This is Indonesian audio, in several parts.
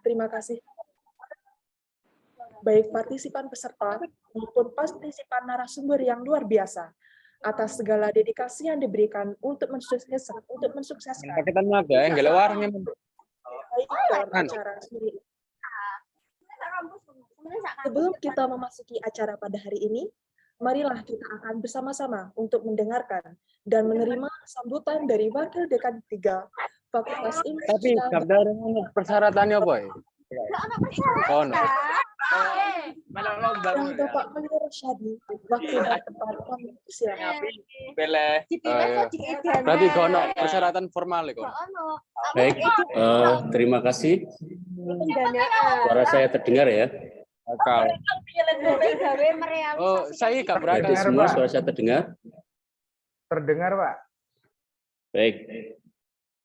Terima kasih. Baik partisipan peserta maupun partisipan narasumber yang luar biasa atas segala dedikasi yang diberikan untuk mensukseskan dalam acara sendiri. Sebelum kita memasuki acara pada hari ini, marilah kita akan bersama-sama untuk mendengarkan dan menerima sambutan dari Wakil Dekan 3 Fakultas Ilmu Tapi persyaratannya apa ya? Bapak Manir Rosyadi, waktu dan tempat kami persilakan. Berarti kono persyaratan formal kok. Baik, terima kasih. Suara saya terdengar ya? Oh, saya nggak berangkat. Berarti semua suara saya terdengar? Terdengar, Pak. Baik.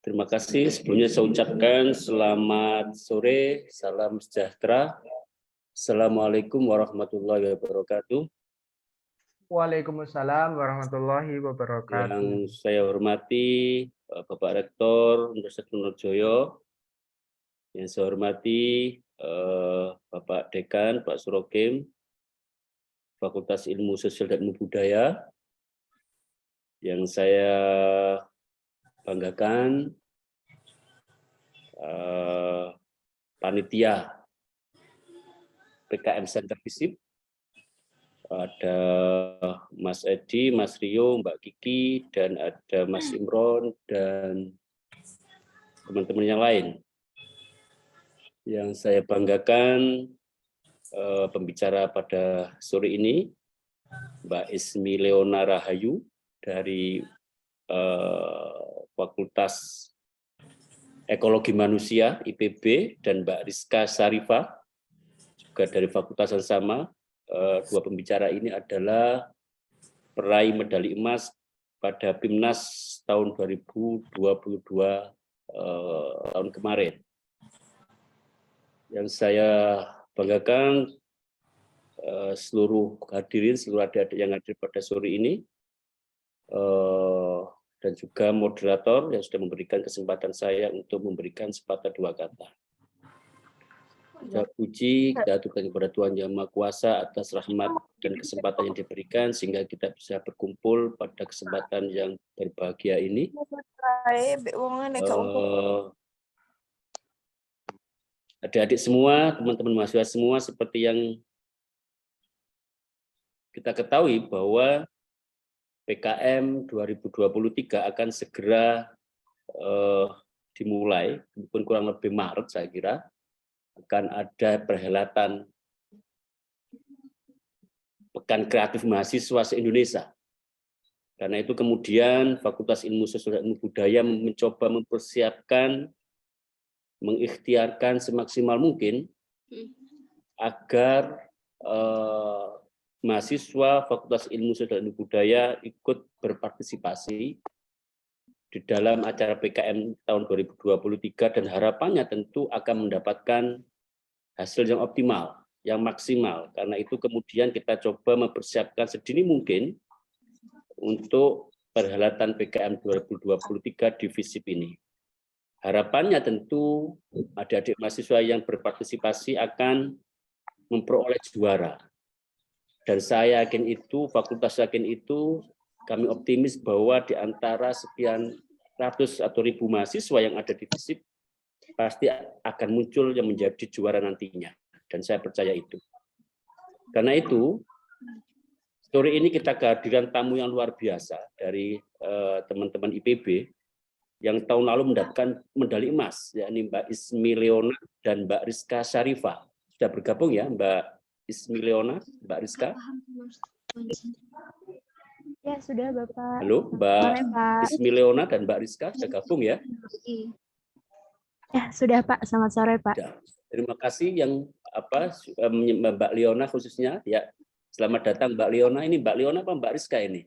Terima kasih. Sebelumnya saya ucapkan selamat sore, salam sejahtera. Assalamualaikum warahmatullahi wabarakatuh. Waalaikumsalam warahmatullahi wabarakatuh. Yang saya hormati Bapak Rektor Universitas Trunojoyo, yang saya hormati Bapak Dekan, Pak Surokim, Fakultas Ilmu Sosial dan Ilmu Budaya, yang saya banggakan panitia PKM Center FISIP, ada Mas Edi, Mas Rio, Mbak Kiki, dan ada Mas Imron dan teman-teman yang lain. Yang saya banggakan pembicara pada sore ini, Mbak Ismi Leona Rahayu dari Fakultas Ekologi Manusia IPB, dan Mbak Rizka Sarifah juga dari fakultas yang sama. Dua pembicara ini adalah peraih medali emas pada PIMNAS tahun 2022 tahun kemarin. Yang saya banggakan seluruh hadirin, seluruh adik-adik yang hadir pada sore ini, dan juga moderator yang sudah memberikan kesempatan saya untuk memberikan sepatah dua kata. Kita puji, kita aturkan kepada Tuhan Yang Maha Kuasa atas rahmat dan kesempatan yang diberikan sehingga kita bisa berkumpul pada kesempatan yang berbahagia ini. Adik-adik semua, teman-teman mahasiswa semua, seperti yang kita ketahui bahwa PKM 2023 akan segera dimulai, mungkin kurang lebih Maret saya kira, akan ada perhelatan Pekan Kreatif Mahasiswa se-Indonesia. Karena itu kemudian Fakultas Ilmu Sosial dan Ilmu Budaya mencoba mempersiapkan, mengikhtiarkan semaksimal mungkin agar mahasiswa Fakultas Ilmu Sosial dan Ilmu Budaya ikut berpartisipasi di dalam acara PKM tahun 2023, dan harapannya tentu akan mendapatkan hasil yang optimal, yang maksimal. Karena itu kemudian kita coba mempersiapkan sedini mungkin untuk perhelatan PKM 2023 di FISIP ini. Harapannya tentu adik-adik mahasiswa yang berpartisipasi akan memperoleh juara. Dan saya yakin itu, fakultas yakin itu, kami optimis bahwa di antara sekian ratus atau ribu mahasiswa yang ada di FISIP, pasti akan muncul yang menjadi juara nantinya. Dan saya percaya itu. Karena itu, sore ini kita kehadiran tamu yang luar biasa dari teman-teman IPB, yang tahun lalu mendapatkan medali emas, yakni Mbak Ismi Leona dan Mbak Rizka Sarifah. Sudah bergabung ya Mbak Ismi Leona, Mbak Rizka? Ya, sudah Bapak. Halo, Mbak Ismi Leona dan Mbak Rizka sudah gabung ya? Ya, sudah Pak. Selamat sore Pak. Ya, terima kasih yang Mbak Leona khususnya. Ya, selamat datang Mbak Leona. Ini Mbak Leona apa Mbak Rizka ini?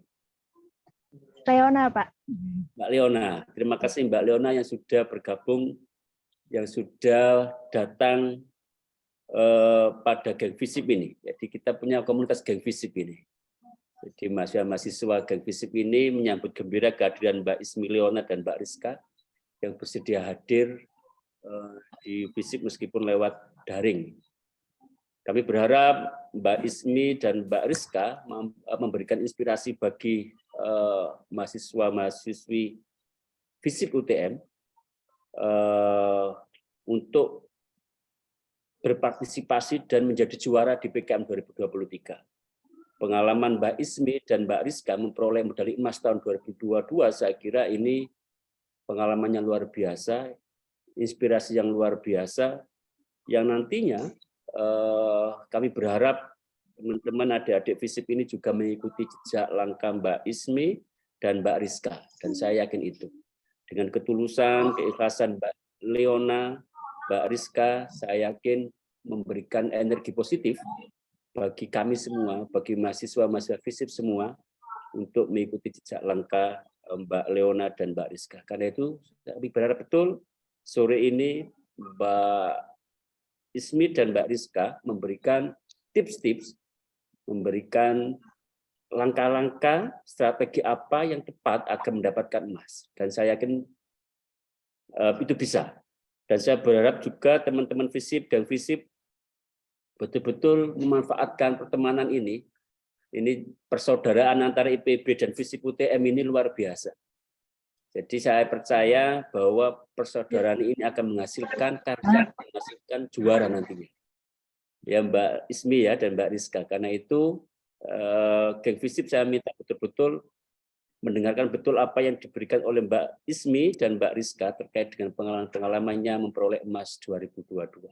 Leona Pak. Mbak Leona, terima kasih Mbak Leona yang sudah bergabung, yang sudah datang pada Geng FISIP ini. Jadi kita punya komunitas Geng FISIP ini. Jadi mahasiswa Geng FISIP ini menyambut gembira kehadiran Mbak Ismi Leona dan Mbak Rizka yang bersedia hadir di FISIP meskipun lewat daring. Kami berharap Mbak Ismi dan Mbak Rizka memberikan inspirasi bagi mahasiswa-mahasiswi FISIP UTM untuk berpartisipasi dan menjadi juara di PKM 2023. Pengalaman Mbak Ismi dan Mbak Rizka memperoleh medali emas tahun 2022, saya kira ini pengalaman yang luar biasa, inspirasi yang luar biasa, yang nantinya kami berharap teman-teman adik-adik FISIP ini juga mengikuti jejak langkah Mbak Ismi dan Mbak Rizka, dan saya yakin itu. Dengan ketulusan, keikhlasan Mbak Leona, Mbak Rizka, saya yakin memberikan energi positif bagi kami semua, bagi mahasiswa-mahasiswa FISIP semua, untuk mengikuti jejak langkah Mbak Leona dan Mbak Rizka. Karena itu, kami berharap betul sore ini Mbak Ismi dan Mbak Rizka memberikan tips-tips, memberikan langkah-langkah strategi apa yang tepat akan mendapatkan emas. Dan saya yakin itu bisa. Dan saya berharap juga teman-teman FISIP dan FISIP betul-betul memanfaatkan pertemanan ini. Ini persaudaraan antara IPB dan FISIP UTM ini luar biasa. Jadi saya percaya bahwa persaudaraan ini akan menghasilkan karya, menghasilkan juara nantinya. Ya Mbak Ismi ya dan Mbak Rizka. Karena itu geng FISIP saya minta betul-betul mendengarkan betul apa yang diberikan oleh Mbak Ismi dan Mbak Rizka terkait dengan pengalaman-pengalamannya memperoleh emas 2022.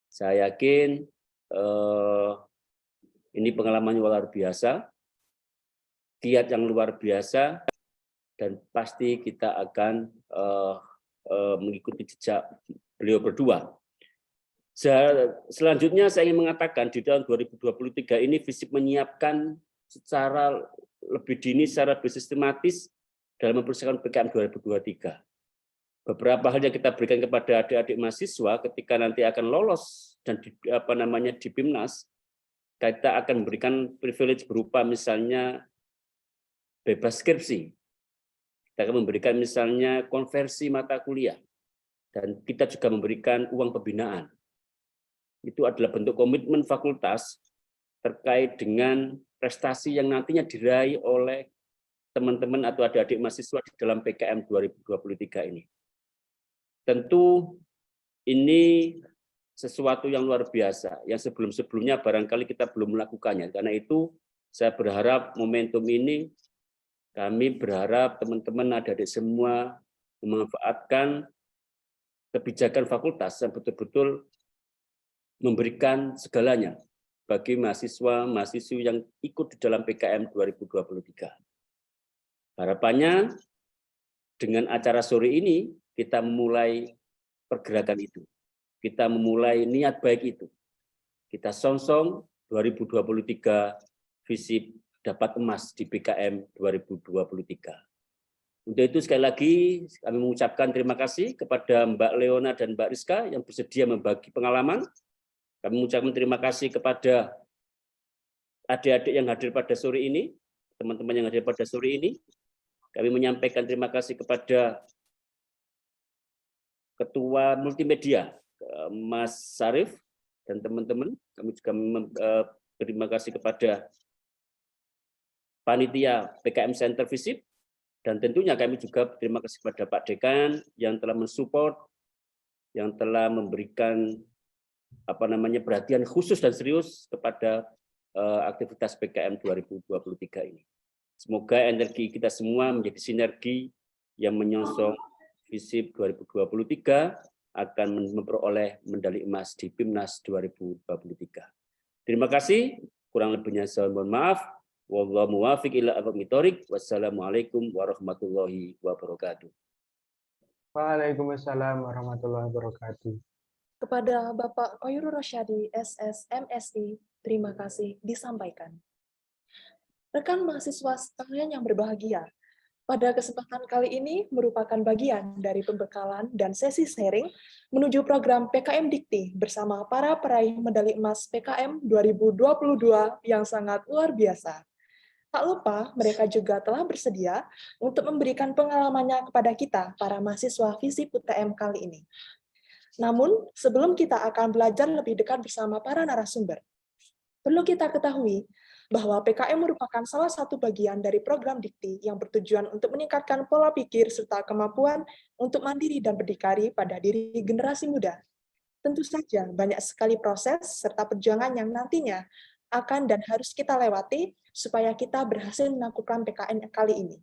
Saya yakin ini pengalaman luar biasa, kiat yang luar biasa, dan pasti kita akan mengikuti jejak beliau berdua. Selanjutnya saya ingin mengatakan di tahun 2023 ini FISIP menyiapkan secara lebih dini, secara lebih sistematis dalam mempersiapkan PKM 2023. Beberapa hal yang kita berikan kepada adik-adik mahasiswa ketika nanti akan lolos dan di PIMNAS, kita akan memberikan privilege berupa misalnya bebas skripsi. Kita akan memberikan misalnya konversi mata kuliah, dan kita juga memberikan uang pembinaan. Itu adalah bentuk komitmen fakultas terkait dengan prestasi yang nantinya diraih oleh teman-teman atau adik-adik mahasiswa di dalam PKM 2023 ini. Tentu ini sesuatu yang luar biasa, yang sebelum-sebelumnya barangkali kita belum melakukannya. Karena itu saya berharap momentum ini, kami berharap teman-teman adik-adik semua memanfaatkan kebijakan fakultas yang betul-betul memberikan segalanya bagi mahasiswa-mahasiswi yang ikut di dalam PKM 2023. Harapannya dengan acara sore ini kita memulai pergerakan itu. Kita memulai niat baik itu. Kita songsong 2023 FISIP dapat emas di PKM 2023. Untuk itu sekali lagi kami mengucapkan terima kasih kepada Mbak Leona dan Mbak Rizka yang bersedia membagi pengalaman. Kami mengucapkan terima kasih kepada adik-adik yang hadir pada sore ini, teman-teman yang hadir pada sore ini. Kami menyampaikan terima kasih kepada Ketua Multimedia, Mas Sarif, dan teman-teman. Kami juga berterima kasih kepada Panitia PKM Center FISIP, dan tentunya kami juga berterima kasih kepada Pak Dekan yang telah mensupport, yang telah memberikan perhatian khusus dan serius kepada aktivitas PKM 2023 ini. Semoga energi kita semua menjadi sinergi yang menyongsong FISIP 2023 akan memperoleh medali emas di PIMNAS 2023. Terima kasih, kurang lebihnya saya mohon maaf. Wallahu muwaffiq ila aqwamit thoriq. Wassalamualaikum warahmatullahi wabarakatuh. Waalaikumsalam warahmatullahi wabarakatuh. Kepada Bapak Khairul Rasyadi, SS, MSI, terima kasih disampaikan. Rekan mahasiswa sekalian yang berbahagia, pada kesempatan kali ini merupakan bagian dari pembekalan dan sesi sharing menuju program PKM Dikti bersama para peraih medali emas PKM 2022 yang sangat luar biasa. Tak lupa, mereka juga telah bersedia untuk memberikan pengalamannya kepada kita, para mahasiswa FISIP UTM kali ini. Namun, sebelum kita akan belajar lebih dekat bersama para narasumber, perlu kita ketahui bahwa PKM merupakan salah satu bagian dari program Dikti yang bertujuan untuk meningkatkan pola pikir serta kemampuan untuk mandiri dan berdikari pada diri generasi muda. Tentu saja banyak sekali proses serta perjuangan yang nantinya akan dan harus kita lewati supaya kita berhasil melakukan PKM kali ini.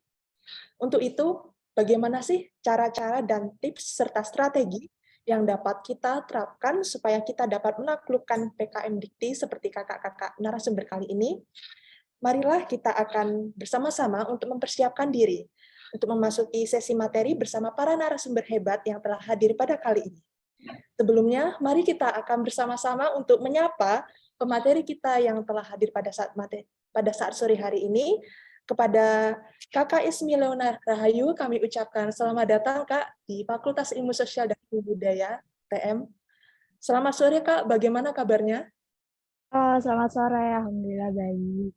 Untuk itu, bagaimana sih cara-cara dan tips serta strategi yang dapat kita terapkan supaya kita dapat menaklukkan PKM Dikti seperti kakak-kakak narasumber kali ini? Marilah kita akan bersama-sama untuk mempersiapkan diri untuk memasuki sesi materi bersama para narasumber hebat yang telah hadir pada kali ini. Sebelumnya, mari kita akan bersama-sama untuk menyapa pemateri kita yang telah hadir pada saat sore hari ini. Kepada Kakak Ismi Leona Rahayu, kami ucapkan selamat datang Kak di Fakultas Ilmu Sosial dan Budaya TM. Selamat sore Kak, bagaimana kabarnya? Selamat sore, alhamdulillah baik.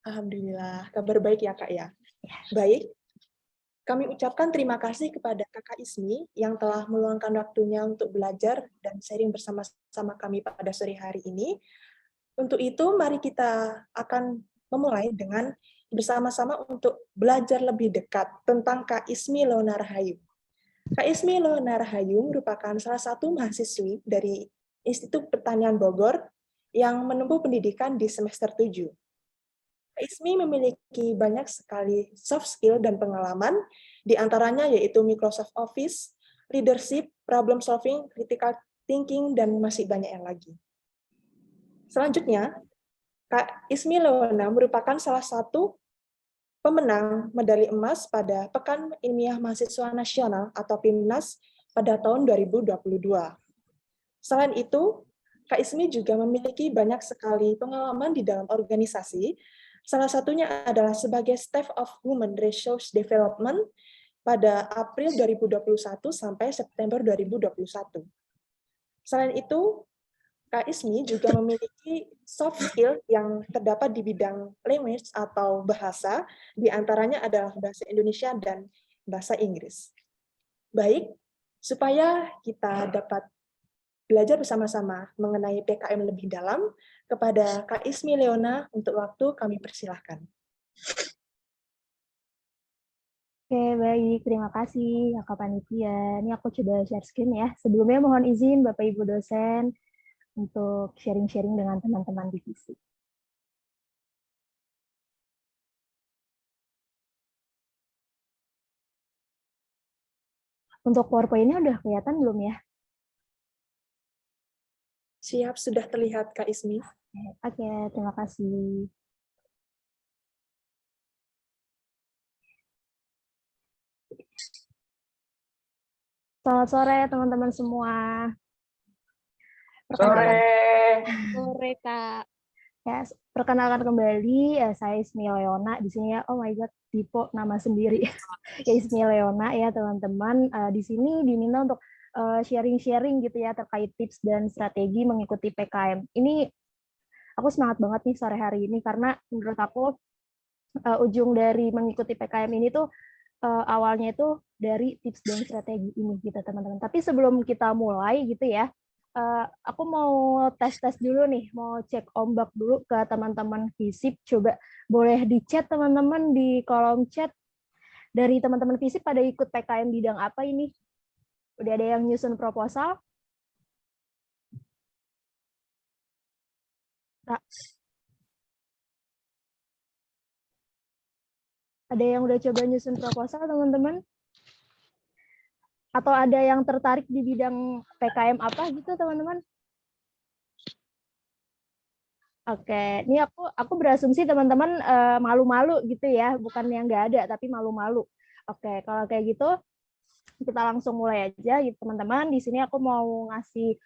Alhamdulillah, kabar baik ya Kak ya. Baik, kami ucapkan terima kasih kepada Kakak Ismi yang telah meluangkan waktunya untuk belajar dan sharing bersama-sama kami pada sore hari ini. Untuk itu, mari kita akan memulai dengan bersama-sama untuk belajar lebih dekat tentang Kak Ismi Leona Rahayu. Kak Ismi Leona Rahayu merupakan salah satu mahasiswi dari Institut Pertanian Bogor yang menempuh pendidikan di semester 7. Kak Ismi memiliki banyak sekali soft skill dan pengalaman, di antaranya yaitu Microsoft Office, leadership, problem solving, critical thinking, dan masih banyak yang lagi. Selanjutnya, Kak Ismi Leona merupakan salah satu pemenang medali emas pada Pekan Ilmiah Mahasiswa Nasional atau PIMNAS pada tahun 2022. Selain itu, Kak Ismi juga memiliki banyak sekali pengalaman di dalam organisasi. Salah satunya adalah sebagai Staff of Human Resource Development pada April 2021 sampai September 2021. Selain itu, Kak Ismi juga memiliki soft skill yang terdapat di bidang language atau bahasa, di antaranya adalah bahasa Indonesia dan bahasa Inggris. Baik, supaya kita dapat belajar bersama-sama mengenai PKM lebih dalam, kepada Kak Ismi Leona untuk waktu kami persilahkan. Oke, baik. Terima kasih, Kak Panitia. Ini aku coba share screen ya. Sebelumnya mohon izin Bapak Ibu dosen untuk sharing-sharing dengan teman-teman divisi. Untuk PowerPoint-nya udah kelihatan belum ya? Siap, sudah terlihat Kak Ismi. Oke, terima kasih. Selamat sore teman-teman semua. Sore, Kak. Ya, perkenalkan kembali, saya Ismi Leona. Di sini ya, oh my God, Dipo nama sendiri. Ya, Ismi Leona ya teman-teman. Di sini diminta untuk sharing-sharing gitu ya terkait tips dan strategi mengikuti PKM. Ini aku semangat banget nih sore hari ini karena menurut aku ujung dari mengikuti PKM ini tuh awalnya itu dari tips dan strategi ini gitu teman-teman. Tapi sebelum kita mulai gitu ya, aku mau tes dulu nih, mau cek ombak dulu ke teman-teman FISIP. Coba boleh di chat teman-teman di kolom chat dari teman-teman FISIP pada ikut PKM bidang apa ini? Udah ada yang nyusun proposal? Ada yang udah coba nyusun proposal teman-teman? Atau ada yang tertarik di bidang PKM apa gitu teman-teman? Oke, ini aku berasumsi teman-teman malu-malu gitu ya, bukan yang nggak ada tapi malu-malu. Oke, kalau kayak gitu kita langsung mulai aja gitu teman-teman. Di sini aku mau ngasih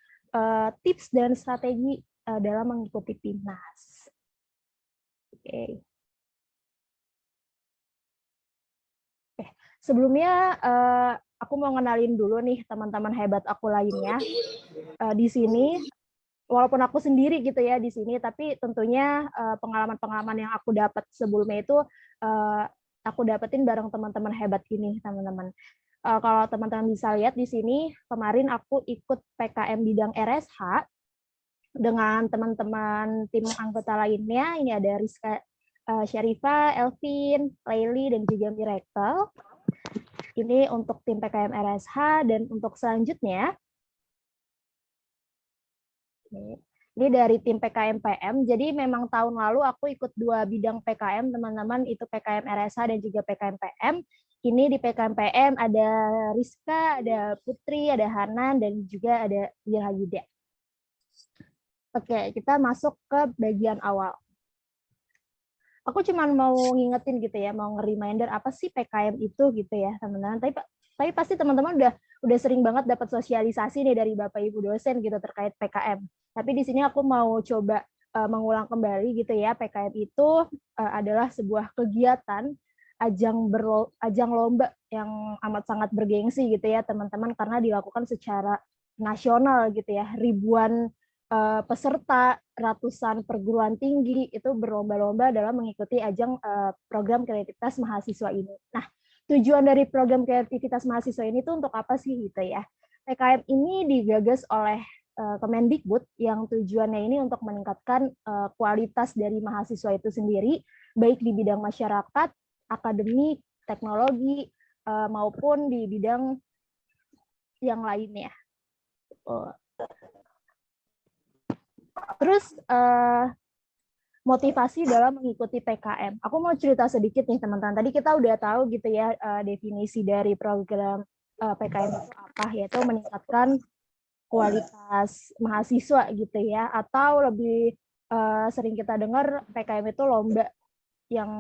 tips dan strategi dalam mengikuti PIMNAS. Oke. Sebelumnya aku mau ngenalin dulu nih teman-teman hebat aku lainnya di sini. Walaupun aku sendiri gitu ya di sini, tapi tentunya pengalaman-pengalaman yang aku dapat sebelumnya itu aku dapetin bareng teman-teman hebat ini, teman-teman. Kalau teman-teman bisa lihat di sini, kemarin aku ikut PKM bidang RSH dengan teman-teman tim anggota lainnya. Ini ada Rizka, Syarifa, Elvin, Laili, dan juga Miracle. Ini untuk tim PKM RSH, dan untuk selanjutnya, ini dari tim PKM PM. Jadi memang tahun lalu aku ikut 2 bidang PKM, teman-teman, itu PKM RSH dan juga PKM PM. Ini di PKM PM ada Rizka, ada Putri, ada Hanan, dan juga ada Yudha. Oke, kita masuk ke bagian awal. Aku cuma mau ngingetin gitu ya, mau nge-reminder apa sih PKM itu gitu ya, teman-teman. Tapi pasti teman-teman udah sering banget dapat sosialisasi nih dari Bapak Ibu dosen gitu terkait PKM. Tapi di sini aku mau coba mengulang kembali gitu ya, PKM itu adalah sebuah kegiatan ajang lomba yang amat sangat bergengsi gitu ya, teman-teman, karena dilakukan secara nasional gitu ya. Ribuan peserta, ratusan perguruan tinggi itu berlomba-lomba dalam mengikuti ajang program kreativitas mahasiswa ini. Nah, tujuan dari program kreativitas mahasiswa ini tuh untuk apa sih gitu ya? PKM ini digagas oleh Kemendikbud yang tujuannya ini untuk meningkatkan kualitas dari mahasiswa itu sendiri, baik di bidang masyarakat, akademik, teknologi, maupun di bidang yang lainnya. Terus motivasi dalam mengikuti PKM. Aku mau cerita sedikit nih teman-teman. Tadi kita udah tahu gitu ya definisi dari program PKM itu apa, yaitu meningkatkan kualitas mahasiswa gitu ya, atau lebih sering kita dengar PKM itu lomba yang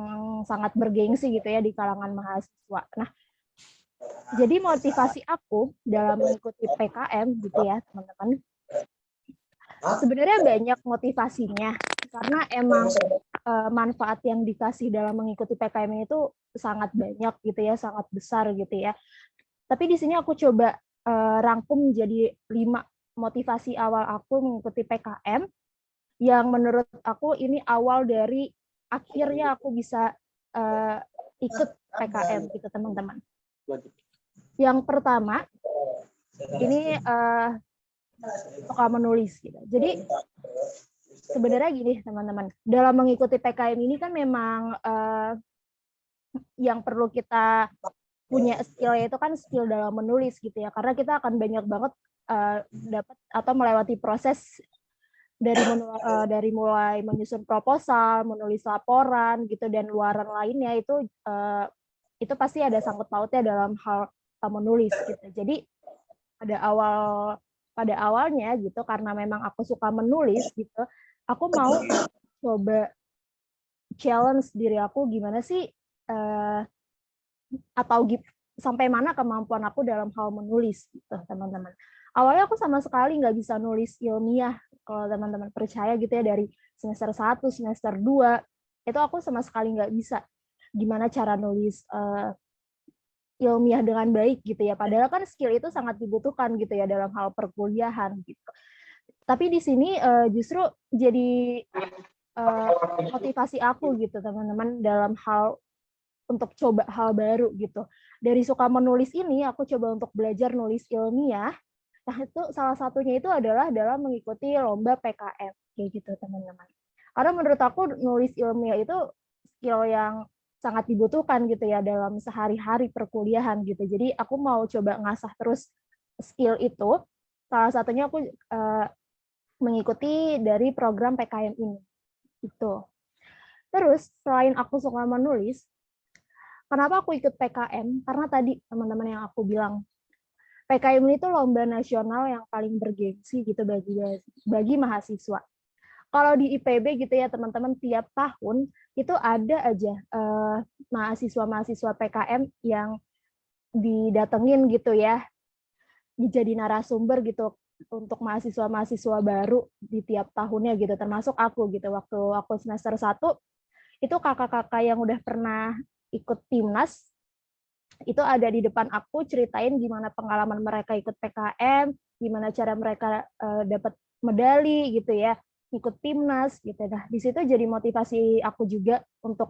sangat bergengsi gitu ya di kalangan mahasiswa. Nah, jadi motivasi aku dalam mengikuti PKM gitu ya teman-teman, sebenarnya banyak motivasinya, karena emang manfaat yang dikasih dalam mengikuti PKM itu sangat banyak gitu ya, sangat besar gitu ya. Tapi di sini aku coba rangkum jadi 5 motivasi awal aku mengikuti PKM yang menurut aku ini awal dari akhirnya aku bisa ikut PKM gitu teman-teman. Yang pertama ini suka menulis gitu. Jadi sebenarnya gini teman-teman, dalam mengikuti PKM ini kan memang yang perlu kita punya skill itu kan skill dalam menulis gitu ya, karena kita akan banyak banget dapat atau melewati proses dari mulai menyusun proposal, menulis laporan gitu, dan luaran lainnya itu pasti ada sangkut pautnya dalam hal menulis gitu. Jadi pada awalnya gitu, karena memang aku suka menulis gitu, aku mau coba challenge diri aku gimana sih atau sampai mana kemampuan aku dalam hal menulis gitu teman-teman. Awalnya aku sama sekali nggak bisa nulis ilmiah, kalau teman-teman percaya gitu ya, dari semester 1, semester 2 itu aku sama sekali nggak bisa gimana cara nulis ilmiah dengan baik gitu ya, padahal kan skill itu sangat dibutuhkan gitu ya dalam hal perkuliahan gitu. Tapi di sini justru jadi motivasi aku gitu teman-teman dalam hal untuk coba hal baru gitu. Dari suka menulis ini aku coba untuk belajar nulis ilmiah. Nah, itu salah satunya itu adalah dalam mengikuti lomba PKM kayak gitu teman-teman. Karena menurut aku nulis ilmiah itu skill yang sangat dibutuhkan gitu ya dalam sehari-hari perkuliahan gitu. Jadi aku mau coba ngasah terus skill itu. Salah satunya aku mengikuti dari program PKM ini. Gitu. Terus selain aku suka menulis, kenapa aku ikut PKM? Karena tadi teman-teman yang aku bilang, PKM ini tuh lomba nasional yang paling bergengsi gitu bagi mahasiswa. Kalau di IPB gitu ya teman-teman, tiap tahun itu ada aja mahasiswa-mahasiswa PKM yang didatengin gitu ya, jadi narasumber gitu untuk mahasiswa-mahasiswa baru di tiap tahunnya gitu, termasuk aku gitu. Waktu aku semester 1 itu kakak-kakak yang udah pernah ikut timnas itu ada di depan aku ceritain gimana pengalaman mereka ikut PKM, gimana cara mereka dapat medali gitu ya, ikut timnas gitu. Nah, di situ jadi motivasi aku juga untuk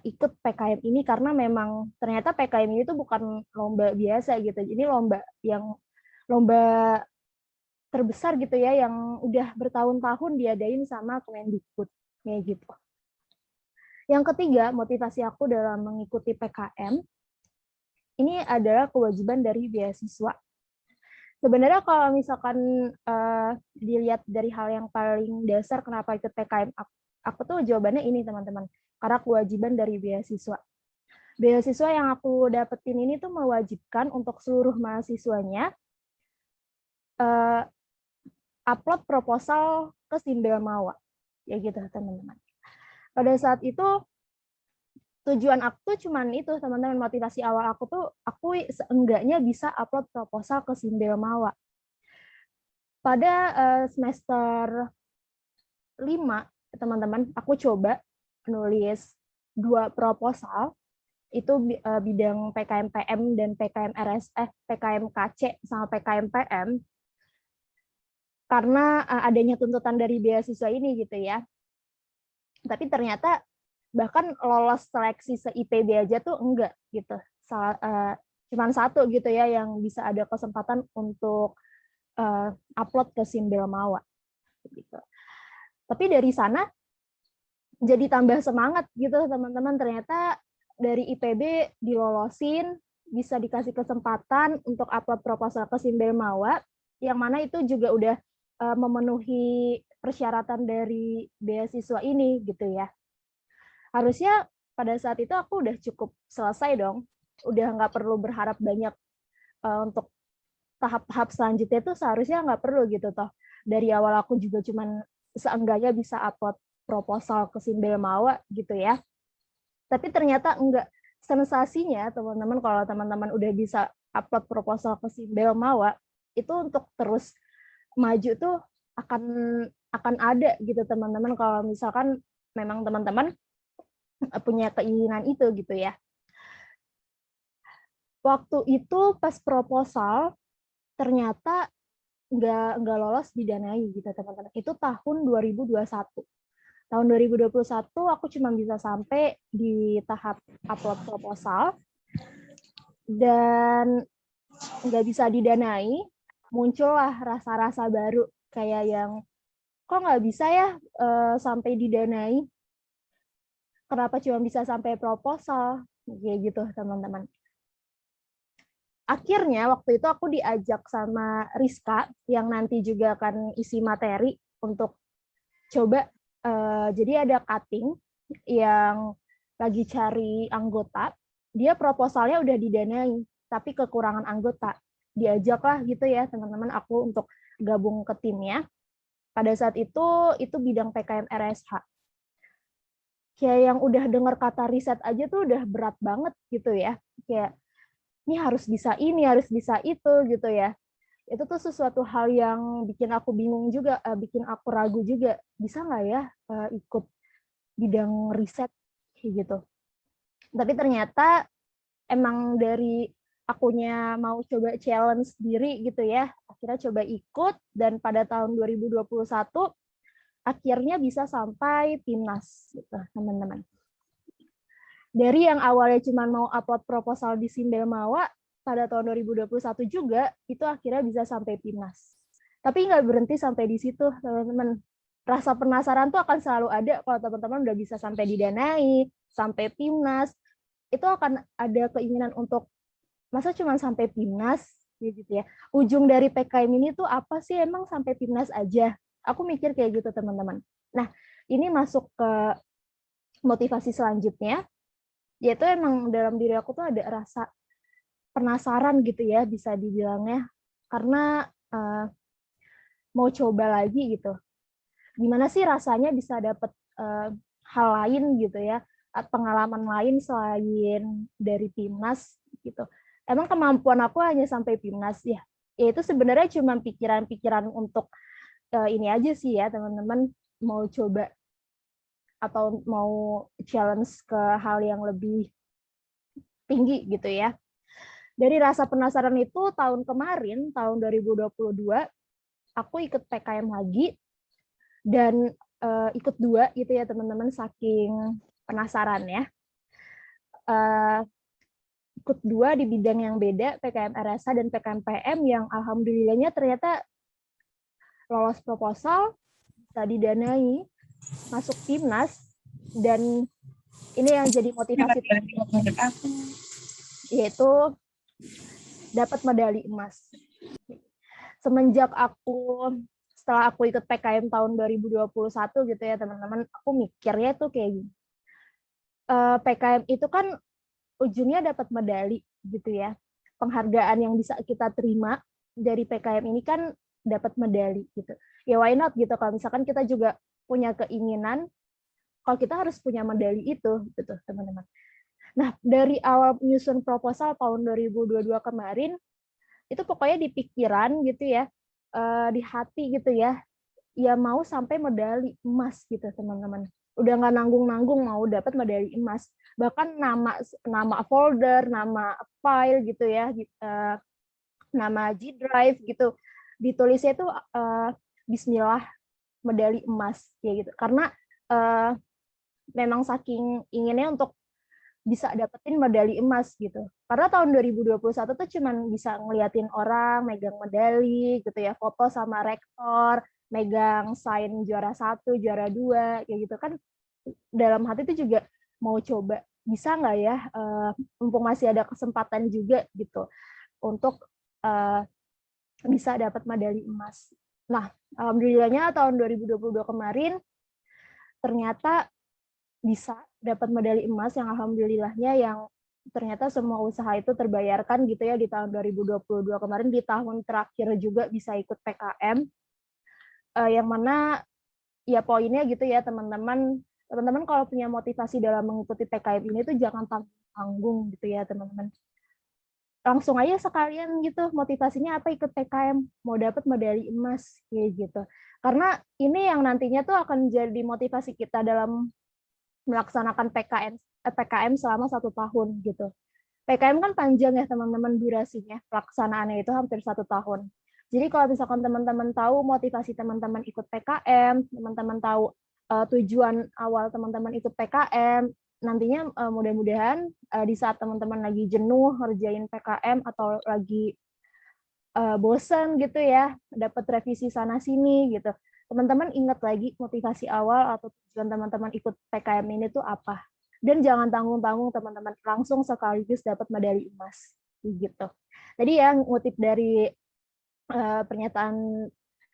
ikut PKM ini karena memang ternyata PKM ini tuh bukan lomba biasa gitu. Ini lomba terbesar gitu ya yang udah bertahun-tahun diadain sama Kemendikbud kayak gitu. Yang ketiga, motivasi aku dalam mengikuti PKM ini adalah kewajiban dari beasiswa. Sebenarnya kalau misalkan dilihat dari hal yang paling dasar kenapa ikut PKM, aku tuh jawabannya ini teman-teman, karena kewajiban dari beasiswa. Beasiswa yang aku dapetin ini tuh mewajibkan untuk seluruh mahasiswanya upload proposal ke Simbel Mawa, ya gitu teman-teman. Pada saat itu tujuan aku tuh cuman itu teman-teman, motivasi awal aku tuh aku seenggaknya bisa upload proposal ke Simbel Mawa. Pada semester 5 teman-teman, aku coba nulis 2 proposal, itu bidang PKM PM dan PKM KC sama PKM PM, karena adanya tuntutan dari beasiswa ini gitu ya. Tapi ternyata bahkan lolos seleksi se-IPB aja tuh enggak gitu. Cuman 1 gitu ya yang bisa ada kesempatan untuk upload ke Simbel Mawa gitu. Tapi dari sana jadi tambah semangat gitu teman-teman, ternyata dari IPB dilolosin, bisa dikasih kesempatan untuk upload proposal ke Simbel Mawa, yang mana itu juga udah memenuhi persyaratan dari beasiswa ini gitu ya. Harusnya pada saat itu aku udah cukup selesai dong, udah nggak perlu berharap banyak untuk tahap-tahap selanjutnya itu seharusnya nggak perlu gitu toh. Dari awal aku juga cuman seenggaknya bisa upload proposal ke Simbel Mawa gitu ya. Tapi ternyata enggak, sensasinya teman-teman kalau teman-teman udah bisa upload proposal ke Simbel Mawa, itu untuk terus maju tuh akan ada gitu teman-teman kalau misalkan memang teman-teman punya keinginan itu gitu ya. Waktu itu pas proposal ternyata nggak lolos didanai gitu teman-teman. Itu tahun 2021. Tahun 2021 aku cuma bisa sampai di tahap upload proposal dan nggak bisa didanai. Muncullah rasa-rasa baru kayak yang kok nggak bisa ya sampai didanai. Kenapa cuma bisa sampai proposal? Kayak gitu, teman-teman. Akhirnya waktu itu aku diajak sama Rizka, yang nanti juga akan isi materi untuk coba. Jadi ada cutting yang lagi cari anggota, dia proposalnya udah didanai, tapi kekurangan anggota. Diajaklah gitu ya, teman-teman, aku untuk gabung ke timnya. Pada saat itu bidang PKM RSH. Kayak yang udah dengar kata riset aja tuh udah berat banget gitu ya. Kayak ini harus bisa ini, harus bisa itu gitu ya. Itu tuh sesuatu hal yang bikin aku bingung juga, bikin aku ragu juga. Bisa nggak ya ikut bidang riset kayak gitu. Tapi ternyata emang dari akunya mau coba challenge diri gitu ya. Akhirnya coba ikut dan pada tahun 2021 akhirnya bisa sampai Timnas, gitu, teman-teman. Dari yang awalnya cuma mau upload proposal di Simbel Mawa, pada tahun 2021 juga, itu akhirnya bisa sampai Timnas. Tapi nggak berhenti sampai di situ, teman-teman. Rasa penasaran tuh akan selalu ada kalau teman-teman udah bisa sampai didanai, sampai Timnas, itu akan ada keinginan untuk, masa cuma sampai Timnas, gitu ya. Ujung dari PKM ini tuh apa sih, emang sampai Timnas aja? Aku mikir kayak gitu, teman-teman. Nah, ini masuk ke motivasi selanjutnya, yaitu emang dalam diri aku tuh ada rasa penasaran gitu ya, bisa dibilangnya. Karena mau coba lagi gitu. Gimana sih rasanya bisa dapet hal lain gitu ya, pengalaman lain selain dari Timnas gitu. Emang kemampuan aku hanya sampai Timnas ya. Ya itu sebenarnya cuma pikiran-pikiran untuk ini aja sih ya teman-teman, mau coba atau mau challenge ke hal yang lebih tinggi gitu ya. Dari rasa penasaran itu tahun kemarin, tahun 2022, aku ikut PKM lagi dan ikut 2 gitu ya teman-teman, saking penasaran ya. ikut 2 di bidang yang beda, PKM RSA dan PKM PM, yang alhamdulillahnya ternyata lolos proposal, bisa didanai, masuk timnas, dan ini yang jadi motivasi yaitu dapat medali emas. Setelah aku ikut PKM tahun 2021 gitu ya teman-teman, aku mikirnya tuh kayak gini. PKM itu kan ujungnya dapat medali gitu ya. Penghargaan yang bisa kita terima dari PKM ini kan dapat medali gitu. Ya why not gitu, kalau misalkan kita juga punya keinginan kalau kita harus punya medali itu gitu teman-teman. Nah, dari awal menyusun proposal tahun 2022 kemarin itu pokoknya di pikiran gitu ya, di hati gitu ya mau sampai medali emas gitu teman-teman. Udah nggak nanggung-nanggung mau dapat medali emas. Bahkan nama folder, nama file gitu ya, nama G Drive gitu, ditulisnya itu Bismillah medali emas kayak gitu. Karena memang saking inginnya untuk bisa dapetin medali emas gitu. Karena tahun 2021 tuh cuman bisa ngeliatin orang megang medali gitu ya, foto sama rektor, megang sign juara 1, juara 2 kayak gitu kan. Dalam hati tuh juga mau coba bisa nggak ya, mumpung masih ada kesempatan juga gitu untuk bisa dapat medali emas. Nah, alhamdulillahnya tahun 2022 kemarin ternyata bisa dapat medali emas yang alhamdulillahnya yang ternyata semua usaha itu terbayarkan gitu ya di tahun 2022 kemarin, di tahun terakhir juga bisa ikut PKM, yang mana ya poinnya gitu ya teman-teman kalau punya motivasi dalam mengikuti PKM ini tuh jangan tanggung gitu ya teman-teman. Langsung aja sekalian gitu, motivasinya apa ikut PKM, mau dapat medali emas kayak gitu. Karena ini yang nantinya tuh akan jadi motivasi kita dalam melaksanakan PKM selama 1 tahun gitu. PKM kan panjang ya teman-teman durasinya, pelaksanaannya itu hampir 1 tahun. Jadi kalau misalkan teman-teman tahu motivasi teman-teman ikut PKM, teman-teman tahu tujuan awal teman-teman ikut PKM, nantinya mudah-mudahan di saat teman-teman lagi jenuh ngerjain PKM atau lagi bosen gitu ya, dapat revisi sana sini gitu, teman-teman ingat lagi motivasi awal atau tujuan teman-teman ikut PKM ini tuh apa. Dan jangan tanggung-tanggung teman-teman, langsung sekaligus dapat medali emas gitu. Tadi ya ngutip dari pernyataan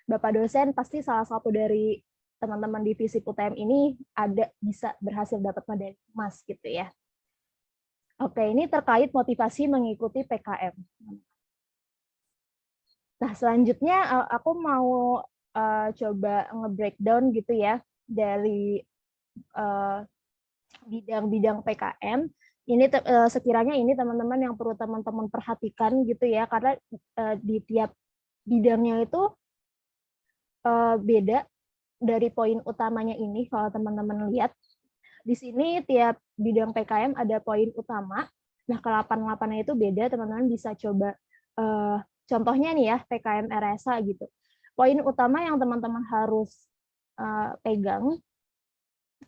Bapak dosen, pasti salah satu dari teman-teman di FISIP UTM ini ada bisa berhasil dapat medali emas gitu ya. Oke, ini terkait motivasi mengikuti PKM. Nah, selanjutnya aku mau coba nge-breakdown gitu ya dari bidang-bidang PKM. Ini sekiranya ini teman-teman yang perlu teman-teman perhatikan gitu ya, karena di tiap bidangnya itu beda dari poin utamanya ini. Kalau teman-teman lihat di sini tiap bidang PKM ada poin utama. Nah, ke-8-8-nya itu beda, teman-teman bisa coba contohnya nih ya, PKM RSA gitu. Poin utama yang teman-teman harus pegang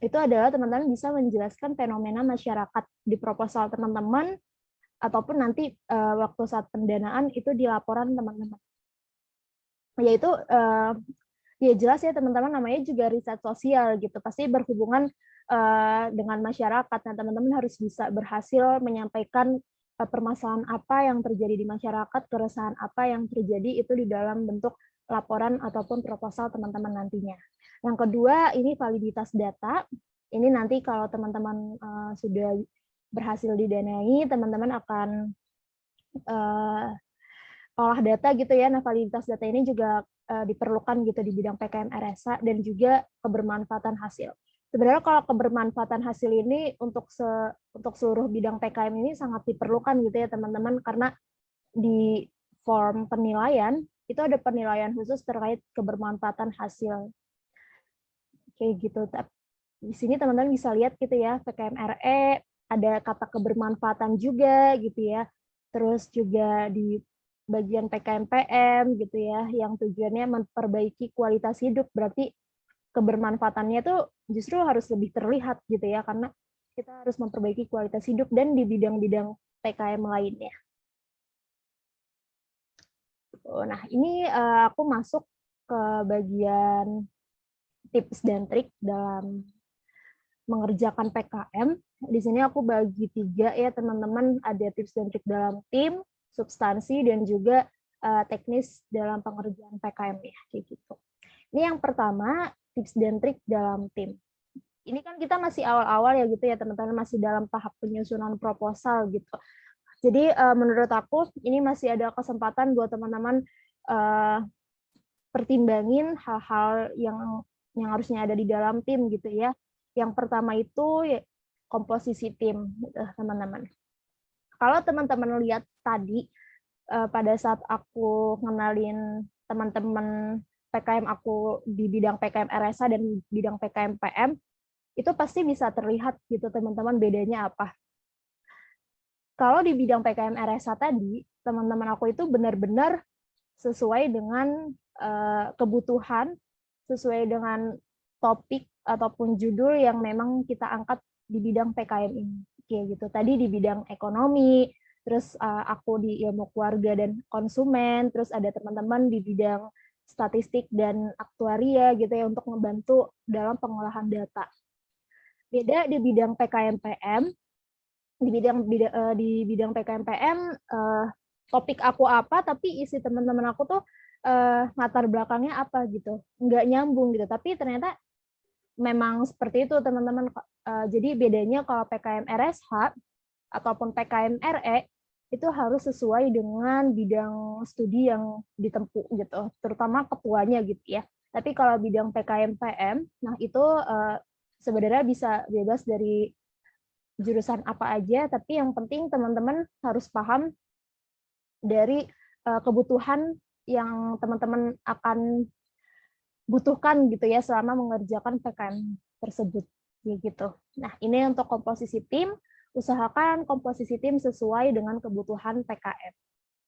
itu adalah teman-teman bisa menjelaskan fenomena masyarakat di proposal teman-teman ataupun nanti waktu saat pendanaan itu di laporan teman-teman. Yaitu ya jelas ya teman-teman, namanya juga riset sosial gitu, pasti berhubungan dengan masyarakat. Nah, teman-teman harus bisa berhasil menyampaikan permasalahan apa yang terjadi di masyarakat, keresahan apa yang terjadi itu di dalam bentuk laporan ataupun proposal teman-teman nantinya. Yang kedua, ini validitas data. Ini nanti kalau teman-teman sudah berhasil didanai, teman-teman akan olah data gitu ya. Nah, validitas data ini juga diperlukan gitu di bidang PKM RSA dan juga kebermanfaatan hasil. Sebenarnya kalau kebermanfaatan hasil ini untuk seluruh bidang PKM ini sangat diperlukan gitu ya teman-teman, karena di form penilaian itu ada penilaian khusus terkait kebermanfaatan hasil. Kayak gitu. Di sini teman-teman bisa lihat gitu ya, PKM RE ada kata kebermanfaatan juga gitu ya. Terus juga di bagian PKM PM gitu ya, yang tujuannya memperbaiki kualitas hidup, berarti kebermanfaatannya tuh justru harus lebih terlihat gitu ya, karena kita harus memperbaiki kualitas hidup dan di bidang-bidang PKM lainnya. Nah, ini aku masuk ke bagian tips dan trik dalam mengerjakan PKM. Di sini aku bagi 3 ya teman-teman, ada tips dan trik dalam tim, substansi, dan juga teknis dalam pengerjaan PKM ya, kayak gitu. Ini yang pertama, tips dan trik dalam tim. Ini kan kita masih awal-awal ya gitu ya teman-teman, masih dalam tahap penyusunan proposal gitu. Jadi menurut aku ini masih ada kesempatan buat teman-teman pertimbangin hal-hal yang harusnya ada di dalam tim gitu ya. Yang pertama itu ya, komposisi tim teman-teman. Kalau teman-teman lihat tadi pada saat aku ngenalin teman-teman PKM aku di bidang PKM RSA dan bidang PKM PM, itu pasti bisa terlihat gitu teman-teman bedanya apa. Kalau di bidang PKM RSA tadi, teman-teman aku itu benar-benar sesuai dengan kebutuhan, sesuai dengan topik ataupun judul yang memang kita angkat di bidang PKM ini. Kayak gitu. Tadi di bidang ekonomi, terus aku di ilmu keluarga dan konsumen, terus ada teman-teman di bidang statistik dan aktuaria gitu ya untuk membantu dalam pengolahan data. Beda di bidang PKM PM, di bidang PKM PM topik aku apa tapi isi teman-teman aku tuh latar belakangnya apa gitu, nggak nyambung gitu, tapi ternyata memang seperti itu teman-teman. Jadi bedanya kalau PKM RSH ataupun PKM RE itu harus sesuai dengan bidang studi yang ditempuh gitu, terutama ketuanya gitu ya. Tapi kalau bidang PKM PM, nah itu sebenarnya bisa bebas dari jurusan apa aja, tapi yang penting teman-teman harus paham dari kebutuhan yang teman-teman akan butuhkan gitu ya selama mengerjakan PKM tersebut gitu. Nah, ini untuk komposisi tim, usahakan komposisi tim sesuai dengan kebutuhan PKM.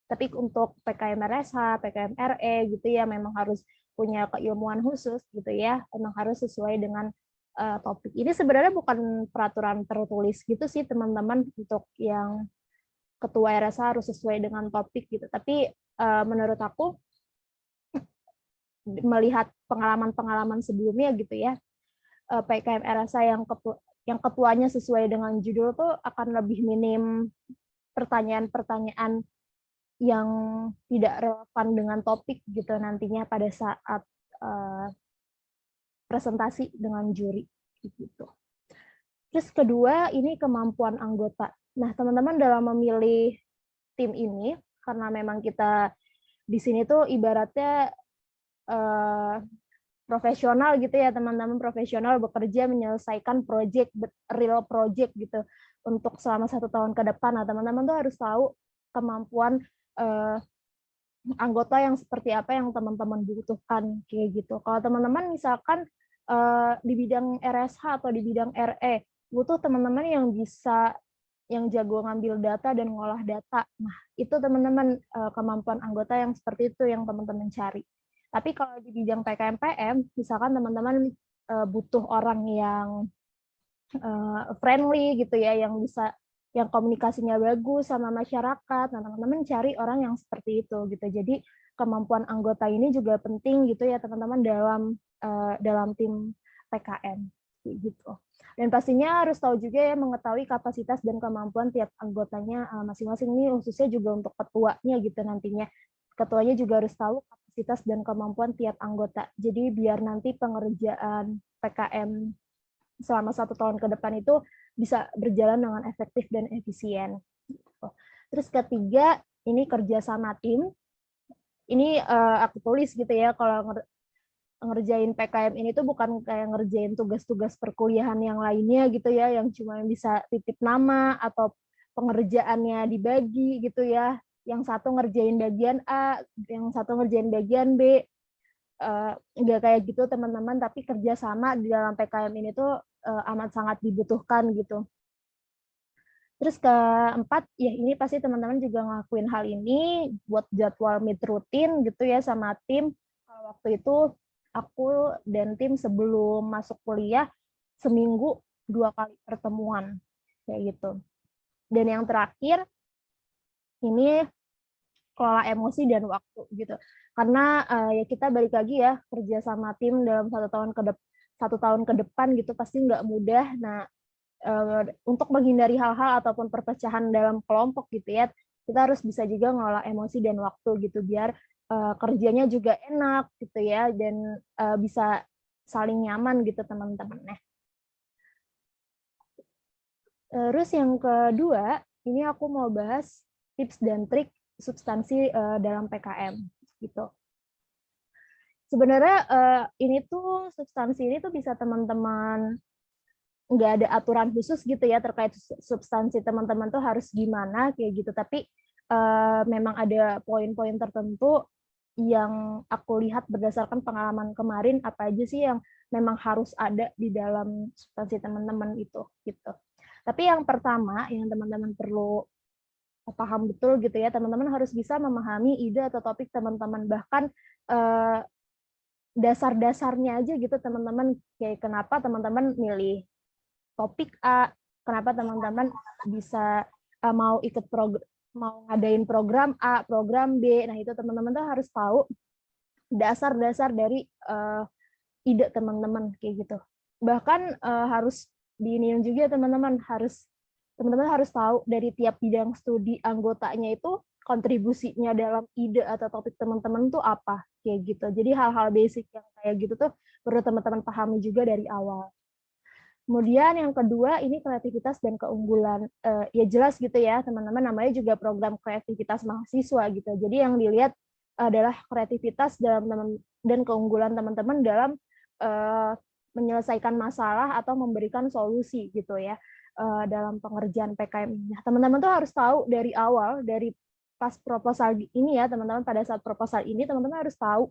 Tapi untuk PKM RSH, PKM RE gitu ya memang harus punya keilmuan khusus gitu ya, memang harus sesuai dengan topik. Ini sebenarnya bukan peraturan tertulis gitu sih teman-teman untuk yang ketua RSH harus sesuai dengan topik gitu. Tapi menurut aku melihat pengalaman-pengalaman sebelumnya gitu ya, PKM RSH yang ketuanya sesuai dengan judul tuh akan lebih minim pertanyaan-pertanyaan yang tidak relevan dengan topik gitu nantinya pada saat presentasi dengan juri gitu. Terus kedua, ini kemampuan anggota. Nah, teman-teman dalam memilih tim ini, karena memang kita di sini tuh ibaratnya profesional gitu ya, teman-teman profesional bekerja menyelesaikan real project gitu untuk selama 1 tahun ke depan. Nah, teman-teman tuh harus tahu kemampuan anggota yang seperti apa yang teman-teman butuhkan kayak gitu. Kalau teman-teman misalkan di bidang RSH atau di bidang RE butuh teman-teman yang jago ngambil data dan ngolah data. Nah, itu teman-teman kemampuan anggota yang seperti itu yang teman-teman cari. Tapi kalau di bidang PKM PM, misalkan teman-teman butuh orang yang friendly gitu ya, yang komunikasinya bagus sama masyarakat. Nah, teman-teman cari orang yang seperti itu gitu. Jadi kemampuan anggota ini juga penting gitu ya teman-teman dalam tim PKM gitu. Dan pastinya harus tahu juga ya mengetahui kapasitas dan kemampuan tiap anggotanya masing-masing. Ini khususnya juga untuk ketuanya gitu nantinya. Ketuanya juga harus tahu kapasitas dan kemampuan tiap anggota. Jadi biar nanti pengerjaan PKM selama 1 tahun ke depan itu bisa berjalan dengan efektif dan efisien. Terus ketiga, ini kerjasama tim. Ini aku tulis gitu ya, kalau ngerjain PKM ini tuh bukan kayak ngerjain tugas-tugas perkuliahan yang lainnya gitu ya, yang cuma bisa titip nama atau pengerjaannya dibagi gitu ya. Yang satu ngerjain bagian A, yang satu ngerjain bagian B. Enggak kayak gitu teman-teman, tapi kerjasama di dalam PKM ini tuh amat sangat dibutuhkan gitu. Terus keempat, ya ini pasti teman-teman juga ngelakuin hal ini buat jadwal meet rutin gitu ya sama tim. Kalau waktu itu aku dan tim sebelum masuk kuliah seminggu 2 kali pertemuan kayak gitu. Dan yang terakhir ini kelola emosi dan waktu gitu. Karena ya kita balik lagi ya, kerja sama tim dalam 1 tahun ke depan gitu pasti nggak mudah. Nah, untuk menghindari hal-hal ataupun perpecahan dalam kelompok gitu ya, kita harus bisa juga ngelola emosi dan waktu gitu biar kerjanya juga enak gitu ya, dan bisa saling nyaman gitu teman-teman. Nah, terus yang kedua, ini aku mau bahas tips dan trik substansi dalam PKM gitu. Sebenarnya ini tuh substansi ini tuh bisa teman-teman nggak ada aturan khusus gitu ya terkait substansi teman-teman tuh harus gimana kayak gitu, tapi memang ada poin-poin tertentu yang aku lihat berdasarkan pengalaman kemarin apa aja sih yang memang harus ada di dalam substansi teman-teman itu gitu. Tapi yang pertama yang teman-teman perlu paham betul gitu ya, teman-teman harus bisa memahami ide atau topik teman-teman, bahkan dasar-dasarnya aja gitu teman-teman, kayak kenapa teman-teman milih topik A, kenapa teman-teman bisa mau ikut mau ngadain program A, program B. Nah, itu teman-teman tuh harus tahu dasar-dasar dari ide teman-teman kayak gitu. Bahkan harus diiniin juga teman-teman harus tahu dari tiap bidang studi anggotanya itu kontribusinya dalam ide atau topik teman-teman tuh apa kayak gitu. Jadi hal-hal basic yang kayak gitu tuh perlu teman-teman pahami juga dari awal. Kemudian yang kedua ini kreativitas dan keunggulan. Ya jelas gitu ya teman-teman, namanya juga program kreativitas mahasiswa gitu. Jadi yang dilihat adalah kreativitas dan keunggulan teman-teman dalam menyelesaikan masalah atau memberikan solusi gitu ya dalam pengerjaan PKM ini. Nah, teman-teman tuh harus tahu dari awal, dari pas proposal ini ya teman-teman, pada saat proposal ini teman-teman harus tahu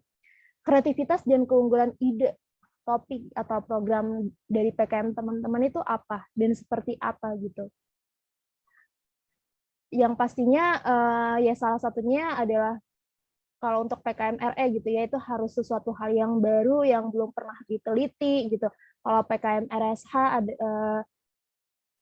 kreativitas dan keunggulan ide topik atau program dari PKM teman-teman itu apa dan seperti apa gitu. Yang pastinya ya salah satunya adalah kalau untuk PKM RE gitu ya, itu harus sesuatu hal yang baru yang belum pernah diteliti gitu. Kalau PKM RSH ada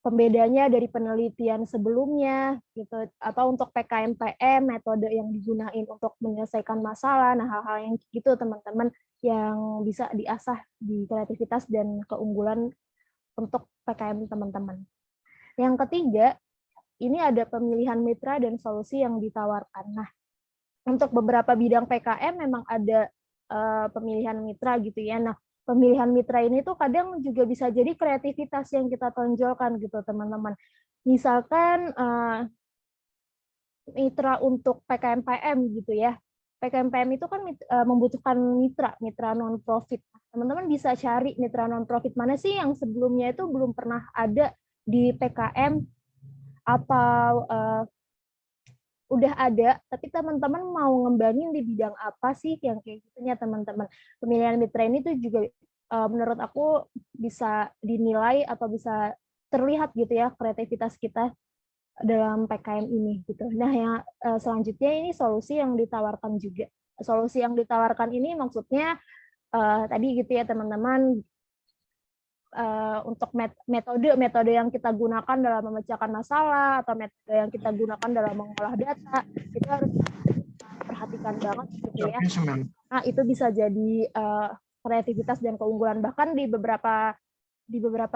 pembedanya dari penelitian sebelumnya gitu, atau untuk PKM PM metode yang digunain untuk menyelesaikan masalah. Nah, hal-hal yang gitu teman-teman yang bisa diasah di kreativitas dan keunggulan untuk PKM teman-teman. Yang ketiga, ini ada pemilihan mitra dan solusi yang ditawarkan. Nah, untuk beberapa bidang PKM memang ada pemilihan mitra gitu ya. Nah, pemilihan mitra ini tuh kadang juga bisa jadi kreativitas yang kita tonjolkan gitu teman-teman. Misalkan mitra untuk PKM PM gitu ya. PKM PM itu kan membutuhkan mitra non-profit. Teman-teman bisa cari mitra non-profit mana sih yang sebelumnya itu belum pernah ada di PKM atau udah ada, tapi teman-teman mau ngembangin di bidang apa sih yang kayak gitunya teman-teman. Pemilihan mitra ini tuh juga menurut aku bisa dinilai atau bisa terlihat gitu ya kreativitas kita dalam PKM ini gitu. Nah, yang selanjutnya ini solusi yang ditawarkan juga. Solusi yang ditawarkan ini maksudnya tadi gitu ya teman-teman, untuk metode yang kita gunakan dalam memecahkan masalah atau metode yang kita gunakan dalam mengolah data itu harus perhatikan banget gitu ya. Nah, itu bisa jadi kreativitas dan keunggulan, bahkan di beberapa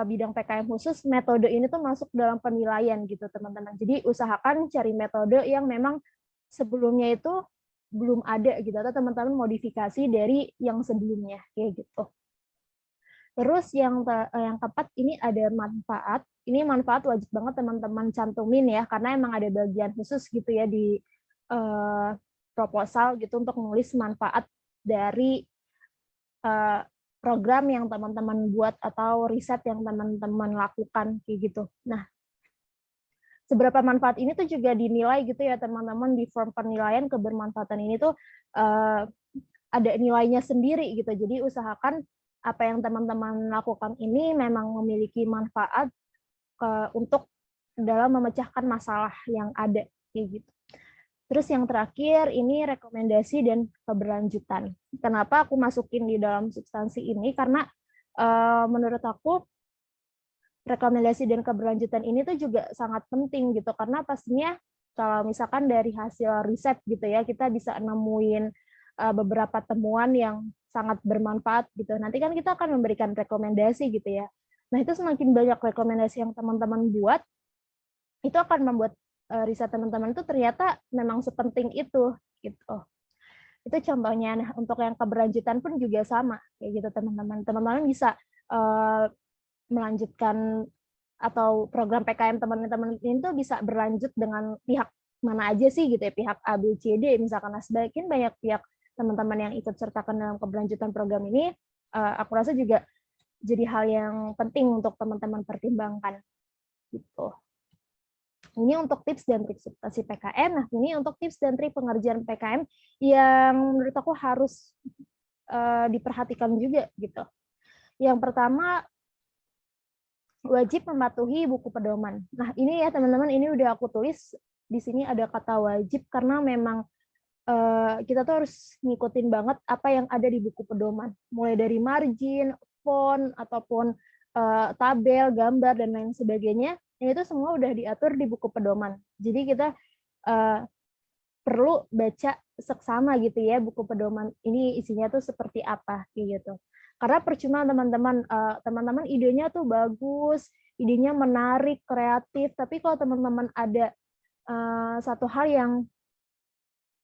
bidang PKM khusus metode ini tuh masuk dalam penilaian gitu teman-teman. Jadi usahakan cari metode yang memang sebelumnya itu belum ada gitu atau teman-teman modifikasi dari yang sebelumnya kayak gitu. Terus yang keempat ini ada manfaat. Ini manfaat wajib banget teman-teman cantumin ya, karena emang ada bagian khusus gitu ya di proposal gitu untuk menulis manfaat dari program yang teman-teman buat atau riset yang teman-teman lakukan kayak gitu. Nah, seberapa manfaat ini tuh juga dinilai gitu ya teman-teman di form penilaian kebermanfaatan ini tuh ada nilainya sendiri gitu. Jadi usahakan apa yang teman-teman lakukan ini memang memiliki manfaat untuk dalam memecahkan masalah yang ada kayak gitu. Terus yang terakhir ini rekomendasi dan keberlanjutan. Kenapa aku masukin di dalam substansi ini? Karena menurut aku rekomendasi dan keberlanjutan ini tuh juga sangat penting gitu, karena pastinya kalau misalkan dari hasil riset gitu ya, kita bisa nemuin beberapa temuan yang sangat bermanfaat gitu. Nanti kan kita akan memberikan rekomendasi gitu ya. Nah, itu semakin banyak rekomendasi yang teman-teman buat, itu akan membuat riset teman-teman itu ternyata memang sepenting itu gitu. Itu contohnya. Nah, untuk yang keberlanjutan pun juga sama kayak gitu teman-teman. Teman-teman bisa melanjutkan atau program PKM teman-teman ini tuh bisa berlanjut dengan pihak mana aja sih gitu ya, pihak A, B, C, D misalkan. Nah, sebagian banyak pihak teman-teman yang ikut sertakan dalam keberlanjutan program ini, aku rasa juga jadi hal yang penting untuk teman-teman pertimbangkan gitu. Ini untuk tips dan trik substansi PKM. Nah, ini untuk tips dan trik pengerjaan PKM yang menurut aku harus diperhatikan juga gitu. Yang pertama, wajib mematuhi buku pedoman. Nah, ini ya teman-teman, ini udah aku tulis di sini ada kata wajib karena memang kita tuh harus ngikutin banget apa yang ada di buku pedoman. Mulai dari margin, font, ataupun tabel, gambar, dan lain sebagainya. Yang itu semua udah diatur di buku pedoman. Jadi kita perlu baca seksama gitu ya buku pedoman ini isinya tuh seperti apa gitu. Karena percuma teman-teman idenya tuh bagus, idenya menarik, kreatif, tapi kalau teman-teman ada satu hal yang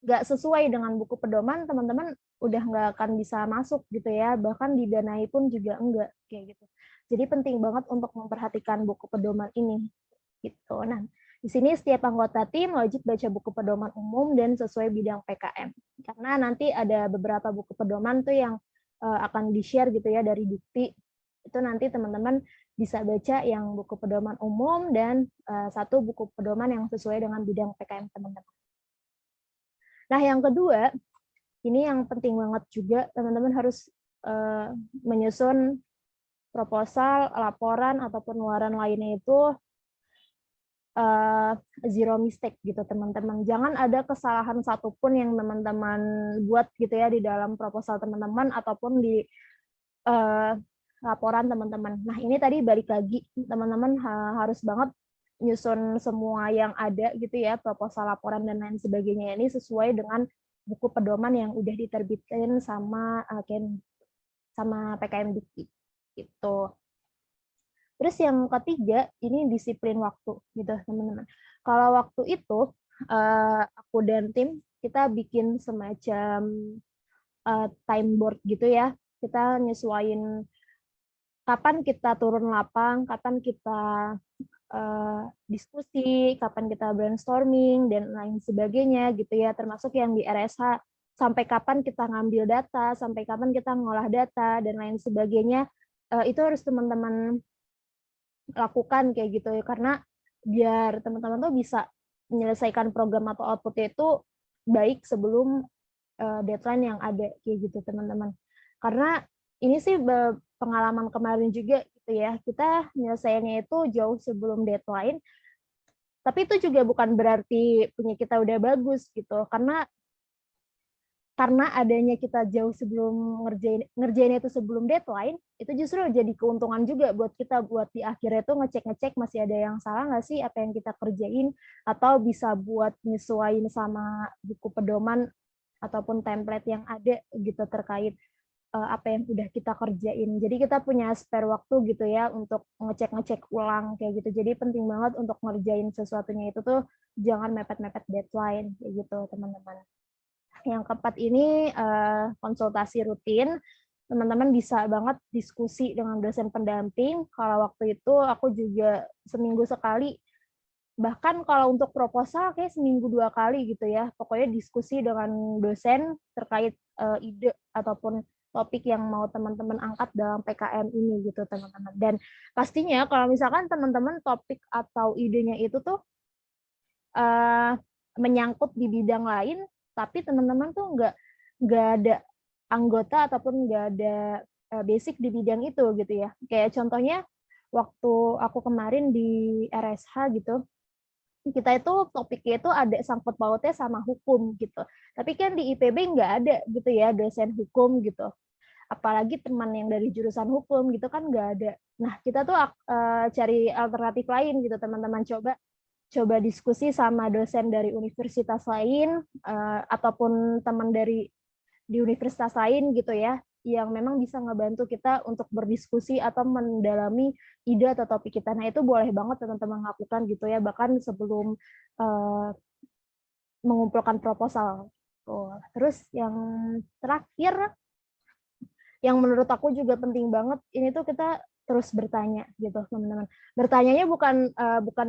nggak sesuai dengan buku pedoman, teman-teman udah nggak akan bisa masuk gitu ya, bahkan didanai pun juga enggak kayak gitu. Jadi penting banget untuk memperhatikan buku pedoman ini gitu. Nah, di sini setiap anggota tim wajib baca buku pedoman umum dan sesuai bidang PKM. Karena nanti ada beberapa buku pedoman tuh yang akan di-share gitu ya dari Dikti. Itu nanti teman-teman bisa baca yang buku pedoman umum dan satu buku pedoman yang sesuai dengan bidang PKM teman-teman. Nah, yang kedua, ini yang penting banget juga, teman-teman harus menyusun proposal, laporan, ataupun pengeluaran lainnya itu zero mistake gitu teman-teman. Jangan ada kesalahan satupun yang teman-teman buat gitu ya di dalam proposal teman-teman ataupun di laporan teman-teman. Nah, ini tadi balik lagi, teman-teman harus banget nyusun semua yang ada gitu ya, proposal, laporan, dan lain sebagainya ini sesuai dengan buku pedoman yang udah diterbitkan sama PKM Dikti gitu. Terus yang ketiga, ini disiplin waktu gitu teman-teman. Kalau waktu itu aku dan tim kita bikin semacam time board gitu ya. Kita nyesuaiin kapan kita turun lapang, kapan kita diskusi, kapan kita brainstorming dan lain sebagainya gitu ya. Termasuk yang di RSH, sampai kapan kita ngambil data, sampai kapan kita ngolah data dan lain sebagainya. Itu harus teman-teman lakukan kayak gitu ya, karena biar teman-teman tuh bisa menyelesaikan program atau output itu baik sebelum deadline yang ada kayak gitu teman-teman. Karena ini sih pengalaman kemarin juga gitu ya, kita menyelesaikannya itu jauh sebelum deadline, tapi itu juga bukan berarti punya kita udah bagus gitu, karena adanya kita jauh sebelum ngerjain itu sebelum deadline, itu justru jadi keuntungan juga buat kita, buat di akhirnya tuh ngecek masih ada yang salah nggak sih apa yang kita kerjain, atau bisa buat nyesuaiin sama buku pedoman ataupun template yang ada gitu terkait apa yang udah kita kerjain. Jadi kita punya spare waktu gitu ya untuk ngecek ulang kayak gitu. Jadi penting banget untuk ngerjain sesuatunya itu tuh jangan mepet-mepet deadline kayak gitu teman-teman. Yang keempat ini konsultasi rutin. Teman-teman bisa banget diskusi dengan dosen pendamping. Kalau waktu itu aku juga seminggu sekali, bahkan kalau untuk proposal kayak seminggu 2 kali gitu ya. Pokoknya diskusi dengan dosen terkait ide ataupun topik yang mau teman-teman angkat dalam PKM ini gitu teman-teman. Dan pastinya kalau misalkan teman-teman topik atau idenya itu tuh menyangkut di bidang lain, tapi teman-teman tuh nggak ada anggota ataupun nggak ada basic di bidang itu gitu ya. Kayak contohnya waktu aku kemarin di RSH gitu, kita itu topiknya itu ada sangkut pautnya sama hukum gitu. Tapi kan di IPB nggak ada gitu ya dosen hukum gitu. apalagi teman yang dari jurusan hukum gitu kan nggak ada. Nah, kita tuh cari alternatif lain gitu, teman-teman. Coba diskusi sama dosen dari universitas lain ataupun teman dari di universitas lain gitu ya, yang memang bisa ngebantu kita untuk berdiskusi atau mendalami ide atau topik kita. Nah, itu boleh banget teman-teman lakukan gitu ya, bahkan sebelum mengumpulkan proposal. Terus yang terakhir, yang menurut aku juga penting banget, ini tuh kita terus bertanya gitu, teman-teman. Bertanyanya bukan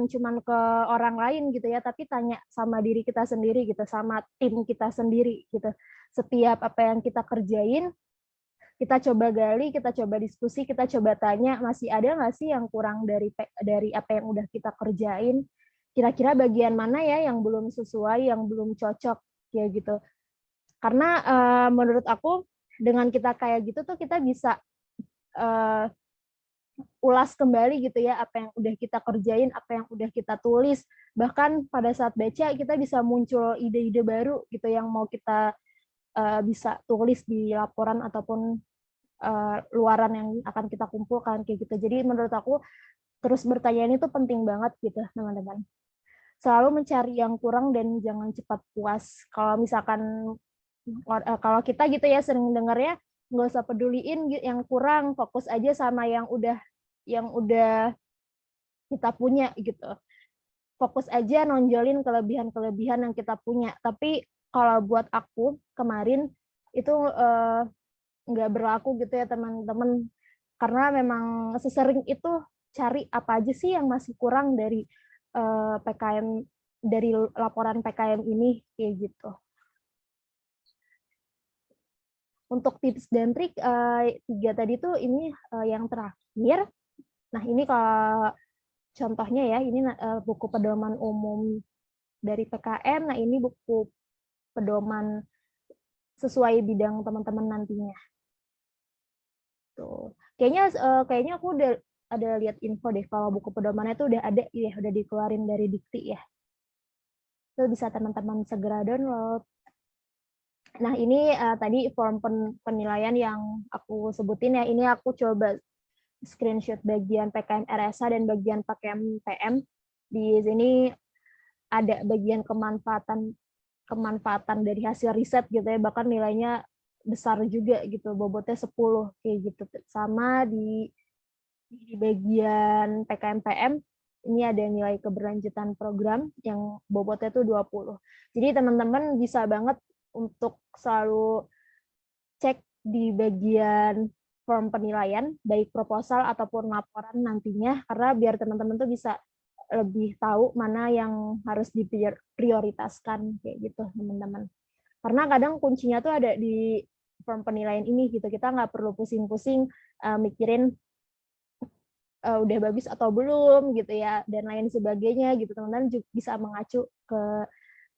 cuman ke orang lain gitu ya, tapi tanya sama diri kita sendiri gitu, sama tim kita sendiri gitu. Setiap apa yang kita kerjain, kita coba gali, kita coba diskusi, kita coba tanya, masih ada nggak sih yang kurang dari apa yang udah kita kerjain? Kira-kira bagian mana ya yang belum sesuai, yang belum cocok, ya gitu. Karena menurut aku dengan kita kayak gitu tuh kita bisa ulas kembali gitu ya apa yang udah kita kerjain, apa yang udah kita tulis. Bahkan pada saat baca kita bisa muncul ide-ide baru gitu yang mau kita bisa tulis di laporan ataupun luaran yang akan kita kumpulkan kayak gitu. Jadi menurut aku terus bertanya ini tuh penting banget gitu, teman-teman. Selalu mencari yang kurang dan jangan cepat puas. Kalau misalkan kalau kita gitu ya sering dengarnya nggak usah peduliin yang kurang, fokus aja sama yang udah kita punya gitu. Fokus aja nonjolin kelebihan-kelebihan yang kita punya. Tapi kalau buat aku kemarin itu nggak berlaku gitu ya teman-teman, karena memang sesering itu cari apa aja sih yang masih kurang dari PKM, dari laporan PKM ini kayak gitu. Untuk tips dan trik 3 tadi tuh ini yang terakhir. Nah, ini kalau contohnya ya, ini buku pedoman umum dari PKM. Nah, ini buku pedoman sesuai bidang teman-teman nantinya. Tuh. Kayaknya aku udah ada lihat info deh kalau buku pedomannya itu udah ada ya, udah dikeluarin dari Dikti ya. Itu bisa teman-teman segera download. Nah, ini tadi form penilaian yang aku sebutin ya. Ini aku coba screenshot bagian PKM RSA dan bagian PKM PM. Di sini ada bagian kemanfaatan dari hasil riset gitu ya, bahkan nilainya besar juga gitu, bobotnya 10 kayak gitu. Sama di bagian PKM PM ini ada nilai keberlanjutan program yang bobotnya tuh 20. Jadi teman-teman bisa banget untuk selalu cek di bagian form penilaian, baik proposal ataupun laporan nantinya, karena biar teman-teman tuh bisa lebih tahu mana yang harus diprioritaskan kayak gitu, teman-teman. Karena kadang kuncinya tuh ada di form penilaian ini gitu, kita nggak perlu pusing-pusing mikirin udah bagus atau belum gitu ya, dan lain sebagainya gitu, teman-teman juga bisa mengacu ke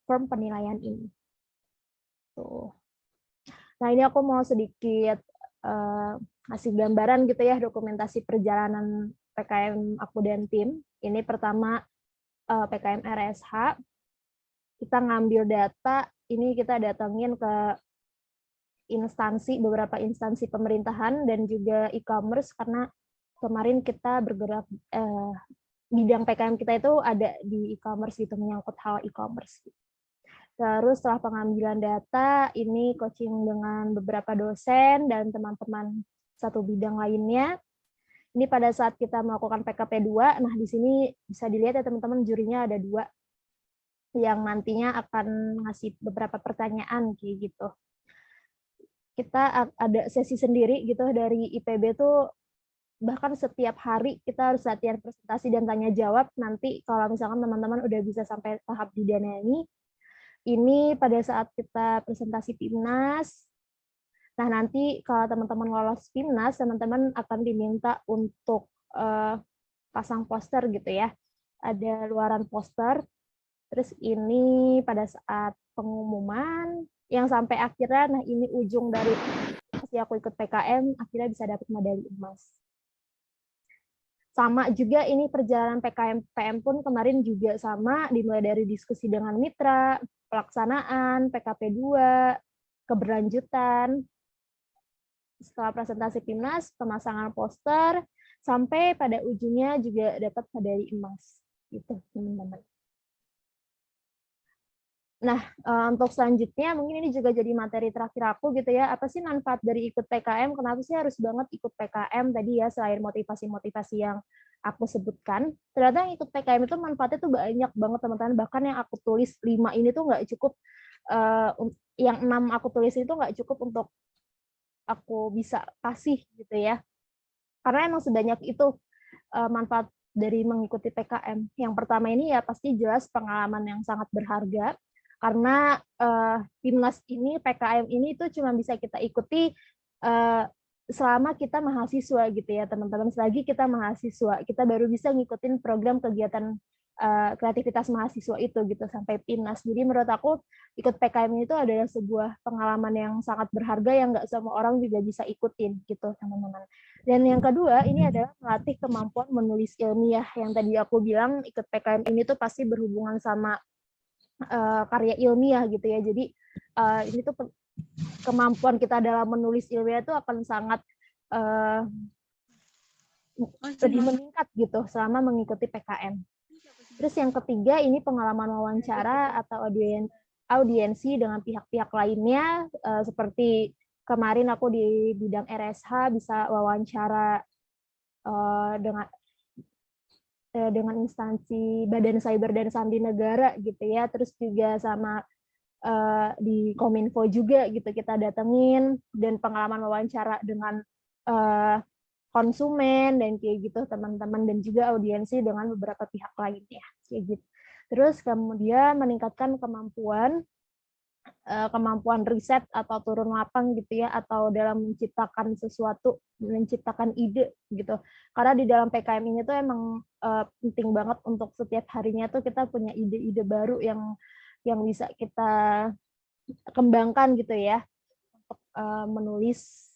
form penilaian ini. Tuh. Nah, ini aku mau sedikit ngasih gambaran gitu ya dokumentasi perjalanan PKM aku dan tim. Ini pertama PKM RSH. Kita ngambil data, ini kita datangin ke beberapa instansi pemerintahan dan juga e-commerce, karena kemarin kita bergerak bidang PKM kita itu ada di e-commerce gitu, menyangkut hal e-commerce. Terus setelah pengambilan data, ini coaching dengan beberapa dosen dan teman-teman satu bidang lainnya. Ini pada saat kita melakukan PKP 2, nah di sini bisa dilihat ya teman-teman, jurinya ada 2 yang nantinya akan ngasih beberapa pertanyaan kayak gitu. Kita ada sesi sendiri gitu dari IPB tuh, bahkan setiap hari kita harus latihan presentasi dan tanya jawab. Nanti kalau misalkan teman-teman udah bisa sampai tahap didanani, ini pada saat kita presentasi PIMNAS. Nah, nanti kalau teman-teman lolos PIMNAS, teman-teman akan diminta untuk pasang poster gitu ya. Ada luaran poster. Terus ini pada saat pengumuman yang sampai akhirnya, nah ini ujung dari pasti aku ikut PKM, akhirnya bisa dapat medali emas. Sama juga ini perjalanan PKM PM pun kemarin juga sama, dimulai dari diskusi dengan mitra, pelaksanaan, PKP 2, keberlanjutan, setelah presentasi PIMNAS, pemasangan poster, sampai pada ujungnya juga dapat medali emas. Gitu, teman-teman. Nah, untuk selanjutnya mungkin ini juga jadi materi terakhir aku gitu ya. Apa sih manfaat dari ikut PKM? Kenapa sih harus banget ikut PKM tadi ya, selain motivasi-motivasi yang aku sebutkan. Ternyata yang ikut PKM itu manfaatnya tuh banyak banget teman-teman. Bahkan yang aku tulis 5 ini tuh nggak cukup, yang 6 aku tulis itu nggak cukup untuk aku bisa kasih gitu ya. Karena emang sebanyak itu manfaat dari mengikuti PKM. Yang pertama ini ya pasti jelas pengalaman yang sangat berharga. Karena PIMNAS ini, PKM ini itu cuma bisa kita ikuti selama kita mahasiswa gitu ya teman-teman. Selagi kita mahasiswa, kita baru bisa ngikutin program kegiatan kreativitas mahasiswa itu gitu sampai PIMNAS. Jadi menurut aku ikut PKM itu adalah sebuah pengalaman yang sangat berharga yang nggak semua orang juga bisa ikutin gitu teman-teman. Dan yang kedua ini adalah melatih kemampuan menulis ilmiah yang tadi aku bilang ikut PKM ini tuh pasti berhubungan sama karya ilmiah gitu ya. Jadi ini tuh kemampuan kita dalam menulis ilmiah itu akan sangat lebih meningkat gitu selama mengikuti PKM. Terus yang ketiga ini pengalaman wawancara atau audiensi dengan pihak-pihak lainnya, seperti kemarin aku di bidang RSH bisa wawancara dengan instansi Badan Cyber dan Sandi Negara gitu ya, terus juga sama di Kominfo juga gitu kita datengin, dan pengalaman wawancara dengan konsumen dan kayak gitu teman-teman, dan juga audiensi dengan beberapa pihak lainnya kayak gitu. Terus kemudian meningkatkan kemampuan riset atau turun lapang gitu ya, atau dalam menciptakan sesuatu, menciptakan ide gitu. Karena di dalam PKM ini tuh emang penting banget untuk setiap harinya tuh kita punya ide-ide baru yang bisa kita kembangkan gitu ya untuk menulis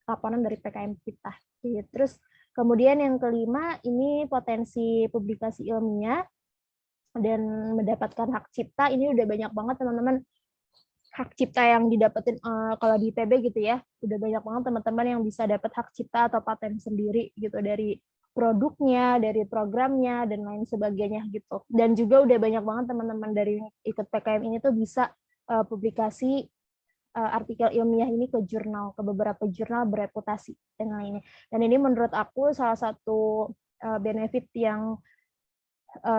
laporan dari PKM kita. Terus kemudian yang kelima ini potensi publikasi ilmiah dan mendapatkan hak cipta. Ini udah banyak banget teman-teman hak cipta yang didapetin kalau di IPB gitu ya, udah banyak banget teman-teman yang bisa dapat hak cipta atau paten sendiri gitu dari produknya, dari programnya dan lain sebagainya gitu. Dan juga udah banyak banget teman-teman dari ikut PKM ini tuh bisa publikasi artikel ilmiah ini ke jurnal, ke beberapa jurnal bereputasi dan lainnya. Dan ini menurut aku salah satu benefit yang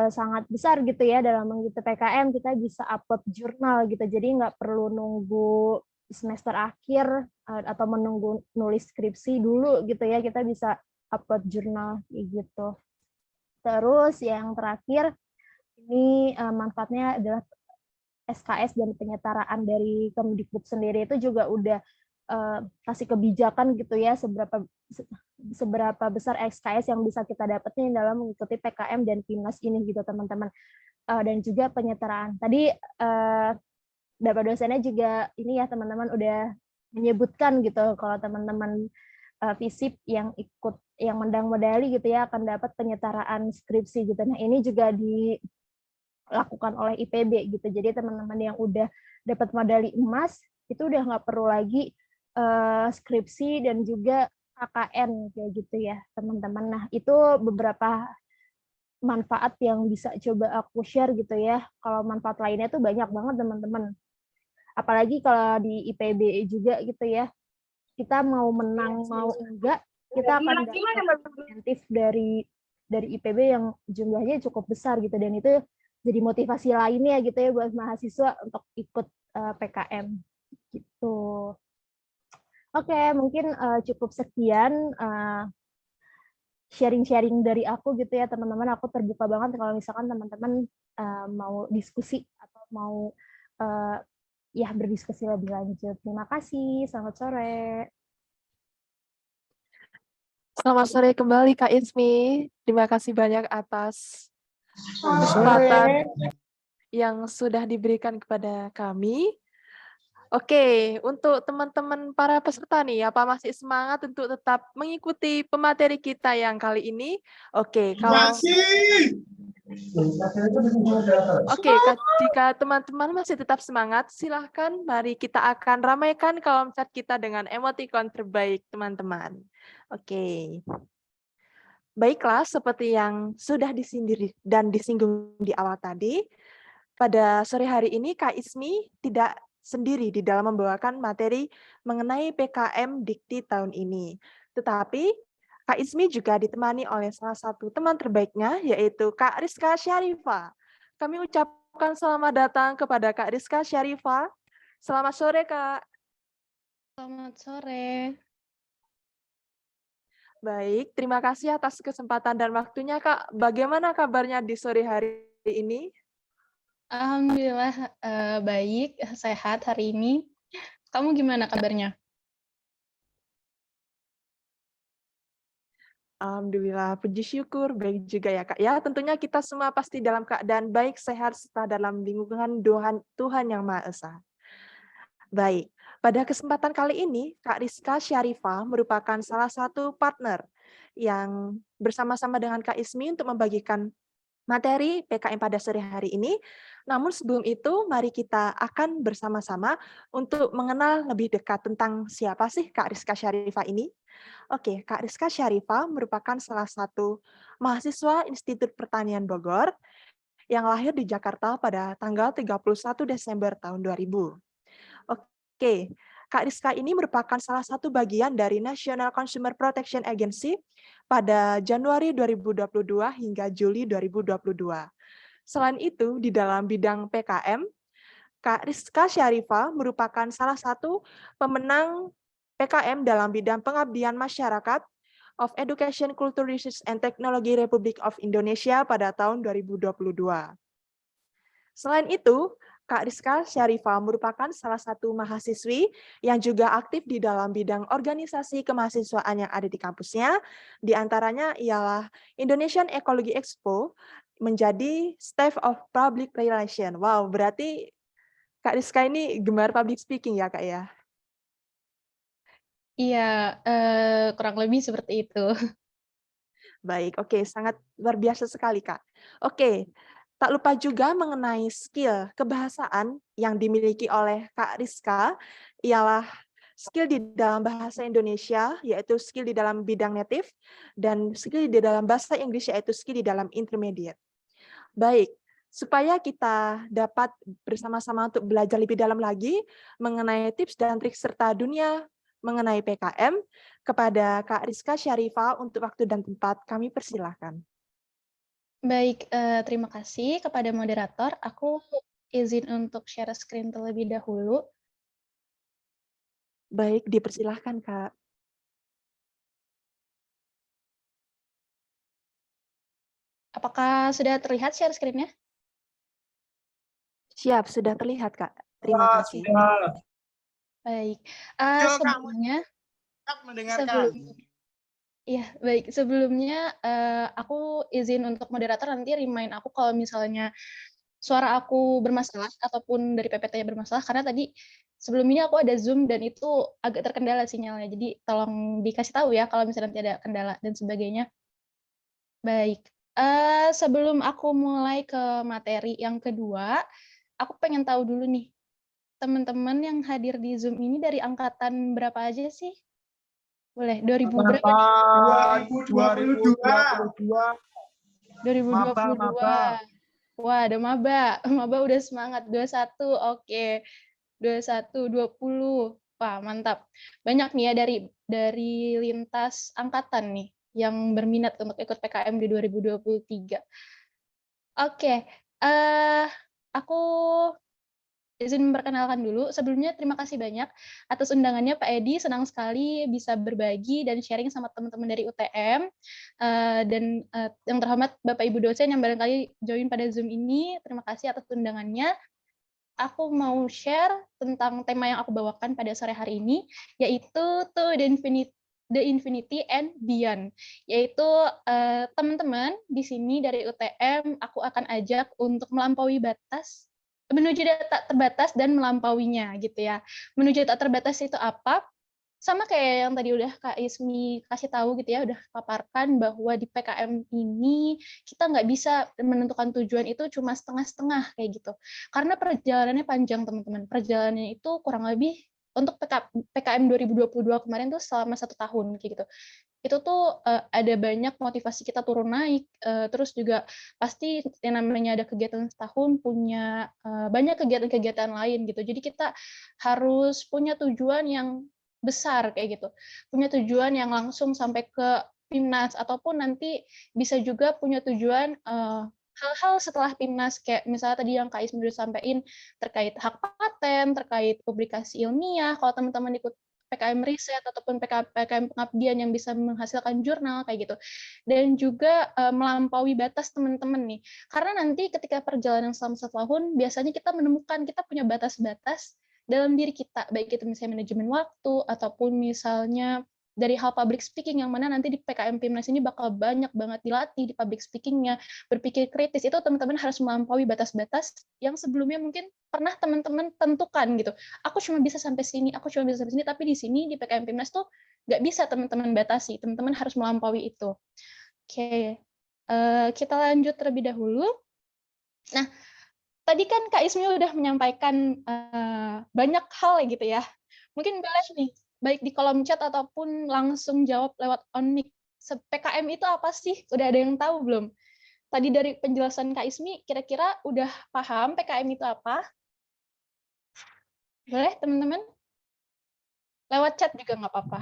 sangat besar gitu ya dalam mengikuti PKM, kita bisa upload jurnal gitu, jadi nggak perlu nunggu semester akhir atau menunggu nulis skripsi dulu gitu ya, kita bisa upload jurnal gitu. Terus yang terakhir ini manfaatnya adalah SKS dan penyetaraan dari Kemdikbud sendiri itu juga udah kasih kebijakan gitu ya, seberapa besar SKS yang bisa kita dapetin dalam mengikuti PKM dan PIMNAS ini gitu teman-teman. Dan juga penyetaraan. Tadi Bapak dosennya juga ini ya teman-teman udah menyebutkan gitu kalau teman-teman FISIP yang ikut yang mendang medali gitu ya akan dapat penyetaraan skripsi gitu. Nah, ini juga dilakukan oleh IPB gitu. Jadi teman-teman yang udah dapat medali emas itu udah nggak perlu lagi skripsi dan juga KKN kayak gitu ya teman-teman. Nah, itu beberapa manfaat yang bisa coba aku share gitu ya. Kalau manfaat lainnya tuh banyak banget teman-teman. Apalagi kalau di IPB juga gitu ya. Kita mau menang mau enggak, kita akan dapat insentif dari IPB yang jumlahnya cukup besar gitu, dan itu jadi motivasi lainnya gitu ya buat mahasiswa untuk ikut PKM gitu. Oke, mungkin cukup sekian sharing-sharing dari aku gitu ya teman-teman. Aku terbuka banget kalau misalkan teman-teman mau diskusi atau mau ya berdiskusi lebih lanjut. Terima kasih. Selamat sore. Selamat sore kembali Kak Ismi. Terima kasih banyak atas kesempatan yang sudah diberikan kepada kami. Oke, untuk teman-teman para peserta nih, apa masih semangat untuk tetap mengikuti pemateri kita yang kali ini? Oke, kalau Oke, jika teman-teman masih tetap semangat, silahkan mari kita akan ramaikan kolom chat kita dengan emoticon terbaik, teman-teman. Oke. Baiklah, seperti yang sudah disindir dan disinggung di awal tadi, pada sore hari ini Kak Ismi tidak sendiri di dalam membawakan materi mengenai PKM Dikti tahun ini. Tetapi Kak Ismi juga ditemani oleh salah satu teman terbaiknya, yaitu Kak Rizka Syarifah. Kami ucapkan selamat datang kepada Kak Rizka Syarifah. Selamat sore, Kak. Selamat sore. Baik, terima kasih atas kesempatan dan waktunya, Kak. Bagaimana kabarnya di sore hari ini? Alhamdulillah baik, sehat hari ini. Kamu gimana kabarnya? Alhamdulillah, puji syukur, baik juga ya Kak. Ya, tentunya kita semua pasti dalam keadaan baik, sehat, serta dalam lingkungan Tuhan Yang Maha Esa. Baik, pada kesempatan kali ini, Kak Rizka Syarifah merupakan salah satu partner yang bersama-sama dengan Kak Ismi untuk membagikan materi PKM pada sore hari ini. Namun sebelum itu, mari kita akan bersama-sama untuk mengenal lebih dekat tentang siapa sih Kak Rizka Syarifah ini. Oke, Kak Rizka Syarifah merupakan salah satu mahasiswa Institut Pertanian Bogor yang lahir di Jakarta pada tanggal 31 Desember tahun 2000. Oke, Kak Rizka ini merupakan salah satu bagian dari National Consumer Protection Agency pada Januari 2022 hingga Juli 2022. Selain itu, di dalam bidang PKM, Kak Rizka Syarifah merupakan salah satu pemenang PKM dalam bidang pengabdian masyarakat of Education, Culture, Research, and Technology Republik of Indonesia pada tahun 2022. Selain itu, Kak Rizka Syarifah merupakan salah satu mahasiswi yang juga aktif di dalam bidang organisasi kemahasiswaan yang ada di kampusnya. Di antaranya ialah Indonesian Ecology Expo menjadi Staff of Public Relation. Wow, berarti Kak Rizka ini gemar public speaking ya Kak ya? Iya, kurang lebih seperti itu. Baik, oke, sangat luar biasa sekali Kak. Oke, tak lupa juga mengenai skill kebahasaan yang dimiliki oleh Kak Rizka, ialah skill di dalam bahasa Indonesia, yaitu skill di dalam bidang native, dan skill di dalam bahasa Inggris, yaitu skill di dalam intermediate. Baik, supaya kita dapat bersama-sama untuk belajar lebih dalam lagi mengenai tips dan trik serta dunia mengenai PKM, kepada Kak Rizka Syarifah untuk waktu dan tempat kami persilahkan. Baik, terima kasih kepada moderator. Aku izin untuk share screen terlebih dahulu. Baik, dipersilahkan Kak. Apakah sudah terlihat share screen-nya? Siap, sudah terlihat Kak. Terima kasih. Baik, Yo, sebelumnya Kak mendengarkan. Iya, baik. Sebelumnya aku izin untuk moderator nanti remind aku kalau misalnya suara aku bermasalah ataupun dari PPT-nya bermasalah, karena tadi sebelum ini aku ada Zoom dan itu agak terkendala sinyalnya. Jadi tolong dikasih tahu ya kalau misalnya nanti ada kendala dan sebagainya. Baik. Sebelum aku mulai ke materi yang kedua, aku pengen tahu dulu nih, teman-teman yang hadir di Zoom ini dari angkatan berapa aja sih? Boleh, 2000 berapa? 2022. Wah, ada maba. Maba udah semangat. 21, oke. 21, 20. Wah, mantap. Banyak nih ya dari lintas angkatan nih yang berminat untuk ikut PKM di 2023. Oke, aku izin memperkenalkan dulu. Sebelumnya terima kasih banyak atas undangannya Pak Edi. Senang sekali bisa berbagi dan sharing sama teman-teman dari UTM. Dan yang terhormat Bapak Ibu dosen yang barangkali join pada Zoom ini, terima kasih atas undangannya. Aku mau share tentang tema yang aku bawakan pada sore hari ini, yaitu To the Infinity and Beyond. Yaitu teman-teman di sini dari UTM, aku akan ajak untuk melampaui batas, menuju tak terbatas dan melampauinya gitu ya. Menuju tak terbatas itu apa? sama kayak yang tadi udah Kak Ismi kasih tahu gitu ya, udah paparkan bahwa di PKM ini kita nggak bisa menentukan tujuan itu cuma setengah-setengah kayak gitu. Karena perjalanannya panjang teman-teman. Perjalanannya itu kurang lebih untuk PKM 2022 kemarin tuh selama 1 tahun kayak gitu. Itu tuh ada banyak motivasi kita turun naik, terus juga pasti yang namanya ada kegiatan setahun punya banyak kegiatan-kegiatan lain gitu. Jadi kita harus punya tujuan yang besar kayak gitu. Punya tujuan yang langsung sampai ke PIMNAS ataupun nanti bisa juga punya tujuan hal-hal setelah PIMNAS kayak misalnya tadi yang Kak Ismi udah sampaikan terkait hak paten, terkait publikasi ilmiah, kalau teman-teman ikut PKM riset ataupun PKM pengabdian yang bisa menghasilkan jurnal kayak gitu. Dan juga melampaui batas teman-teman nih. Karena nanti ketika perjalanan selama 1 tahun biasanya kita menemukan kita punya batas-batas dalam diri kita, baik itu misalnya manajemen waktu ataupun misalnya dari hal public speaking yang mana nanti di PKM PIMNAS ini bakal banyak banget dilatih di public speaking-nya, berpikir kritis itu teman-teman harus melampaui batas-batas yang sebelumnya mungkin pernah teman-teman tentukan gitu. Aku cuma bisa sampai sini, aku cuma bisa sampai sini, tapi di sini di PKM PIMNAS tuh nggak bisa teman-teman batasi, teman-teman harus melampaui itu. Oke, kita lanjut terlebih dahulu. Nah, tadi kan Kak Ismi udah menyampaikan banyak hal gitu ya. Mungkin boleh nih, baik di kolom chat ataupun langsung jawab lewat on mic. PKM itu apa sih? Udah ada yang tahu belum? Tadi dari penjelasan Kak Ismi, kira-kira udah paham PKM itu apa? Boleh teman-teman? Lewat chat juga nggak apa-apa.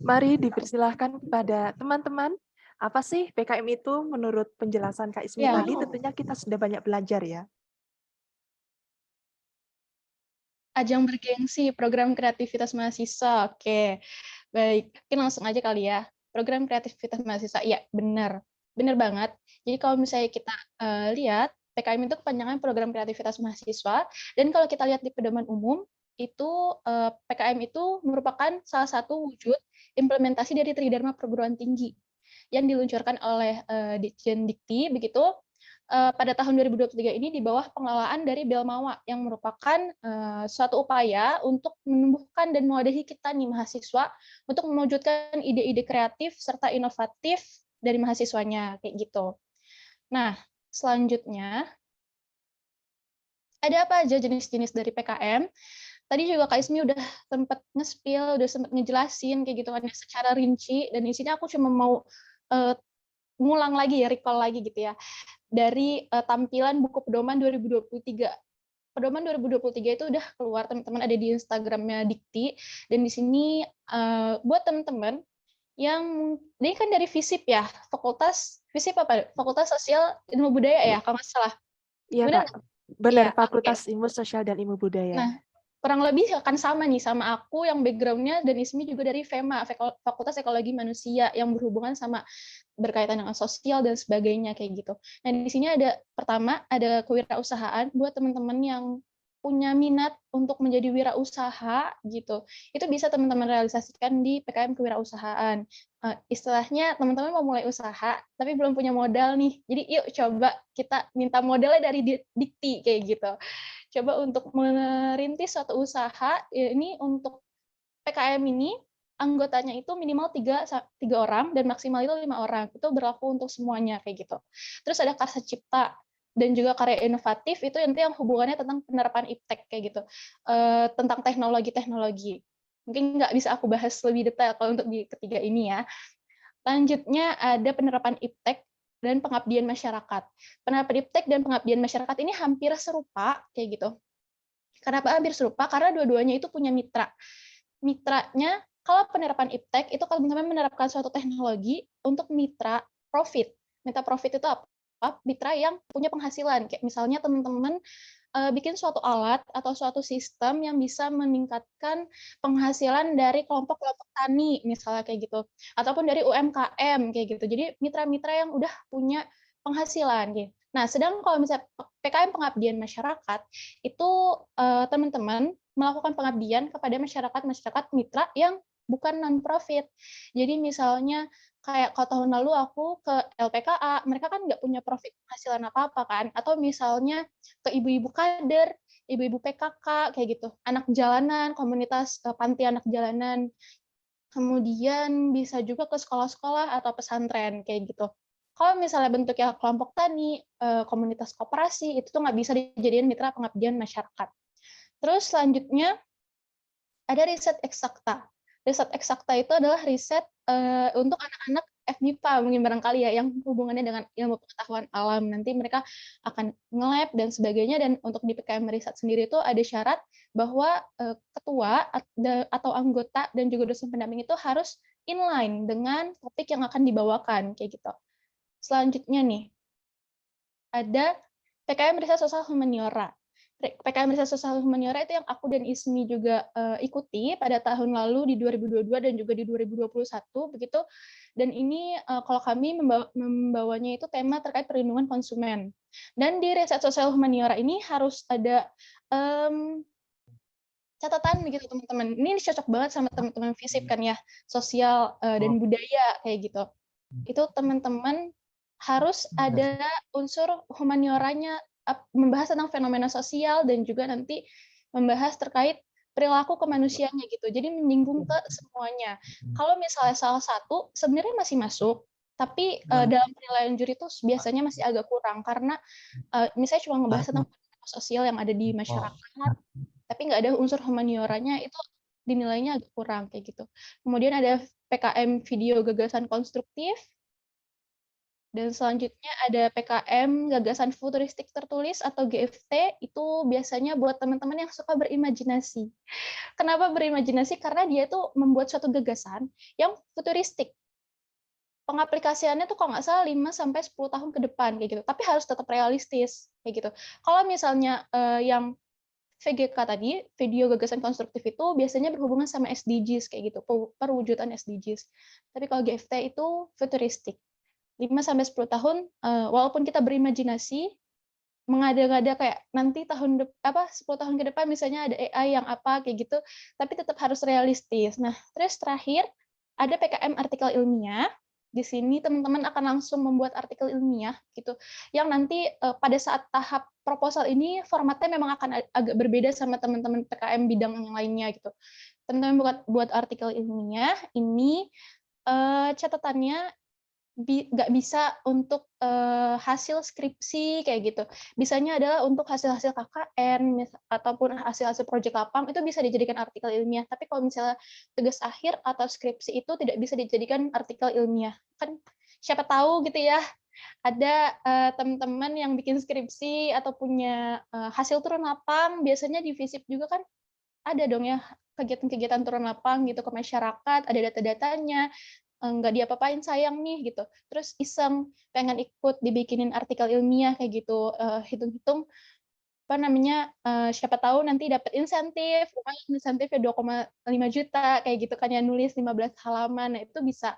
Mari dipersilahkan kepada teman-teman. Apa sih PKM itu menurut penjelasan Kak Ismi Ya. tadi? Tentunya kita sudah banyak belajar ya. Ajang bergengsi, program kreativitas mahasiswa. Oke, baik. Mungkin langsung aja kali ya. Program kreativitas mahasiswa, iya benar. Benar banget. Jadi kalau misalnya kita lihat, PKM itu kepanjangan program kreativitas mahasiswa, dan kalau kita lihat di pedoman umum, itu PKM itu merupakan salah satu wujud implementasi dari Tridharma Perguruan Tinggi yang diluncurkan oleh Ditjen Dikti, begitu, pada tahun 2023 ini di bawah pengelolaan dari Belmawa yang merupakan suatu upaya untuk menumbuhkan dan mewadahi kita nih mahasiswa untuk mewujudkan ide-ide kreatif serta inovatif dari mahasiswanya kayak gitu. Nah, selanjutnya ada apa aja jenis-jenis dari PKM? Tadi juga Kak Ismi udah sempat nge-spill, udah sempat ngejelasin kayak gitu kan secara rinci, dan di sini aku cuma mau ngulang lagi ya, recall lagi gitu ya. Dari tampilan buku pedoman 2023. Pedoman 2023 itu udah keluar, teman-teman, ada di Instagramnya Dikti, dan di sini buat teman-teman yang ini kan dari FISIP ya, Fakultas FISIP apa? Fakultas Sosial Ilmu Budaya ya, kalau nggak salah. Iya, Benar Kak. Benar, Iya, Fakultas Ilmu Sosial dan Ilmu Budaya. Nah, kurang lebih akan sama nih sama aku yang background-nya, dan Ismi juga dari FEMA, Fakultas Ekologi Manusia, yang berhubungan sama berkaitan dengan sosial dan sebagainya kayak gitu. Nah, di sini ada pertama ada kewirausahaan buat teman-teman yang punya minat untuk menjadi wirausaha gitu. Itu bisa teman-teman realisasikan di PKM kewirausahaan. Istilahnya teman-teman mau mulai usaha tapi belum punya modal nih. Jadi yuk coba kita minta modalnya dari Dikti kayak gitu. Coba untuk merintis suatu usaha, ini untuk PKM ini anggotanya itu minimal 3 orang dan maksimal itu 5 orang. Itu berlaku untuk semuanya kayak gitu. Terus ada Karsa Cipta dan juga karya inovatif, itu nanti yang hubungannya tentang penerapan iptek kayak gitu. Tentang teknologi-teknologi. Mungkin nggak bisa aku bahas lebih detail kalau untuk di ketiga ini ya. Lanjutnya ada penerapan iptek dan pengabdian masyarakat. Penerapan iptek dan pengabdian masyarakat ini hampir serupa kayak gitu. Kenapa hampir serupa? Karena dua-duanya itu punya mitra. Mitranya, kalau penerapan iptek itu kalau teman-teman menerapkan suatu teknologi untuk mitra profit. Mitra profit itu apa? Mitra yang punya penghasilan. Kayak misalnya teman-teman bikin suatu alat atau suatu sistem yang bisa meningkatkan penghasilan dari kelompok-kelompok tani, misalnya kayak gitu. Ataupun dari UMKM, kayak gitu. Jadi mitra-mitra yang udah punya penghasilan. Gitu. Nah, sedang kalau misalnya PKM pengabdian masyarakat, itu teman-teman melakukan pengabdian kepada masyarakat mitra yang bukan non-profit. Jadi misalnya kayak kalau tahun lalu aku ke LPKA, mereka kan nggak punya profit penghasilan apa-apa kan, atau misalnya ke ibu-ibu kader ibu-ibu PKK kayak gitu, anak jalanan, komunitas panti anak jalanan. Kemudian bisa juga ke sekolah-sekolah atau pesantren kayak gitu. Kalau misalnya bentuknya kelompok tani, komunitas koperasi, itu tuh nggak bisa dijadiin mitra pengabdian masyarakat. Terus selanjutnya ada riset eksakta. Riset eksakta itu adalah riset untuk anak-anak FMIPA mungkin barangkali ya, yang hubungannya dengan ilmu pengetahuan alam. Nanti mereka akan nge-lab dan sebagainya, dan untuk di PKM riset sendiri itu ada syarat bahwa ketua atau anggota dan juga dosen pendamping itu harus inline dengan topik yang akan dibawakan kayak gitu. Selanjutnya nih, ada PKM riset sosial humaniora. PKM riset sosial humaniora itu yang aku dan Ismi juga ikuti pada tahun lalu di 2022 dan juga di 2021 begitu. Dan ini kalau kami membawanya itu tema terkait perlindungan konsumen. Dan di riset sosial humaniora ini harus ada catatan begitu teman-teman. Ini cocok banget sama teman-teman FISIP kan ya, sosial dan budaya kayak gitu. Itu teman-teman harus ada unsur humanioranya, membahas tentang fenomena sosial dan juga nanti membahas terkait perilaku kemanusiaannya gitu. Jadi menyinggung ke semuanya. Kalau misalnya salah satu sebenarnya masih masuk, tapi dalam penilaian juri itu biasanya masih agak kurang karena misalnya cuma ngebahas tentang fenomena sosial yang ada di masyarakat, tapi nggak ada unsur humanioranya, itu dinilainya agak kurang kayak gitu. Kemudian ada PKM video gagasan konstruktif. Dan selanjutnya ada PKM Gagasan Futuristik Tertulis atau GFT, itu biasanya buat teman-teman yang suka berimajinasi. Kenapa berimajinasi? Karena dia tuh membuat suatu gagasan yang futuristik. Pengaplikasiannya tuh kalau nggak salah 5-10 tahun ke depan kayak gitu, tapi harus tetap realistis kayak gitu. Kalau misalnya yang VGK tadi, video gagasan konstruktif itu biasanya berhubungan sama SDGs kayak gitu, perwujudan SDGs. Tapi kalau GFT itu futuristik. 5-10 tahun, walaupun kita berimajinasi, mengada-ngada kayak nanti 10 tahun ke depan misalnya ada AI yang apa kayak gitu, tapi tetap harus realistis. Nah, terus terakhir ada PKM artikel ilmiah. Di sini teman-teman akan langsung membuat artikel ilmiah gitu, yang nanti pada saat tahap proposal ini formatnya memang akan agak berbeda sama teman-teman PKM bidang yang lainnya gitu. Teman-teman buat artikel ilmiah ini catatannya nggak bisa untuk hasil skripsi kayak gitu. Bisanya adalah untuk hasil-hasil KKN ataupun hasil-hasil proyek lapang itu bisa dijadikan artikel ilmiah. Tapi kalau misalnya tugas akhir atau skripsi itu tidak bisa dijadikan artikel ilmiah. Kan siapa tahu gitu ya, ada teman-teman yang bikin skripsi atau punya hasil turun lapang, biasanya di FISIP juga kan ada dong ya kegiatan-kegiatan turun lapang gitu ke masyarakat, ada data-datanya, nggak diapa-apain sayang nih gitu, terus iseng pengen ikut dibikinin artikel ilmiah kayak gitu, hitung-hitung apa namanya, siapa tahu nanti dapat insentif, lumayan insentifnya 2,5 juta kayak gitu kan ya, nulis 15 halaman. Nah, itu bisa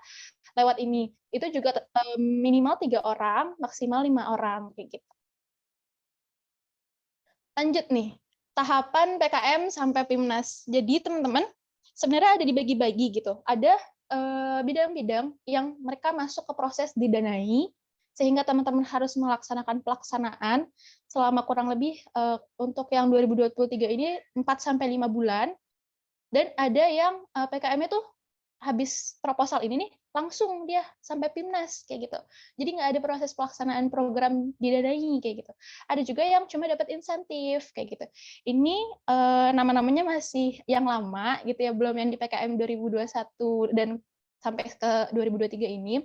lewat ini. Itu juga minimal 3 orang, maksimal 5 orang kayak gitu. Lanjut nih, tahapan PKM sampai PIMNAS. Jadi teman-teman sebenarnya ada dibagi-bagi gitu. Ada bidang-bidang yang mereka masuk ke proses didanai, sehingga teman-teman harus melaksanakan pelaksanaan selama kurang lebih untuk yang 2023 ini 4-5 bulan, dan ada yang PKM-nya tuh habis proposal ini nih langsung dia sampai PIMNAS kayak gitu. Jadi nggak ada proses pelaksanaan program didanai kayak gitu. Ada juga yang cuma dapat insentif kayak gitu. Ini nama-namanya masih yang lama gitu ya, belum yang di PKM 2021 dan sampai ke 2023 ini.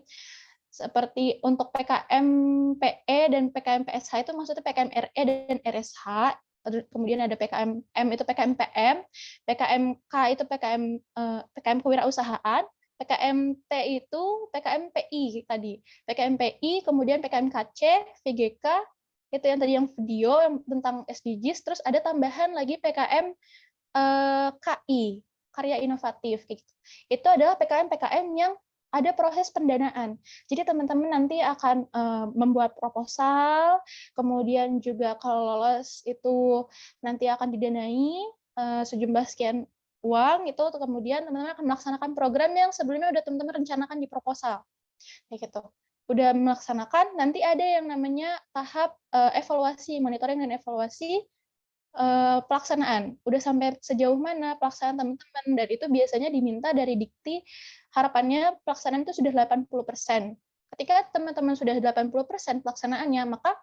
Seperti untuk PKM PE dan PKM PSH itu maksudnya PKM RE dan RSH. Kemudian ada PKM M itu PKM PM, PKM K itu PKM kewirausahaan, PKM T itu PKM PI tadi, PKM PI, kemudian PKM KC, VGK, itu yang tadi yang video yang tentang SDGs, terus ada tambahan lagi PKM KI, karya inovatif. Gitu. Itu adalah PKM-PKM yang ada proses pendanaan. Jadi teman-teman nanti akan membuat proposal, kemudian juga kalau lolos itu nanti akan didanai sejumlah sekian uang, itu kemudian teman-teman akan melaksanakan program yang sebelumnya udah teman-teman rencanakan di proposal. Kayak gitu. Udah melaksanakan, nanti ada yang namanya tahap evaluasi, monitoring dan evaluasi. pelaksanaan. Udah sampai sejauh mana pelaksanaan teman-teman, dan itu biasanya diminta dari Dikti, harapannya pelaksanaan itu sudah 80%. Ketika teman-teman sudah 80% pelaksanaannya, maka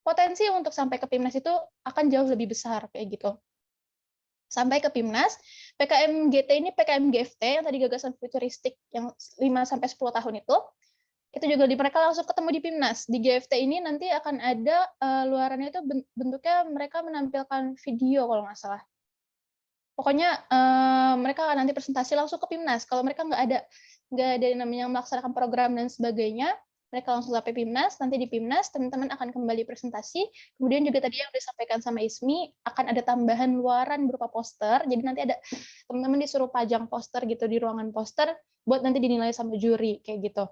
potensi untuk sampai ke PIMNAS itu akan jauh lebih besar kayak gitu. Sampai ke PIMNAS, PKM GT ini PKM GFT yang tadi gagasan futuristik yang 5-10 tahun itu juga mereka langsung ketemu di PIMNAS. Di GFT ini nanti akan ada luarannya itu bentuknya mereka menampilkan video kalau nggak salah. Pokoknya mereka akan nanti presentasi langsung ke PIMNAS. Kalau mereka nggak ada yang namanya melaksanakan program dan sebagainya, mereka langsung sampai PIMNAS. Nanti di PIMNAS teman-teman akan kembali presentasi. Kemudian juga tadi yang disampaikan sama Ismi, akan ada tambahan luaran berupa poster. Jadi nanti ada teman-teman disuruh pajang poster gitu di ruangan poster buat nanti dinilai sama juri kayak gitu.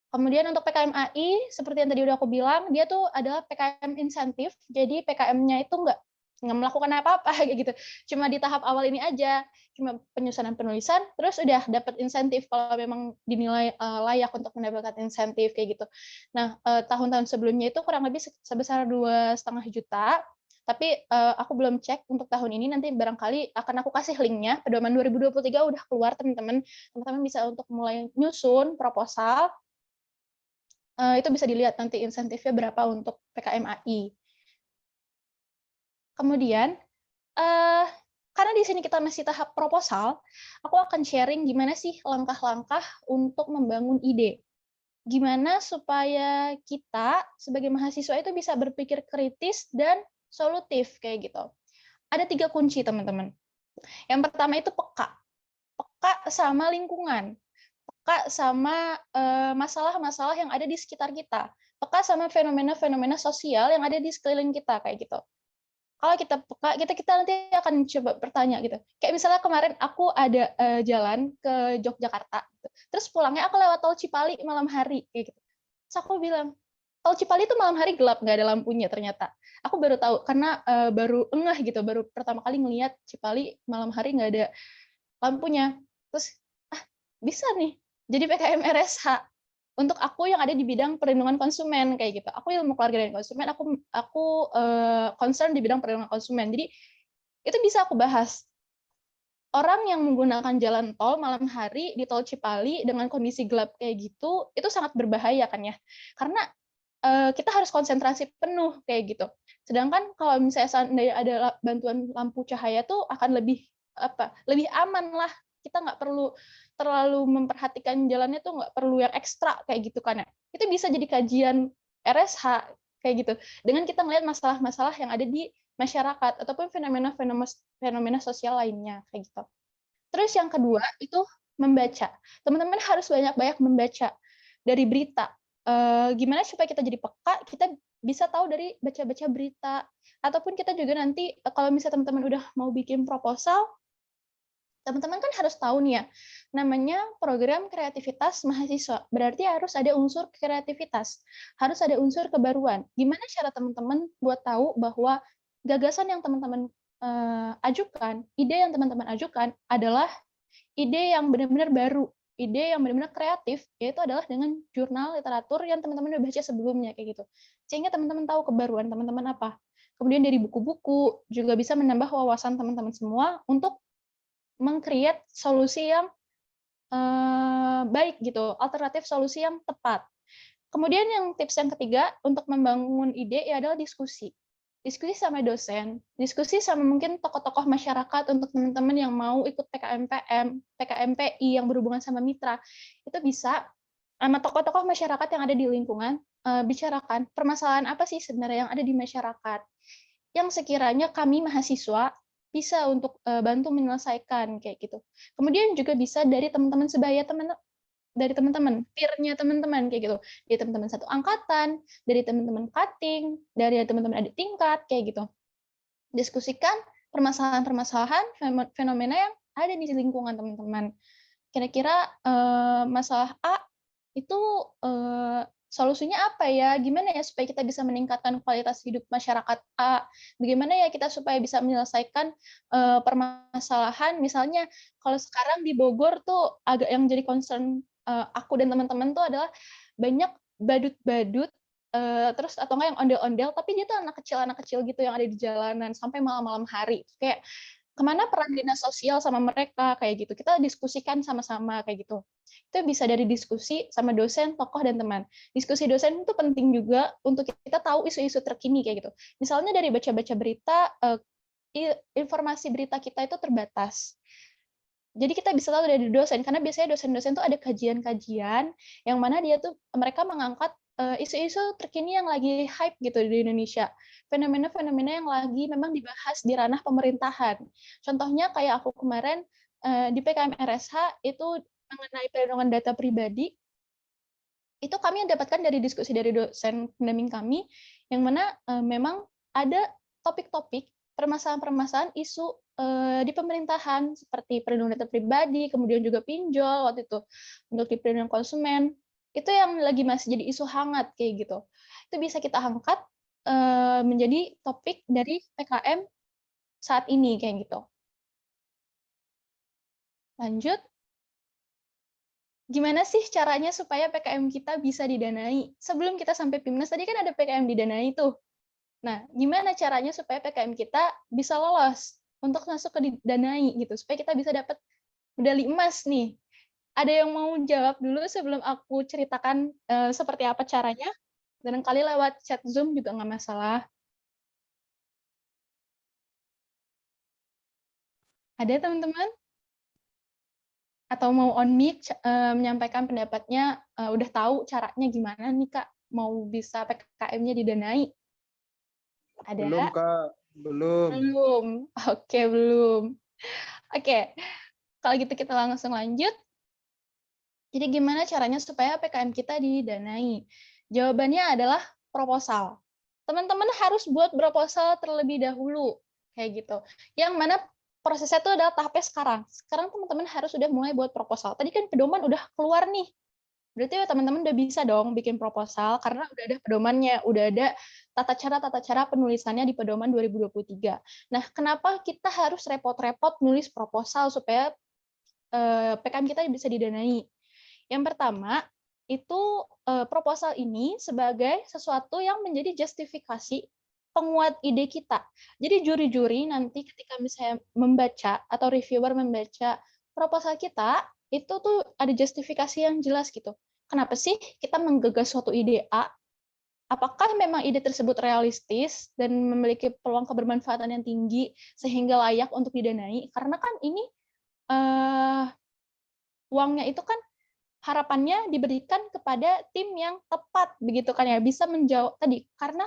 Kemudian untuk PKM AI, seperti yang tadi udah aku bilang, dia tuh adalah PKM insentif, jadi PKM-nya itu nggak melakukan apa-apa kayak gitu. Cuma di tahap awal ini aja, cuma penyusunan penulisan, terus udah dapat insentif kalau memang dinilai layak untuk mendapatkan insentif kayak gitu. Nah, tahun-tahun sebelumnya itu kurang lebih sebesar 2,5 juta. Tapi aku belum cek untuk tahun ini, nanti barangkali akan aku kasih linknya. Pedoman 2023 udah keluar, teman-teman. Teman-teman bisa untuk mulai nyusun proposal. Itu bisa dilihat nanti insentifnya berapa untuk PKM AI. Kemudian, karena di sini kita masih tahap proposal, aku akan sharing gimana sih langkah-langkah untuk membangun ide. Gimana supaya kita sebagai mahasiswa itu bisa berpikir kritis dan solutif kayak gitu. Ada 3 kunci, teman-teman. Yang pertama itu peka sama lingkungan. Peka sama masalah-masalah yang ada di sekitar kita, peka sama fenomena-fenomena sosial yang ada di sekeliling kita kayak gitu. Kalau kita peka, kita nanti akan coba bertanya gitu. Kayak misalnya kemarin aku ada jalan ke Yogyakarta, gitu. Terus pulangnya aku lewat tol Cipali malam hari kayak gitu. Terus aku bilang, tol Cipali itu malam hari gelap, nggak ada lampunya ternyata. Aku baru tahu karena baru ngeh gitu, baru pertama kali ngelihat Cipali malam hari nggak ada lampunya. Terus bisa nih jadi PKM RSH untuk aku yang ada di bidang perlindungan konsumen kayak gitu. Aku ilmu keluarga dan konsumen, aku concern di bidang perlindungan konsumen. Jadi itu bisa aku bahas. Orang yang menggunakan jalan tol malam hari di tol Cipali dengan kondisi gelap kayak gitu, itu sangat berbahaya kan ya. Karena kita harus konsentrasi penuh kayak gitu. Sedangkan kalau misalnya seandainya ada bantuan lampu cahaya tuh akan lebih aman lah. Kita nggak perlu terlalu memperhatikan jalannya tuh, nggak perlu yang ekstra kayak gitu kan ya. Itu bisa jadi kajian RSH kayak gitu. Dengan kita melihat masalah-masalah yang ada di masyarakat ataupun fenomena sosial lainnya kayak gitu. Terus yang kedua itu membaca. Teman-teman harus banyak-banyak membaca dari berita. Gimana supaya kita jadi peka, kita bisa tahu dari baca-baca berita. Ataupun kita juga nanti kalau misalnya teman-teman udah mau bikin proposal, teman-teman kan harus tahu nih ya, namanya program kreativitas mahasiswa. Berarti harus ada unsur kreativitas, harus ada unsur kebaruan. Gimana cara teman-teman buat tahu bahwa gagasan yang teman-teman ajukan, ide yang teman-teman ajukan adalah ide yang benar-benar baru, ide yang benar-benar kreatif, yaitu adalah dengan jurnal literatur yang teman-teman udah baca sebelumnya kayak gitu. Sehingga teman-teman tahu kebaruan teman-teman apa. Kemudian dari buku-buku juga bisa menambah wawasan teman-teman semua untuk meng-create solusi yang baik gitu, alternatif solusi yang tepat. Kemudian yang tips yang ketiga untuk membangun ide ya adalah diskusi. Diskusi sama dosen, diskusi sama mungkin tokoh-tokoh masyarakat untuk teman-teman yang mau ikut PKMPM, PKMPI yang berhubungan sama mitra. Itu bisa sama tokoh-tokoh masyarakat yang ada di lingkungan, bicarakan permasalahan apa sih sebenarnya yang ada di masyarakat. Yang sekiranya kami mahasiswa bisa untuk bantu menyelesaikan kayak gitu. Kemudian juga bisa dari teman-teman sebaya dari teman-teman, peer-nya teman-teman kayak gitu. Dari teman-teman satu angkatan, dari teman-teman cutting, dari teman-teman adik tingkat kayak gitu. Diskusikan permasalahan-permasalahan fenomena yang ada di lingkungan teman-teman. Kira-kira masalah A itu solusinya apa ya? Gimana ya supaya kita bisa meningkatkan kualitas hidup masyarakat A? Bagaimana ya kita supaya bisa menyelesaikan permasalahan? Misalnya kalau sekarang di Bogor tuh agak yang jadi concern aku dan teman-teman tuh adalah banyak badut-badut terus atau enggak yang ondel-ondel, tapi dia tuh anak kecil gitu yang ada di jalanan sampai malam-malam hari. Kayak kemana peran dinas sosial sama mereka kayak gitu. Kita diskusikan sama-sama kayak gitu. Itu bisa dari diskusi sama dosen, tokoh dan teman. Diskusi dosen itu penting juga untuk kita tahu isu-isu terkini kayak gitu. Misalnya dari baca-baca berita, informasi berita kita itu terbatas. Jadi kita bisa tahu dari dosen, karena biasanya dosen-dosen tuh ada kajian-kajian yang mana mereka mengangkat isu-isu terkini yang lagi hype gitu di Indonesia. Fenomena-fenomena yang lagi memang dibahas di ranah pemerintahan. Contohnya kayak aku kemarin di PKM RSH itu mengenai perlindungan data pribadi, itu kami dapatkan dari diskusi dari dosen pendamping kami, yang mana memang ada topik-topik permasalahan-permasalahan isu di pemerintahan seperti perlindungan data pribadi, kemudian juga pinjol waktu itu untuk di perlindungan konsumen, itu yang lagi masih jadi isu hangat kayak gitu. Itu bisa kita angkat menjadi topik dari PKM saat ini kayak gitu. Lanjut. Gimana sih caranya supaya PKM kita bisa didanai? Sebelum kita sampai PIMNAS tadi kan ada PKM didanai tuh. Nah, gimana caranya supaya PKM kita bisa lolos untuk masuk ke didanai gitu, supaya kita bisa dapat medali emas nih. Ada yang mau jawab dulu sebelum aku ceritakan seperti apa caranya? Barangkali lewat chat Zoom juga nggak masalah. Ada teman-teman? Atau mau on mic menyampaikan pendapatnya, udah tahu caranya gimana nih Kak, mau bisa PKM-nya didanai? Ada? Belum, Kak. Belum. Belum. Oke, belum. Oke, kalau gitu kita langsung lanjut. Jadi gimana caranya supaya PKM kita didanai? Jawabannya adalah proposal. Teman-teman harus buat proposal terlebih dahulu, kayak gitu. Yang mana prosesnya itu adalah tahapnya sekarang. Sekarang teman-teman harus sudah mulai buat proposal. Tadi kan pedoman udah keluar nih. Berarti teman-teman udah bisa dong bikin proposal karena udah ada pedomannya, udah ada tata cara penulisannya di pedoman 2023. Nah, kenapa kita harus repot-repot nulis proposal supaya PKM kita bisa didanai? Yang pertama, itu proposal ini sebagai sesuatu yang menjadi justifikasi penguat ide kita. Jadi juri-juri nanti ketika misalnya membaca atau reviewer membaca proposal kita, itu tuh ada justifikasi yang jelas gitu. Kenapa sih kita menggagas suatu ide A? Apakah memang ide tersebut realistis dan memiliki peluang kebermanfaatan yang tinggi sehingga layak untuk didanai? Karena kan ini uangnya itu kan harapannya diberikan kepada tim yang tepat, begitu kan ya, bisa menjawab tadi, karena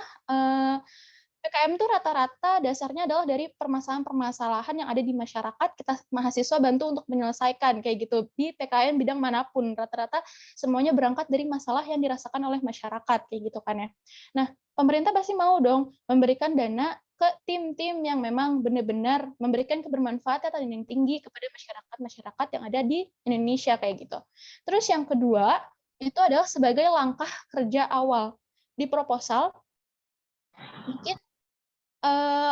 PKM itu rata-rata dasarnya adalah dari permasalahan-permasalahan yang ada di masyarakat, kita mahasiswa bantu untuk menyelesaikan, kayak gitu, di PKM bidang manapun, rata-rata semuanya berangkat dari masalah yang dirasakan oleh masyarakat, kayak gitu kan ya. Nah, pemerintah pasti mau dong memberikan dana ke tim-tim yang memang benar-benar memberikan kebermanfaatan yang tinggi kepada masyarakat-masyarakat yang ada di Indonesia kayak gitu. Terus yang kedua, itu adalah sebagai langkah kerja awal. Di proposal, mungkin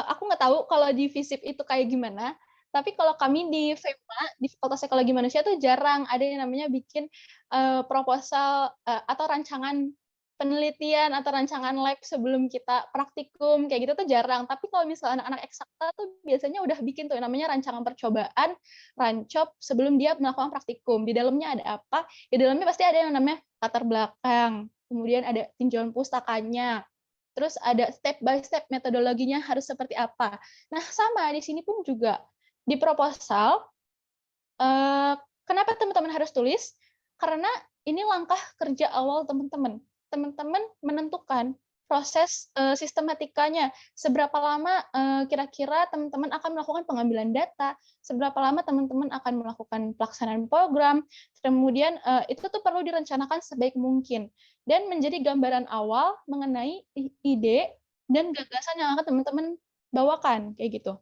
aku nggak tahu kalau di FISIP itu kayak gimana, tapi kalau kami di FEMA, di Fakultas Ekologi Manusia tuh jarang ada yang namanya bikin proposal atau rancangan penelitian atau rancangan lab sebelum kita praktikum kayak gitu tuh jarang. Tapi kalau misalnya anak-anak eksakta tuh biasanya udah bikin tuh namanya rancangan percobaan, rancop sebelum dia melakukan praktikum. Di dalamnya ada apa? Di dalamnya pasti ada yang namanya latar belakang, kemudian ada tinjauan pustakanya, terus ada step by step metodologinya harus seperti apa. Nah, sama di sini pun juga di proposal, kenapa teman-teman harus tulis? Karena ini langkah kerja awal teman-teman. Teman-teman menentukan proses sistematikanya, seberapa lama kira-kira teman-teman akan melakukan pengambilan data, seberapa lama teman-teman akan melakukan pelaksanaan program, kemudian itu tuh perlu direncanakan sebaik mungkin, dan menjadi gambaran awal mengenai ide dan gagasan yang akan teman-teman bawakan, kayak gitu.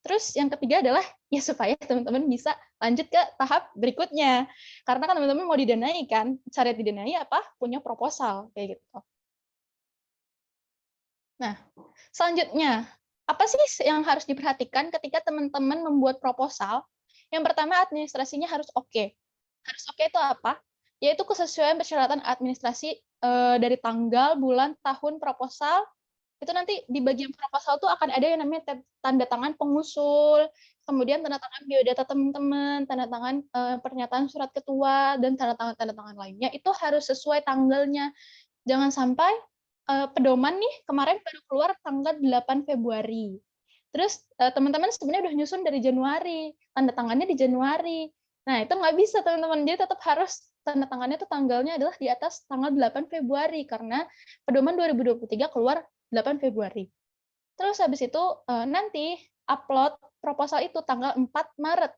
Terus yang ketiga adalah ya supaya teman-teman bisa lanjut ke tahap berikutnya. Karena kan teman-teman mau didanai kan, cara didanai apa? Punya proposal kayak gitu. Nah, selanjutnya, apa sih yang harus diperhatikan ketika teman-teman membuat proposal? Yang pertama, administrasinya harus oke. Harus oke itu apa? yaitu kesesuaian persyaratan administrasi dari tanggal, bulan, tahun proposal. Itu nanti di bagian proposal tuh akan ada yang namanya tanda tangan pengusul, kemudian tanda tangan biodata teman-teman, tanda tangan pernyataan surat ketua, dan tanda tangan lainnya itu harus sesuai tanggalnya. Jangan sampai pedoman nih kemarin baru keluar tanggal 8 Februari. Terus teman-teman sebenarnya udah nyusun dari Januari, tanda tangannya di Januari. Nah, itu nggak bisa teman-teman. Jadi tetap harus tanda tangannya tuh tanggalnya adalah di atas tanggal 8 Februari karena pedoman 2023 keluar 8 Februari. Terus habis itu nanti upload proposal itu tanggal 4 Maret.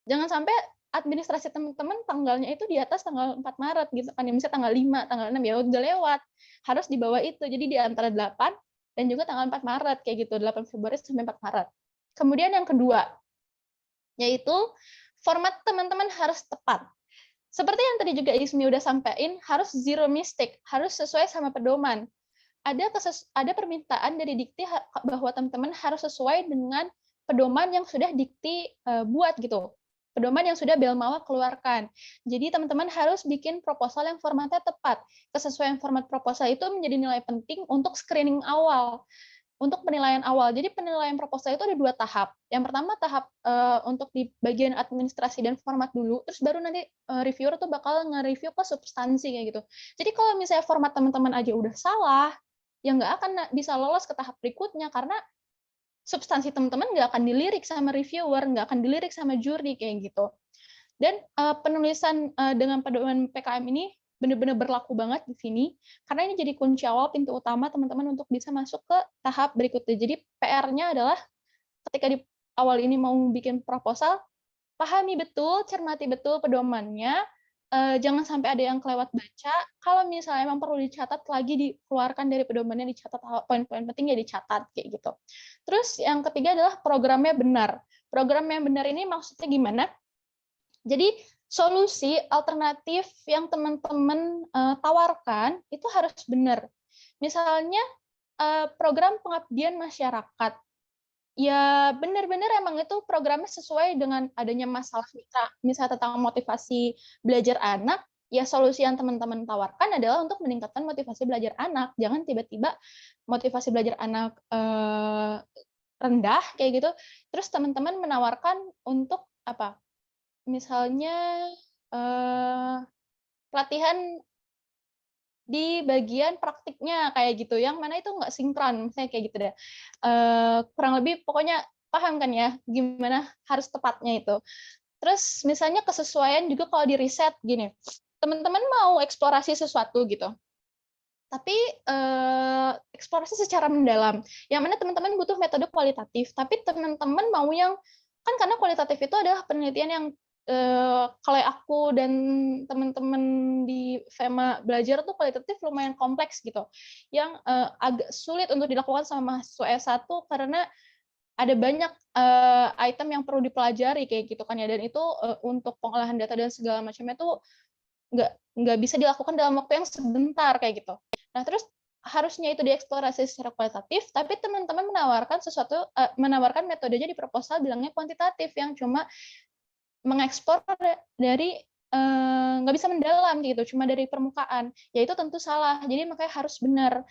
Jangan sampai administrasi teman-teman tanggalnya itu di atas tanggal 4 Maret gitu kan. Misalnya tanggal 5, tanggal 6 ya udah lewat. Harus di bawah itu. Jadi di antara 8 dan juga tanggal 4 Maret kayak gitu, 8 Februari sampai 4 Maret. Kemudian yang kedua yaitu format teman-teman harus tepat. Seperti yang tadi juga Ismi udah sampaikan, harus zero mistake, harus sesuai sama pedoman. Ada permintaan dari Dikti bahwa teman-teman harus sesuai dengan pedoman yang sudah Dikti buat gitu. Pedoman yang sudah Belmawa keluarkan. Jadi teman-teman harus bikin proposal yang formatnya tepat. Kesesuaian format proposal itu menjadi nilai penting untuk screening awal. Untuk penilaian awal. Jadi penilaian proposal itu ada 2 tahap. Yang pertama tahap untuk di bagian administrasi dan format dulu, terus baru nanti reviewer tuh bakal nge-review ke substansi kayak gitu. Jadi kalau misalnya format teman-teman aja udah salah, ya nggak akan bisa lolos ke tahap berikutnya karena substansi teman-teman nggak akan dilirik sama reviewer, nggak akan dilirik sama juri kayak gitu. Dan penulisan dengan pedoman PKM ini benar-benar berlaku banget di sini, karena ini jadi kunci awal pintu utama teman-teman untuk bisa masuk ke tahap berikutnya. Jadi PR-nya adalah ketika di awal ini mau bikin proposal, pahami betul, cermati betul pedomannya, jangan sampai ada yang kelewat baca. Kalau misalnya memang perlu dicatat lagi, dikeluarkan dari pedomannya, dicatat poin-poin penting ya dicatat kayak gitu. Terus yang ketiga adalah programnya benar. Program yang benar ini maksudnya gimana? Jadi solusi alternatif yang teman-teman tawarkan itu harus benar. Misalnya program pengabdian masyarakat. Ya benar-benar emang itu programnya sesuai dengan adanya masalah mitra, misalnya tentang motivasi belajar anak, ya solusi yang teman-teman tawarkan adalah untuk meningkatkan motivasi belajar anak. Jangan tiba-tiba motivasi belajar anak rendah kayak gitu, terus teman-teman menawarkan untuk apa? Misalnya pelatihan di bagian praktiknya kayak gitu, yang mana itu nggak sinkron, misalnya kayak gitu deh. Kurang lebih pokoknya paham kan ya gimana harus tepatnya itu. Terus misalnya kesesuaian juga kalau di riset gini, teman-teman mau eksplorasi sesuatu gitu, tapi eksplorasi secara mendalam, yang mana teman-teman butuh metode kualitatif, tapi teman-teman mau yang kan karena kualitatif itu adalah penelitian yang kalau aku dan teman-teman di FEMA belajar tuh kualitatif lumayan kompleks gitu, yang agak sulit untuk dilakukan sama mahasiswa S1 karena ada banyak item yang perlu dipelajari kayak gitu kan ya, dan itu untuk pengolahan data dan segala macamnya tuh nggak bisa dilakukan dalam waktu yang sebentar kayak gitu. Nah terus harusnya itu dieksplorasi secara kualitatif, tapi teman-teman menawarkan metodenya di proposal bilangnya kuantitatif yang cuma mengekspor dari nggak bisa mendalam gitu, cuma dari permukaan, ya itu tentu salah. Jadi makanya harus benar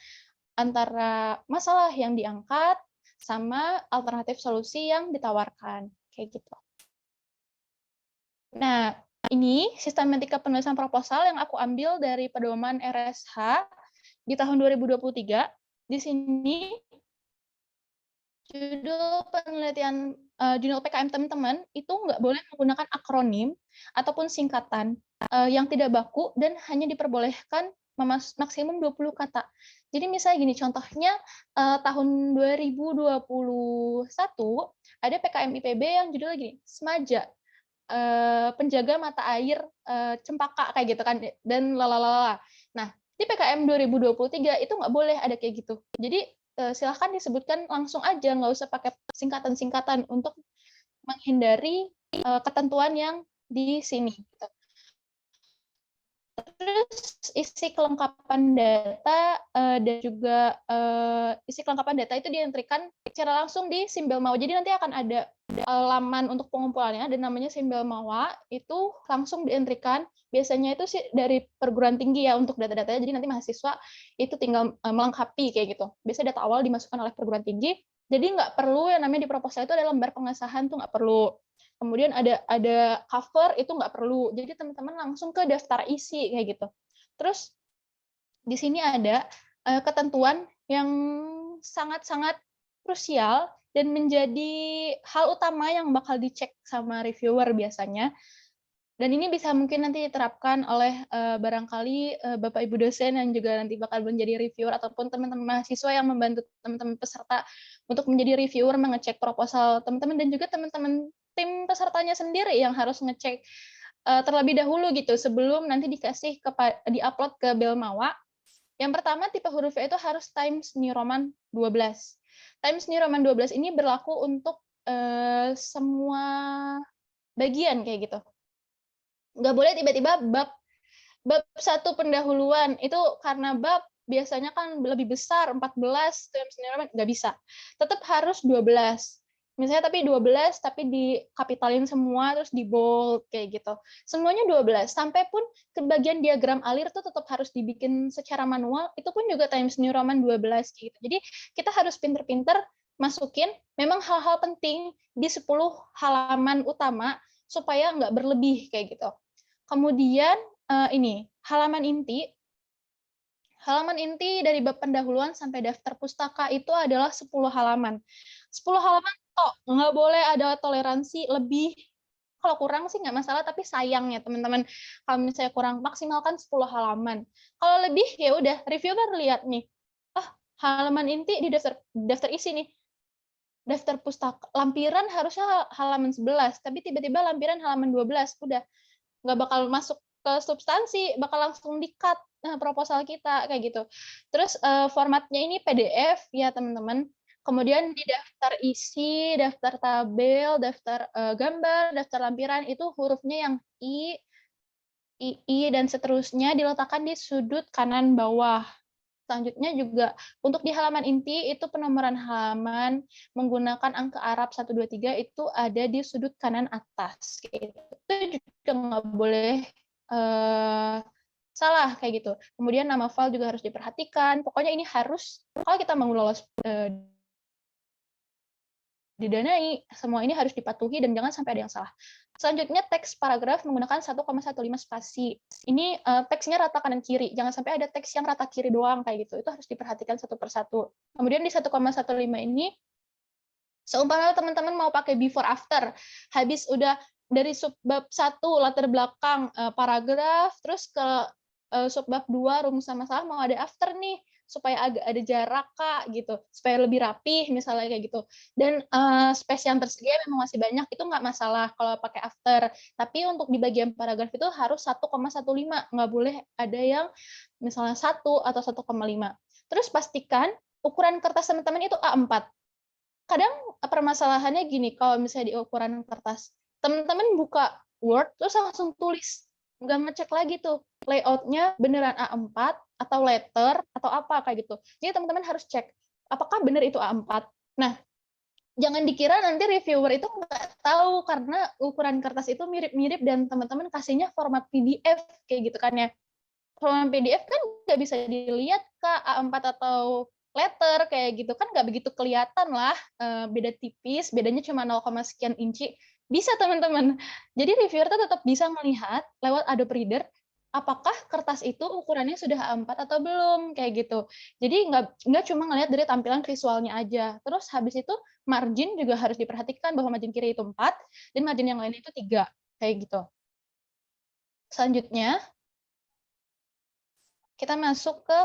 antara masalah yang diangkat sama alternatif solusi yang ditawarkan kayak gitu. Nah ini sistematika penulisan proposal yang aku ambil dari pedoman RSH di tahun 2023. Di sini judul penelitian judul PKM teman-teman itu nggak boleh menggunakan akronim ataupun singkatan yang tidak baku dan hanya diperbolehkan maksimum 20 kata. Jadi misalnya gini, contohnya tahun 2021 ada PKM IPB yang judulnya gini, Semaja, penjaga mata air Cempaka kayak gitu kan, dan lalalala. Nah, di PKM 2023 itu nggak boleh ada kayak gitu. Jadi silahkan disebutkan langsung aja, nggak usah pakai singkatan-singkatan untuk menghindari ketentuan yang di sini. Terus isi kelengkapan data dan juga isi kelengkapan data itu dientrikan secara langsung di Simbel Mawa. Jadi nanti akan ada laman untuk pengumpulannya dan namanya Simbel Mawa, itu langsung dientrikan. Biasanya itu sih dari perguruan tinggi ya untuk data-datanya. Jadi nanti mahasiswa itu tinggal melengkapi kayak gitu. Biasanya data awal dimasukkan oleh perguruan tinggi. Jadi nggak perlu yang namanya di proposal itu ada lembar pengesahan, tuh nggak perlu. Kemudian ada cover, itu nggak perlu. Jadi teman-teman langsung ke daftar isi kayak gitu. Terus di sini ada ketentuan yang sangat-sangat krusial dan menjadi hal utama yang bakal dicek sama reviewer biasanya. Dan ini bisa mungkin nanti diterapkan oleh barangkali Bapak Ibu dosen yang juga nanti bakal menjadi reviewer ataupun teman-teman mahasiswa yang membantu teman-teman peserta untuk menjadi reviewer, mengecek proposal teman-teman, dan juga teman-teman tim pesertanya sendiri yang harus ngecek terlebih dahulu gitu sebelum nanti dikasih di-upload ke Belmawa. Yang pertama, tipe hurufnya itu harus Times New Roman 12. Times New Roman 12 ini berlaku untuk semua bagian kayak gitu. Nggak boleh tiba-tiba bab 1 pendahuluan, itu karena bab biasanya kan lebih besar, 14, Times New Roman, nggak bisa. Tetap harus 12. Misalnya tapi 12, tapi dikapitalin semua, terus di bold, kayak gitu. Semuanya 12, sampai pun ke bagian diagram alir itu tetap harus dibikin secara manual, itu pun juga Times New Roman 12. Gitu. Jadi kita harus pinter-pinter masukin memang hal-hal penting di 10 halaman utama, supaya nggak berlebih, kayak gitu. Kemudian ini, halaman inti. Halaman inti dari bab pendahuluan sampai daftar pustaka itu adalah 10 halaman. 10 halaman tok, nggak boleh ada toleransi lebih. Kalau kurang sih nggak masalah, tapi sayang ya teman-teman. Kalau misalnya kurang, maksimalkan 10 halaman. Kalau lebih, ya udah, reviewer lihat nih. Halaman inti di daftar isi nih. Daftar pustaka, lampiran harusnya halaman 11, tapi tiba-tiba lampiran halaman 12, udah. Nggak bakal masuk ke substansi, bakal langsung di-cut proposal kita kayak gitu. Terus formatnya ini PDF ya teman-teman. Kemudian di daftar isi, daftar tabel, daftar gambar, daftar lampiran itu hurufnya yang I, II, dan seterusnya diletakkan di sudut kanan bawah. Selanjutnya juga untuk di halaman inti itu penomoran halaman menggunakan angka Arab 1, 2, 3 itu ada di sudut kanan atas. Itu juga nggak boleh salah kayak gitu. Kemudian nama file juga harus diperhatikan. Pokoknya ini harus, kalau kita mau lolos didanai, semua ini harus dipatuhi dan jangan sampai ada yang salah. Selanjutnya teks paragraf menggunakan 1,15 spasi. Ini teksnya rata kanan kiri, jangan sampai ada teks yang rata kiri doang kayak gitu. Itu harus diperhatikan satu persatu. Kemudian di 1,15 ini, seumpama teman-teman mau pakai before after, habis udah dari subbab 1 latar belakang paragraf, terus ke subbab 2 rumusan masalah mau ada after nih, supaya agak ada jarak Kak gitu, supaya lebih rapih misalnya kayak gitu. Dan space yang tersedia memang masih banyak, itu nggak masalah kalau pakai after. Tapi untuk di bagian paragraf itu harus 1,15, nggak boleh ada yang misalnya 1 atau 1,5. Terus pastikan ukuran kertas teman-teman itu A4. Kadang permasalahannya gini, kalau misalnya di ukuran kertas, teman-teman buka Word terus langsung tulis, nggak ngecek lagi tuh layoutnya beneran A4 atau letter atau apa kayak gitu. Jadi teman-teman harus cek apakah benar itu A4. Nah, jangan dikira nanti reviewer itu nggak tahu karena ukuran kertas itu mirip-mirip dan teman-teman kasihnya format PDF kayak gitu kan ya. Format PDF kan nggak bisa dilihat Kak, A4 atau letter kayak gitu kan nggak begitu kelihatan lah, beda tipis, bedanya cuma 0, sekian inci. Bisa teman-teman. Jadi reviewer itu tetap bisa melihat lewat Adobe Reader apakah kertas itu ukurannya sudah A4 atau belum kayak gitu. Jadi nggak cuma ngelihat dari tampilan visualnya aja. Terus habis itu margin juga harus diperhatikan bahwa margin kiri itu 4 dan margin yang lain itu 3 kayak gitu. Selanjutnya kita masuk ke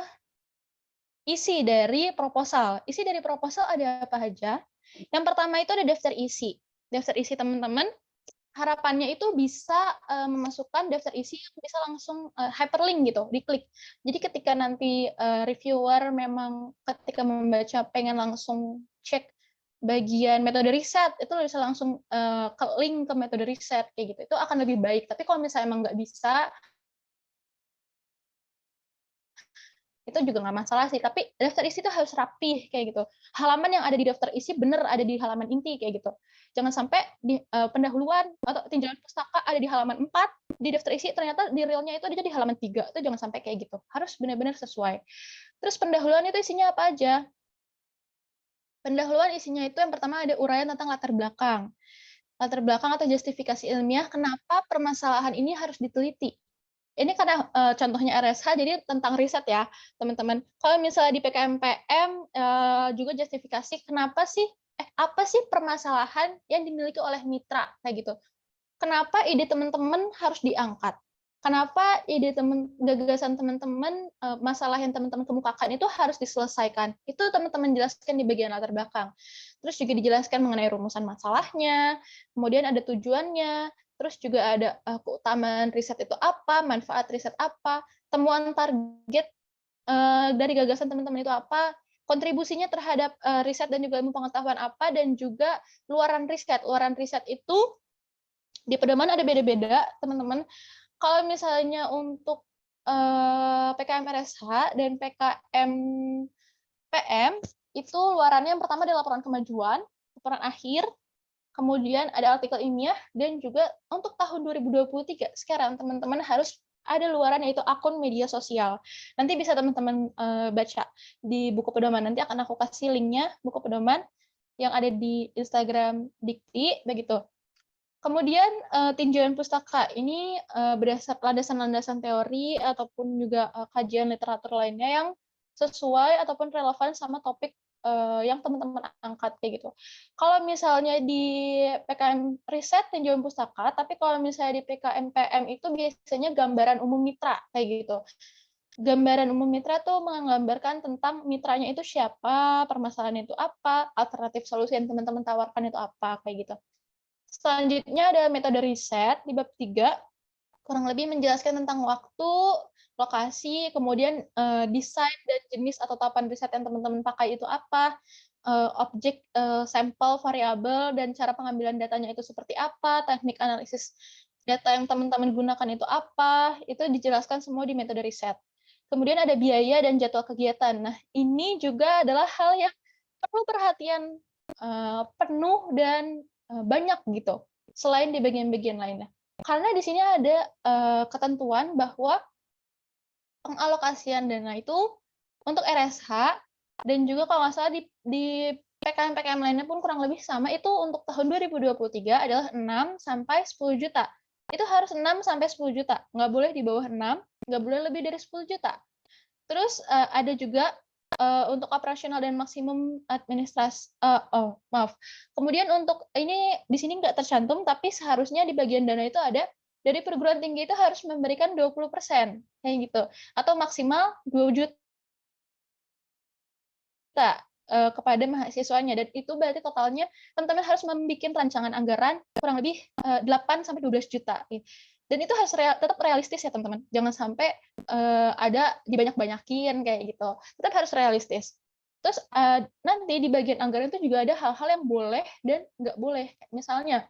isi dari proposal. Isi dari proposal ada apa aja? Yang pertama itu ada daftar isi. Daftar isi teman-teman, harapannya itu bisa memasukkan daftar isi yang bisa langsung hyperlink gitu, diklik. Jadi ketika nanti reviewer memang ketika membaca pengen langsung cek bagian metode riset, itu bisa langsung ke link ke metode riset kayak gitu. Itu akan lebih baik. Tapi kalau misalnya emang nggak bisa, itu juga nggak masalah sih. Tapi daftar isi itu harus rapih kayak gitu. Halaman yang ada di daftar isi bener ada di halaman inti kayak gitu. Jangan sampai di pendahuluan atau tinjauan pustaka ada di halaman 4, di daftar isi ternyata di realnya itu ada di halaman 3. Itu jangan sampai kayak gitu. Harus benar-benar sesuai. Terus pendahuluan itu isinya apa aja? Pendahuluan isinya itu yang pertama ada uraian tentang latar belakang. Latar belakang atau justifikasi ilmiah kenapa permasalahan ini harus diteliti. Ini karena contohnya RSH, jadi tentang riset ya, teman-teman. Kalau misalnya di PKMPM juga justifikasi kenapa sih, apa sih permasalahan yang dimiliki oleh mitra kayak gitu. Kenapa ide teman-teman harus diangkat? Kenapa gagasan teman-teman, masalah yang teman-teman kemukakan itu harus diselesaikan? Itu teman-teman jelaskan di bagian latar belakang. Terus juga dijelaskan mengenai rumusan masalahnya, kemudian ada tujuannya, terus juga ada keutamaan riset itu apa, manfaat riset apa, temuan target dari gagasan teman-teman itu apa, kontribusinya terhadap riset dan juga ilmu pengetahuan apa, dan juga luaran riset. Luaran riset itu di pedoman ada beda-beda, teman-teman. Kalau misalnya untuk PKM RSH dan PKM PM, itu luarannya yang pertama adalah laporan kemajuan, laporan akhir, kemudian ada artikel ilmiah, dan juga untuk tahun 2023 sekarang teman-teman harus ada luaran yaitu akun media sosial. Nanti bisa teman-teman baca di buku pedoman. Nanti akan aku kasih linknya buku pedoman yang ada di Instagram Dikti begitu. Kemudian tinjauan pustaka ini berdasar landasan-landasan teori ataupun juga kajian literatur lainnya yang sesuai ataupun relevan sama topik yang teman-teman angkat kayak gitu. Kalau misalnya di PKM riset tinjauan pustaka, tapi kalau misalnya di PKM PM itu biasanya gambaran umum mitra kayak gitu. Gambaran umum mitra tuh menggambarkan tentang mitranya itu siapa, permasalahannya itu apa, alternatif solusi yang teman-teman tawarkan itu apa kayak gitu. Selanjutnya ada metode riset di bab 3, kurang lebih menjelaskan tentang waktu, lokasi, kemudian desain dan jenis atau tahapan riset yang teman-teman pakai itu apa, objek, sampel, variabel, dan cara pengambilan datanya itu seperti apa, teknik analisis data yang teman-teman gunakan itu apa, itu dijelaskan semua di metode riset. Kemudian ada biaya dan jadwal kegiatan. Nah, ini juga adalah hal yang perlu perhatian penuh dan banyak gitu, selain di bagian-bagian lainnya. Karena di sini ada ketentuan bahwa pengalokasian dana itu untuk RSH dan juga kalau nggak salah di PKM-PKM lainnya pun kurang lebih sama, itu untuk tahun 2023 adalah 6 sampai 10 juta. Itu harus 6 sampai 10 juta, nggak boleh di bawah 6, nggak boleh lebih dari 10 juta. Terus ada juga untuk operasional dan maksimum administrasi, kemudian untuk ini di sini nggak tercantum, tapi seharusnya di bagian dana itu ada dari perguruan tinggi itu harus memberikan 20% kayak gitu, atau maksimal 2 juta kepada mahasiswanya, dan itu berarti totalnya teman-teman harus membuat rancangan anggaran kurang lebih 8 sampai 12 juta. Dan itu harus tetap realistis ya teman-teman. Jangan sampai ada dibanyak-banyakin kayak gitu. Tetap harus realistis. Terus nanti di bagian anggaran itu juga ada hal-hal yang boleh dan nggak boleh. Misalnya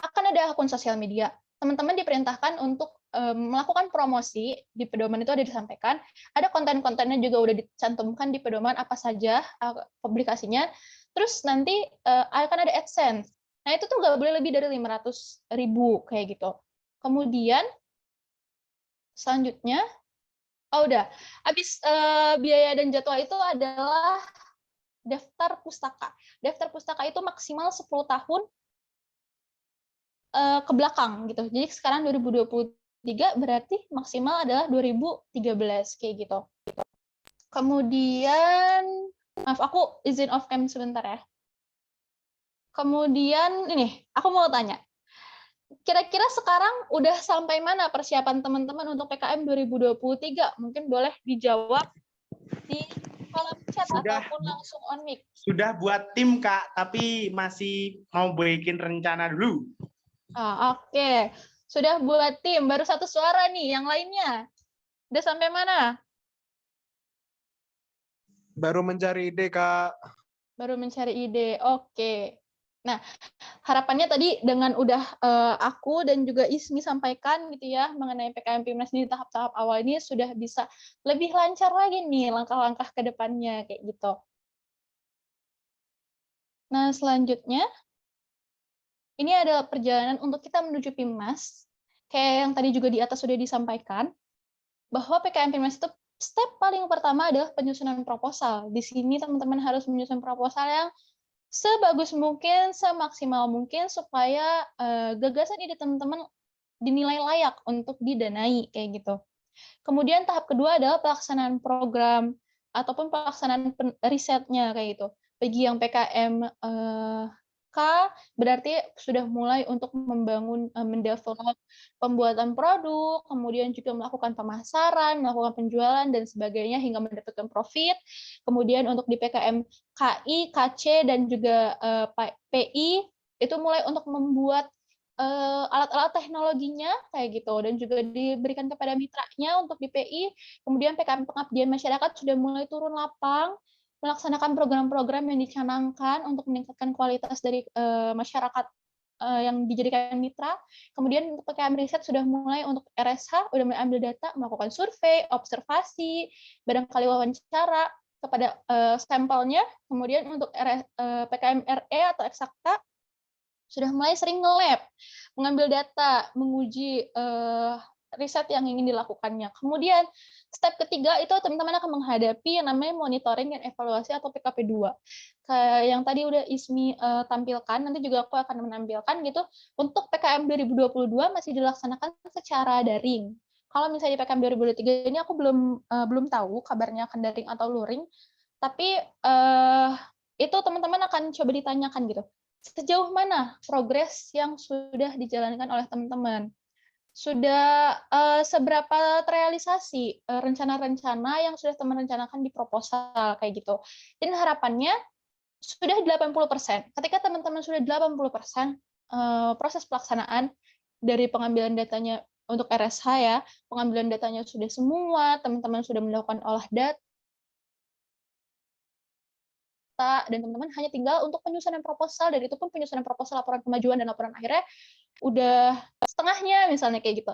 akan ada akun sosial media. Teman-teman diperintahkan untuk melakukan promosi di pedoman itu ada disampaikan. Ada konten-kontennya juga udah dicantumkan di pedoman apa saja publikasinya. Terus nanti akan ada AdSense. Nah, itu tuh nggak boleh lebih dari 500.000 kayak gitu. Kemudian selanjutnya, udah, habis biaya dan jadwal itu adalah daftar pustaka. Daftar pustaka itu maksimal 10 tahun ke belakang gitu. Jadi sekarang 2023 berarti maksimal adalah 2013 kayak gitu. Kemudian, maaf aku izin off cam sebentar ya. Kemudian ini, aku mau tanya, kira-kira sekarang udah sampai mana persiapan teman-teman untuk PKM 2023? Mungkin boleh dijawab di kolom chat ataupun langsung on mic. Sudah buat tim, Kak, tapi masih mau bikin rencana dulu. Oke. Sudah buat tim, baru satu suara nih, yang lainnya. Udah sampai mana? Baru mencari ide, Kak. Baru mencari ide, oke. Nah, harapannya tadi dengan udah aku dan juga Ismi sampaikan gitu ya mengenai PKM Pimnas di tahap-tahap awal ini sudah bisa lebih lancar lagi nih langkah-langkah ke depannya kayak gitu. Nah, selanjutnya ini adalah perjalanan untuk kita menuju Pimnas. Kayak yang tadi juga di atas sudah disampaikan bahwa PKM Pimnas itu step paling pertama adalah penyusunan proposal. Di sini teman-teman harus menyusun proposal yang sebagus mungkin, semaksimal mungkin supaya gagasan ide teman-teman dinilai layak untuk didanai kayak gitu. Kemudian tahap kedua adalah pelaksanaan program ataupun pelaksanaan risetnya kayak gitu. Bagi yang PKM K berarti sudah mulai untuk membangun mendevelop pembuatan produk, kemudian juga melakukan pemasaran, melakukan penjualan dan sebagainya hingga mendapatkan profit. Kemudian untuk di PKM KI, KC dan juga PI itu mulai untuk membuat alat-alat teknologinya kayak gitu dan juga diberikan kepada mitranya untuk di PI. Kemudian PKM pengabdian masyarakat sudah mulai turun lapang melaksanakan program-program yang dicanangkan untuk meningkatkan kualitas dari masyarakat yang dijadikan mitra. Kemudian untuk PKM riset sudah mulai untuk RSH, sudah mulai ambil data, melakukan survei, observasi, barangkali wawancara kepada sampelnya. Kemudian untuk PKM RE atau eksakta sudah mulai sering nge-lab, mengambil data, menguji riset yang ingin dilakukannya. Kemudian step ketiga itu teman-teman akan menghadapi yang namanya monitoring dan evaluasi atau PKP 2. Kayak yang tadi udah Ismi tampilkan, nanti juga aku akan menampilkan gitu. Untuk PKM 2022 masih dilaksanakan secara daring. Kalau misalnya di PKM 2023 ini aku belum tahu kabarnya akan daring atau luring, tapi itu teman-teman akan coba ditanyakan gitu. Sejauh mana progres yang sudah dijalankan oleh teman-teman? Sudah seberapa terrealisasi rencana-rencana yang sudah teman rencanakan di proposal kayak gitu. Dan harapannya sudah 80%. Ketika teman-teman sudah 80% proses pelaksanaan dari pengambilan datanya untuk RSH ya, pengambilan datanya sudah semua, teman-teman sudah melakukan olah data, dan teman-teman hanya tinggal untuk penyusunan proposal, dan itu pun penyusunan proposal laporan kemajuan dan laporan akhirnya udah setengahnya misalnya kayak gitu.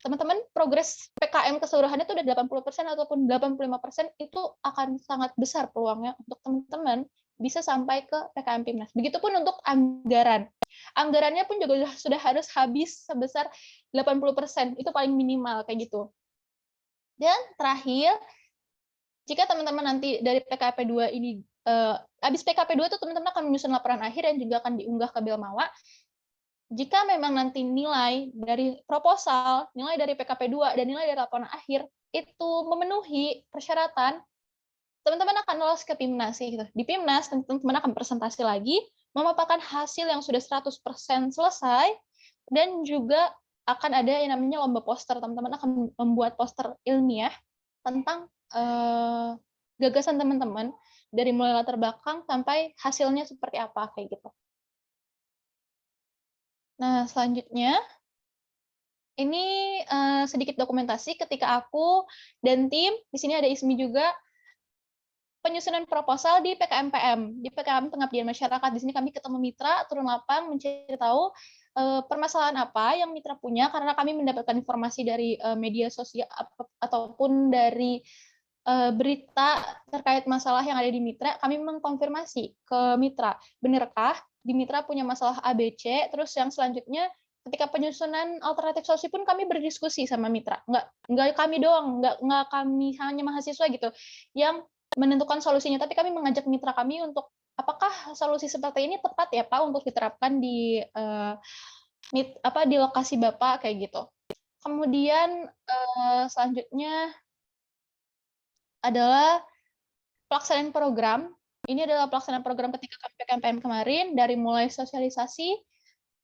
Teman-teman progres PKM keseluruhannya itu udah 80% ataupun 85% itu akan sangat besar peluangnya untuk teman-teman bisa sampai ke PKM Pimnas. Begitupun untuk anggaran. Anggarannya pun juga sudah harus habis sebesar 80%, itu paling minimal kayak gitu. Dan terakhir, jika teman-teman nanti dari PKP 2 ini habis PKP 2 itu teman-teman akan menyusun laporan akhir dan juga akan diunggah ke Belmawa. Jika memang nanti nilai dari proposal, nilai dari PKP 2 dan nilai dari laporan akhir itu memenuhi persyaratan, teman-teman akan lolos ke Pimnas gitu. Di Pimnas teman-teman akan presentasi lagi, memaparkan hasil yang sudah 100% selesai dan juga akan ada yang namanya lomba poster. Teman-teman akan membuat poster ilmiah tentang gagasan teman-teman dari mulai latar belakang sampai hasilnya seperti apa kayak gitu. Nah, selanjutnya ini sedikit dokumentasi ketika aku dan tim, di sini ada Ismi juga, penyusunan proposal di PKMPM, di PKM Pengabdian Masyarakat. Di sini kami ketemu mitra, turun lapang, mencari tahu permasalahan apa yang mitra punya, karena kami mendapatkan informasi dari media sosial ataupun dari berita terkait masalah yang ada di mitra, kami mengkonfirmasi ke mitra, benarkah di mitra punya masalah ABC, terus yang selanjutnya ketika penyusunan alternatif solusi pun kami berdiskusi sama mitra, nggak kami doang, nggak kami hanya mahasiswa gitu yang menentukan solusinya, tapi kami mengajak mitra kami untuk apakah solusi seperti ini tepat ya Pak untuk diterapkan di di lokasi Bapak kayak gitu. Kemudian selanjutnya adalah pelaksanaan program. Ini adalah pelaksanaan program ketika PKMPM kemarin, dari mulai sosialisasi,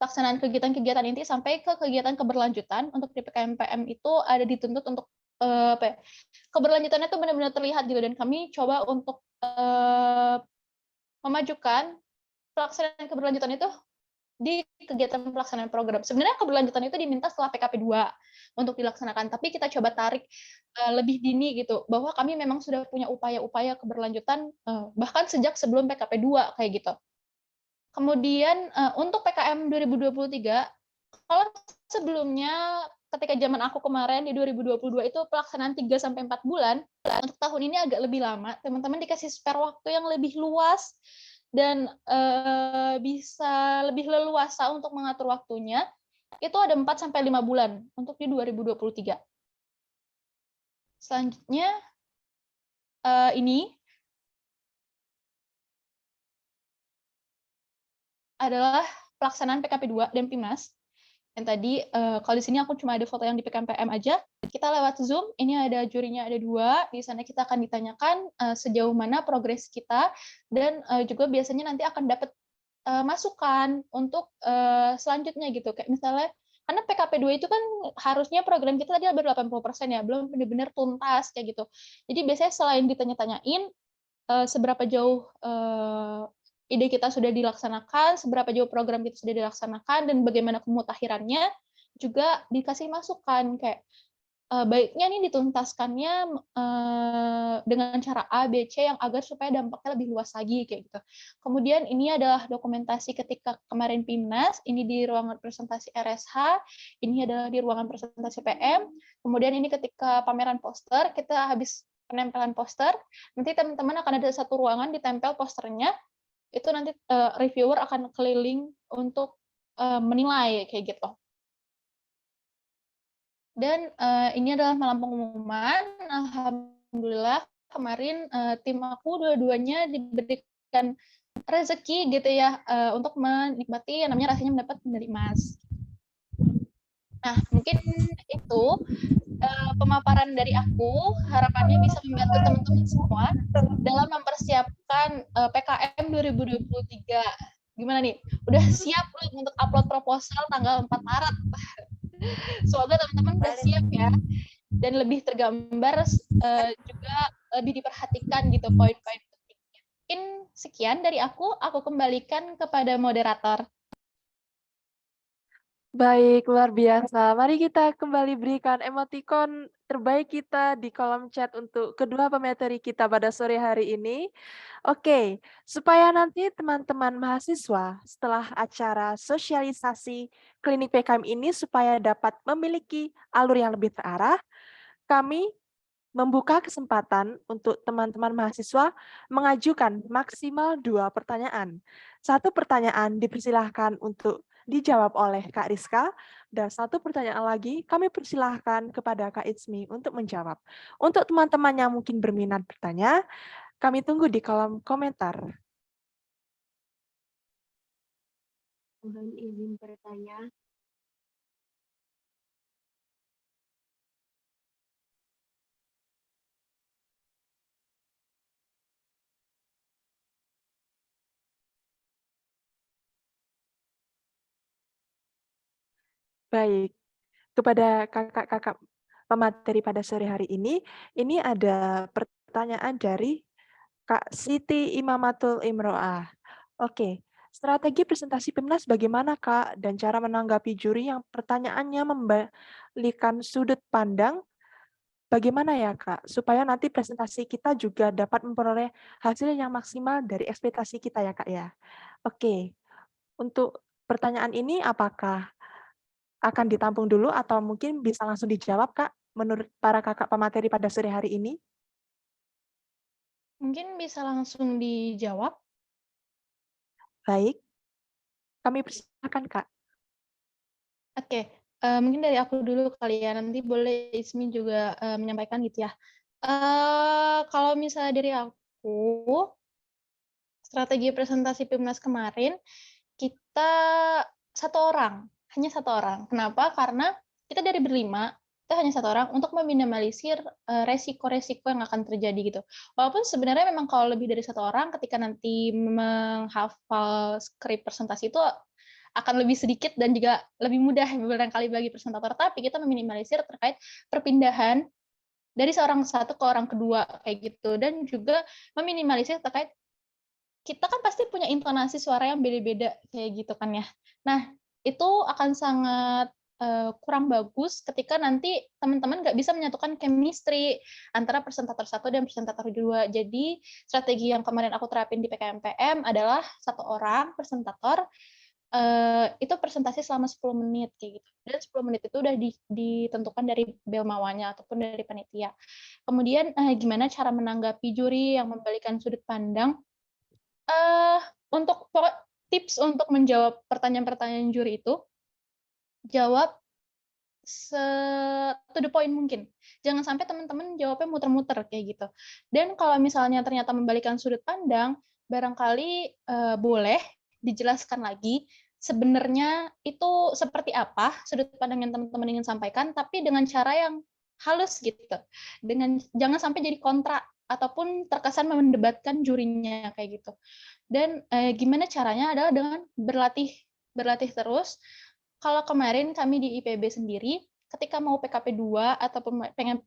pelaksanaan kegiatan-kegiatan inti sampai ke kegiatan keberlanjutan. Untuk di PKMPM itu ada dituntut untuk keberlanjutannya itu benar-benar terlihat gitu, dan kami coba untuk memajukan pelaksanaan keberlanjutan itu di kegiatan pelaksanaan program. Sebenarnya keberlanjutan itu diminta setelah PKP 2 untuk dilaksanakan, tapi kita coba tarik lebih dini gitu, bahwa kami memang sudah punya upaya-upaya keberlanjutan bahkan sejak sebelum PKP 2 kayak gitu. Kemudian untuk PKM 2023, kalau sebelumnya ketika zaman aku kemarin di 2022 itu pelaksanaan 3 sampai 4 bulan, untuk tahun ini agak lebih lama. Teman-teman dikasih spare waktu yang lebih luas dan bisa lebih leluasa untuk mengatur waktunya. Itu ada 4 sampai 5 bulan untuk di 2023. Selanjutnya ini adalah pelaksanaan PKP 2 dan PIMNAS. Yang tadi, kalau di sini aku cuma ada foto yang di PKMPM aja, kita lewat Zoom, ini ada jurinya ada 2, di sana kita akan ditanyakan sejauh mana progres kita, dan juga biasanya nanti akan dapat masukan untuk selanjutnya gitu. Kayak misalnya, karena PKP 2 itu kan harusnya program kita tadi baru 80% ya, belum benar-benar tuntas kayak gitu. Jadi biasanya selain ditanya-tanyain, seberapa jauh ide kita sudah dilaksanakan, seberapa jauh program kita sudah dilaksanakan, dan bagaimana pemutakhirannya, juga dikasih masukan kayak baiknya nih dituntaskannya dengan cara A, B, C yang agar supaya dampaknya lebih luas lagi kayak gitu. Kemudian ini adalah dokumentasi ketika kemarin PIMNAS, ini di ruangan presentasi RSH, ini adalah di ruangan presentasi PM. Kemudian ini ketika pameran poster, kita habis penempelan poster, nanti teman-teman akan ada satu ruangan ditempel posternya, itu nanti reviewer akan keliling untuk menilai kayak gitu. Dan ini adalah malam pengumuman. Alhamdulillah kemarin tim aku dua-duanya diberikan rezeki gitu ya untuk menikmati yang namanya rasanya mendapat medali emas. Nah, mungkin itu pemaparan dari aku, harapannya bisa membantu teman-teman semua dalam mempersiapkan PKM 2023. Gimana nih? Udah siap belum untuk upload proposal tanggal 4 Maret? Semoga teman-teman udah siap ya. Dan lebih tergambar, juga lebih diperhatikan gitu poin-poin pentingnya. Mungkin sekian dari aku kembalikan kepada moderator. Baik, luar biasa. Mari kita kembali berikan emotikon terbaik kita di kolom chat untuk kedua pemateri kita pada sore hari ini. Oke, supaya nanti teman-teman mahasiswa setelah acara sosialisasi klinik PKM ini supaya dapat memiliki alur yang lebih terarah, kami membuka kesempatan untuk teman-teman mahasiswa mengajukan maksimal 2 pertanyaan. 1 pertanyaan dipersilahkan untuk dijawab oleh Kak Rizka, dan 1 pertanyaan lagi kami persilahkan kepada Kak Itsmi untuk menjawab. Untuk teman-teman yang mungkin berminat bertanya, kami tunggu di kolom komentar. Mohon izin bertanya. Baik, kepada kakak-kakak pemateri pada sore hari ini ada pertanyaan dari Kak Siti Imamatul Imro'ah. Oke, strategi presentasi PIMNAS bagaimana Kak? Dan cara menanggapi juri yang pertanyaannya membalikan sudut pandang, bagaimana ya Kak? Supaya nanti presentasi kita juga dapat memperoleh hasil yang maksimal dari ekspektasi kita ya Kak ya. Oke, untuk pertanyaan ini apakah akan ditampung dulu atau mungkin bisa langsung dijawab Kak, menurut para kakak pemateri pada sore hari ini? Mungkin bisa langsung dijawab. Baik, kami persilakan Kak. Oke, mungkin dari aku dulu kali ya, nanti boleh Ismi juga menyampaikan gitu ya. Kalau misalnya dari aku, strategi presentasi PIMNAS kemarin, kita hanya satu orang. Kenapa? Karena kita dari berlima, kita hanya satu orang untuk meminimalisir resiko-resiko yang akan terjadi gitu. Walaupun sebenarnya memang kalau lebih dari satu orang, ketika nanti menghafal skrip presentasi itu akan lebih sedikit dan juga lebih mudah barangkali bagi presentator, tapi kita meminimalisir terkait perpindahan dari seorang satu ke orang kedua kayak gitu, dan juga meminimalisir terkait kita kan pasti punya intonasi suara yang beda-beda kayak gitu kan ya. Nah, itu akan sangat kurang bagus ketika nanti teman-teman nggak bisa menyatukan chemistry antara presentator 1 dan presentator 2. Jadi strategi yang kemarin aku terapin di PKMPM adalah satu orang presentator itu presentasi selama 10 menit kayak gitu. Dan 10 menit itu udah ditentukan dari belmawanya ataupun dari panitia. Kemudian gimana cara menanggapi juri yang membalikan sudut pandang? Untuk tips untuk menjawab pertanyaan-pertanyaan juri itu, jawab to the point mungkin. Jangan sampai teman-teman jawabnya muter-muter kayak gitu. Dan kalau misalnya ternyata membalikan sudut pandang, barangkali boleh dijelaskan lagi sebenarnya itu seperti apa sudut pandang yang teman-teman ingin sampaikan, tapi dengan cara yang halus gitu. Jangan sampai jadi kontra ataupun terkesan mendebatkan jurinya kayak gitu. Dan gimana caranya adalah dengan berlatih terus. Kalau kemarin kami di IPB sendiri, ketika mau PKP 2 ataupun pengen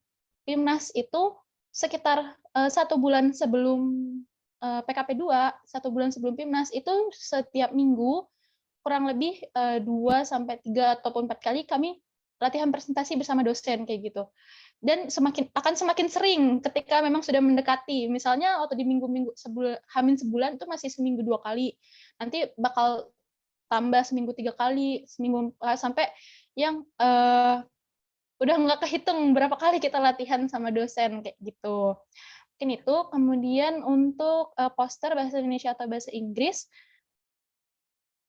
PIMNAS itu sekitar 1 bulan sebelum PKP 2, 1 bulan sebelum PIMNAS itu setiap minggu kurang lebih 2 sampai 3 ataupun 4 kali kami latihan presentasi bersama dosen kayak gitu. Dan akan semakin sering ketika memang sudah mendekati. Misalnya waktu di minggu-minggu sebulan itu masih seminggu 2 kali. Nanti bakal tambah seminggu 3 kali, seminggu sampai yang udah nggak kehitung berapa kali kita latihan sama dosen kayak gitu. Mungkin itu. Kemudian untuk poster bahasa Indonesia atau bahasa Inggris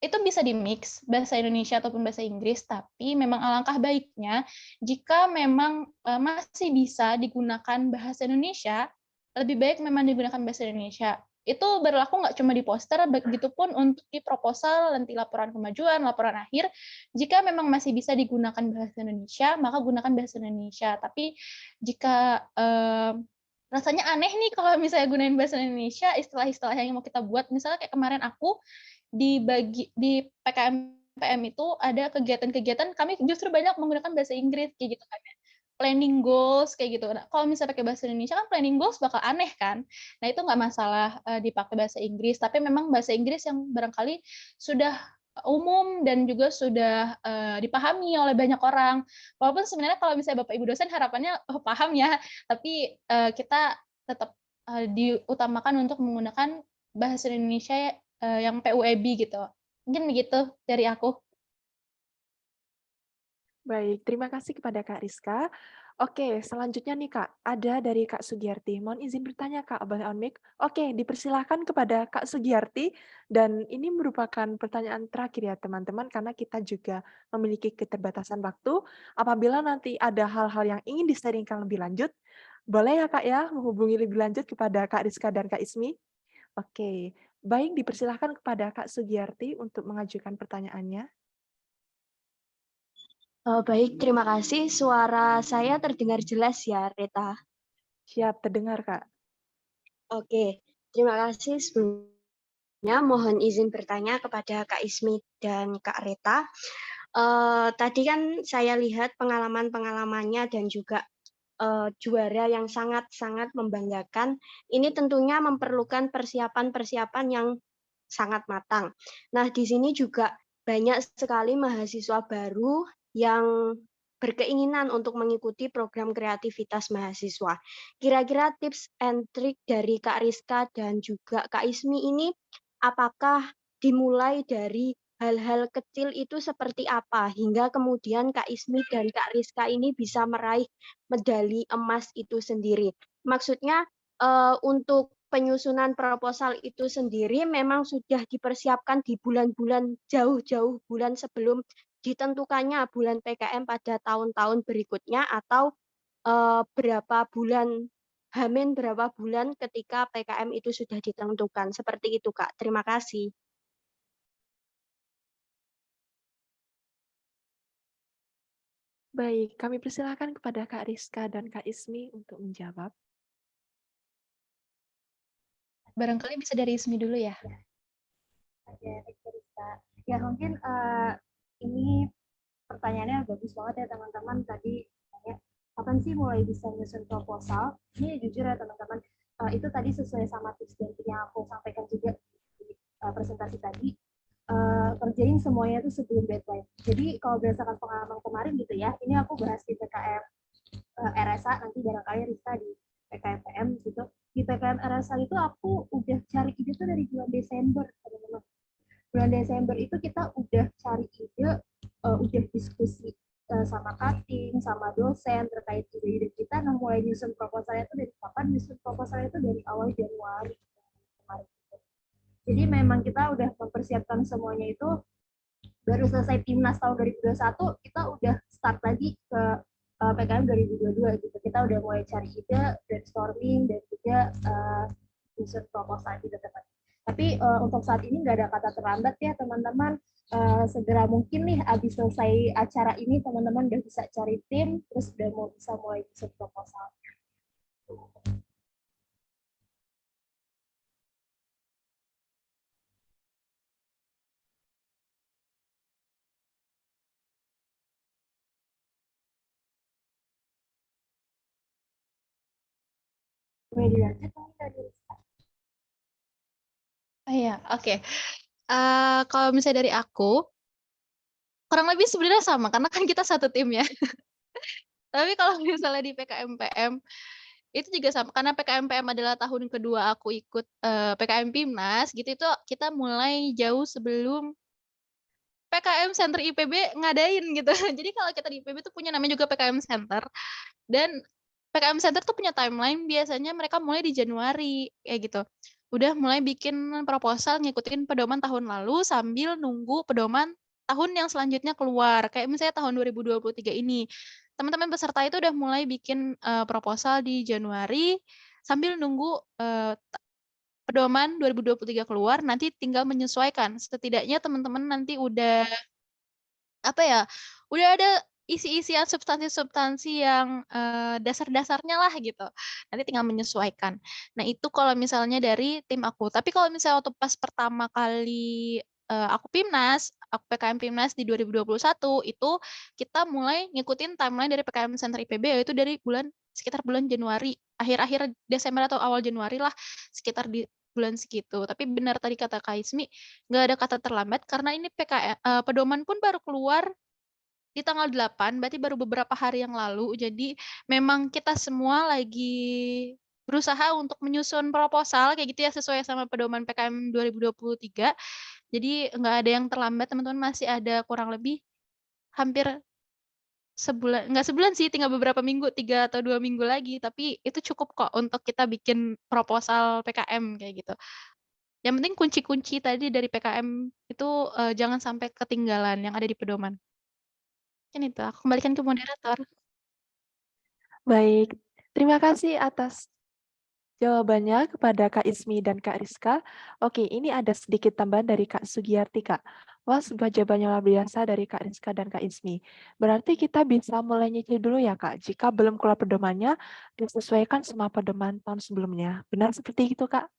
itu bisa di-mix bahasa Indonesia ataupun bahasa Inggris, tapi memang alangkah baiknya jika memang masih bisa digunakan bahasa Indonesia, lebih baik memang digunakan bahasa Indonesia. Itu berlaku nggak cuma di poster, begitupun untuk di proposal, nanti laporan kemajuan, laporan akhir. Jika memang masih bisa digunakan bahasa Indonesia, maka gunakan bahasa Indonesia. Tapi jika rasanya aneh nih kalau misalnya gunain bahasa Indonesia, istilah-istilah yang mau kita buat, misalnya kayak kemarin aku di PKMPM itu ada kegiatan-kegiatan, kami justru banyak menggunakan bahasa Inggris kayak gitu kan ya. Planning goals kayak gitu. Nah, kalau misalnya pakai bahasa Indonesia kan planning goals bakal aneh kan. Nah, itu nggak masalah dipakai bahasa Inggris, tapi memang bahasa Inggris yang barangkali sudah umum dan juga sudah dipahami oleh banyak orang. Walaupun sebenarnya kalau misalnya Bapak Ibu dosen harapannya paham ya, tapi kita tetap diutamakan untuk menggunakan bahasa Indonesia yang PUEB gitu. Mungkin begitu dari aku. Baik, terima kasih kepada Kak Rizka. Oke, selanjutnya nih Kak, ada dari Kak Sugiyarti. Mohon izin bertanya Kak, boleh on mic? Oke, dipersilahkan kepada Kak Sugiyarti, dan ini merupakan pertanyaan terakhir ya teman-teman, karena kita juga memiliki keterbatasan waktu. Apabila nanti ada hal-hal yang ingin di-sharingkan lebih lanjut, boleh ya Kak ya, menghubungi lebih lanjut kepada Kak Rizka dan Kak Ismi. Oke, baik, dipersilahkan kepada Kak Sugiyarti untuk mengajukan pertanyaannya. Baik, terima kasih. Suara saya terdengar jelas ya, Reta? Siap, terdengar Kak. Oke, terima kasih. Sebelumnya mohon izin bertanya kepada Kak Ismi dan Kak Reta. Tadi kan saya lihat pengalaman-pengalamannya dan juga juara yang sangat-sangat membanggakan. Ini tentunya memerlukan persiapan-persiapan yang sangat matang. Nah, di sini juga banyak sekali mahasiswa baru yang berkeinginan untuk mengikuti program kreativitas mahasiswa. Kira-kira tips and trick dari Kak Rizka dan juga Kak Ismi ini apakah dimulai dari hal-hal kecil itu seperti apa hingga kemudian Kak Ismi dan Kak Rizka ini bisa meraih medali emas itu sendiri? Maksudnya untuk penyusunan proposal itu sendiri memang sudah dipersiapkan di bulan-bulan jauh-jauh bulan sebelum ditentukannya bulan PKM pada tahun-tahun berikutnya, atau berapa bulan ketika PKM itu sudah ditentukan. Seperti itu, Kak. Terima kasih. Baik, kami persilakan kepada Kak Rizka dan Kak Ismi untuk menjawab. Barangkali bisa dari Ismi dulu ya. Ya, mungkin ini pertanyaannya bagus banget ya teman-teman. Tadi tanya, kapan sih mulai bisa nyusun proposal? Ini jujur ya teman-teman, itu tadi sesuai sama tips dan trik yang aku sampaikan juga di presentasi tadi. kerjain semuanya itu sebelum deadline. Jadi kalau berdasarkan pengalaman kemarin gitu ya, ini aku bahas di PKM RSA, nanti barangkali Rista di PKM PM gitu. Di PKM RSA itu aku udah cari ide tuh dari bulan Desember, teman-teman. Bulan Desember itu kita udah cari ide, udah diskusi sama cutting, sama dosen terkait ide-ide kita. Nah, mulai nyusun proposalnya itu dari kapan? Nyusun proposalnya itu dari awal Januari kemarin. Jadi memang kita udah mempersiapkan semuanya itu, baru selesai Timnas tahun 2021, kita udah start lagi ke PKM 2022 gitu. Kita udah mulai cari ide, brainstorming, dan juga nyusun proposal di depan. Tapi untuk saat ini nggak ada kata terlambat ya teman-teman. Segera mungkin nih abis selesai acara ini teman-teman udah bisa cari tim, terus udah mau bisa mulai nyusun proposal. Boleh dilanjut mungkin dari Rizka? Iya, oke. Kalau misalnya dari aku, kurang lebih sebenarnya sama, karena kan kita satu tim ya. Tapi kalau misalnya di PKM-PM, itu juga sama, karena PKM-PM adalah tahun kedua aku ikut PKM Pimnas, gitu, itu kita mulai jauh sebelum PKM Center IPB ngadain gitu. Jadi kalau kita di IPB tuh punya namanya juga PKM Center, dan PKM Center tuh punya timeline, biasanya mereka mulai di Januari, kayak gitu. Udah mulai bikin proposal ngikutin pedoman tahun lalu sambil nunggu pedoman tahun yang selanjutnya keluar. Kayak misalnya tahun 2023 ini, teman-teman peserta itu udah mulai bikin proposal di Januari sambil nunggu pedoman 2023 keluar, nanti tinggal menyesuaikan. Setidaknya teman-teman nanti udah apa ya, udah ada isi-isian substansi-substansi yang dasar-dasarnya lah gitu. Nanti tinggal menyesuaikan. Nah, itu kalau misalnya dari tim aku. Tapi kalau misalnya waktu pas pertama kali aku Pimnas, aku PKM Pimnas di 2021, itu kita mulai ngikutin timeline dari PKM Center IPB, yaitu dari sekitar bulan Januari, akhir-akhir Desember atau awal Januari lah, sekitar di bulan segitu. Tapi benar tadi kata Kak Ismi, nggak ada kata terlambat karena ini pedoman pun baru keluar di tanggal 8, berarti baru beberapa hari yang lalu. Jadi memang kita semua lagi berusaha untuk menyusun proposal kayak gitu ya, sesuai sama pedoman PKM 2023. Jadi nggak ada yang terlambat, teman-teman, masih ada kurang lebih hampir sebulan, nggak sebulan sih, tinggal beberapa minggu, 3 atau 2 minggu lagi, tapi itu cukup kok untuk kita bikin proposal PKM kayak gitu. Yang penting kunci-kunci tadi dari PKM itu jangan sampai ketinggalan yang ada di pedoman. Kan itu, aku kembalikan ke moderator. Baik, terima kasih atas jawabannya kepada Kak Ismi dan Kak Rizka. Oke, ini ada sedikit tambahan dari Kak Sugiyarti, Kak. Wah, sebuah jawaban yang luar biasa dari Kak Rizka dan Kak Ismi. Berarti kita bisa mulai nyicil dulu ya, Kak. Jika belum keluar pedomannya, disesuaikan sama pedoman tahun sebelumnya. Benar seperti itu, Kak?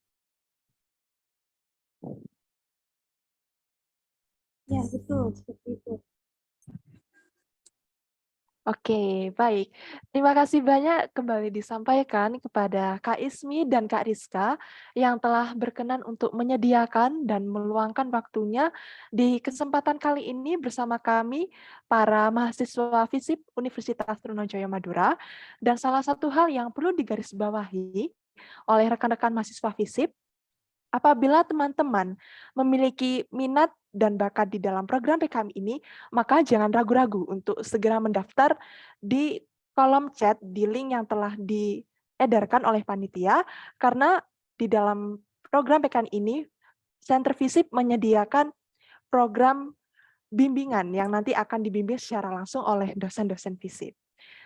Ya, betul, seperti itu. Oke, baik. Terima kasih banyak kembali disampaikan kepada Kak Ismi dan Kak Rizka yang telah berkenan untuk menyediakan dan meluangkan waktunya di kesempatan kali ini bersama kami, para mahasiswa FISIP Universitas Trunojoyo Madura. Dan salah satu hal yang perlu digarisbawahi oleh rekan-rekan mahasiswa FISIP, apabila teman-teman memiliki minat dan bakat di dalam program PKM ini, maka jangan ragu-ragu untuk segera mendaftar di kolom chat di link yang telah diedarkan oleh panitia, karena di dalam program PKM ini, Center FISIP menyediakan program bimbingan yang nanti akan dibimbing secara langsung oleh dosen-dosen FISIP.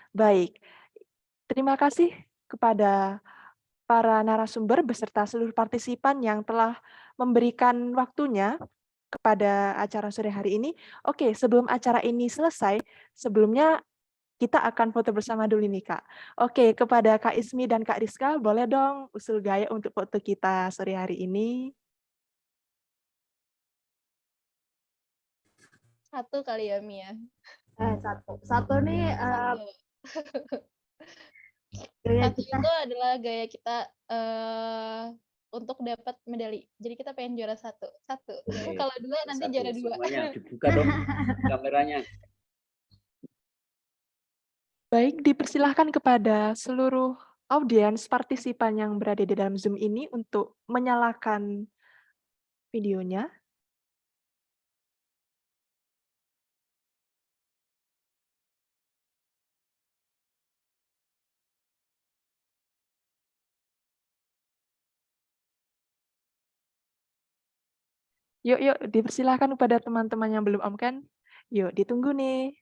Baik, terima kasih kepada para narasumber beserta seluruh partisipan yang telah memberikan waktunya kepada acara sore hari ini. Oke, sebelum acara ini selesai, sebelumnya kita akan foto bersama dulu nih, Kak. Oke, kepada Kak Ismi dan Kak Rizka, boleh dong usul gaya untuk foto kita sore hari ini. Satu kali ya, Mia. Satu nih. Satu itu adalah gaya kita untuk dapat medali. Jadi kita pengen juara satu. Oke, Kalau 2 nanti juara 2. Semuanya dibuka dong kameranya. Baik, dipersilahkan kepada seluruh audiens partisipan yang berada di dalam Zoom ini untuk menyalakan videonya. Yuk, dipersilahkan kepada teman-teman yang belum on cam. Yuk, ditunggu nih.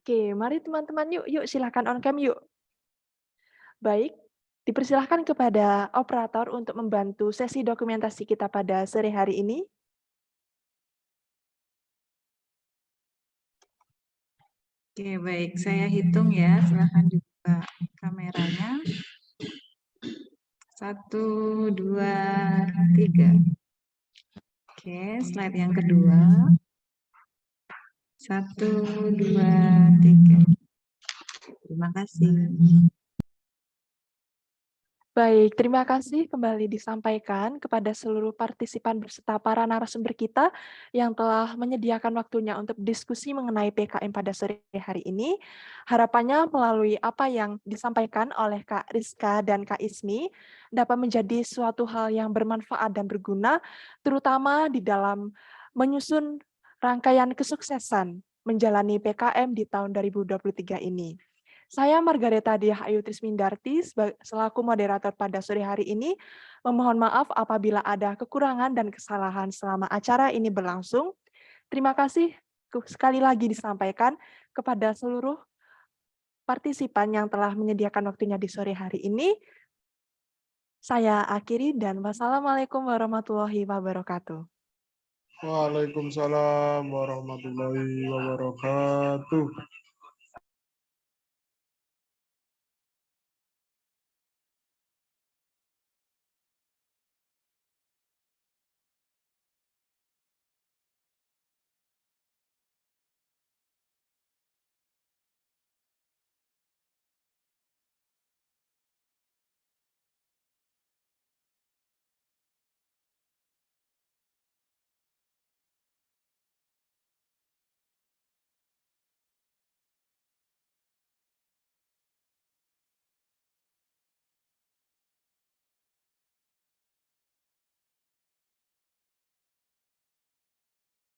Oke, mari teman-teman yuk silakan on cam yuk. Baik, dipersilahkan kepada operator untuk membantu sesi dokumentasi kita pada sore hari ini. Oke, baik. Saya hitung ya. Silahkan dibuka kameranya. 1, 2, 3. Oke, slide yang kedua. 1, 2, 3. Terima kasih. Baik, terima kasih kembali disampaikan kepada seluruh partisipan berserta para narasumber kita yang telah menyediakan waktunya untuk diskusi mengenai PKM pada sore hari ini. Harapannya melalui apa yang disampaikan oleh Kak Rizka dan Kak Ismi dapat menjadi suatu hal yang bermanfaat dan berguna, terutama di dalam menyusun rangkaian kesuksesan menjalani PKM di tahun 2023 ini. Saya Margareta Diah Ayu Trismindarti selaku moderator pada sore hari ini memohon maaf apabila ada kekurangan dan kesalahan selama acara ini berlangsung. Terima kasih sekali lagi disampaikan kepada seluruh partisipan yang telah menyediakan waktunya di sore hari ini. Saya akhiri dan wassalamualaikum warahmatullahi wabarakatuh. Waalaikumsalam warahmatullahi wabarakatuh.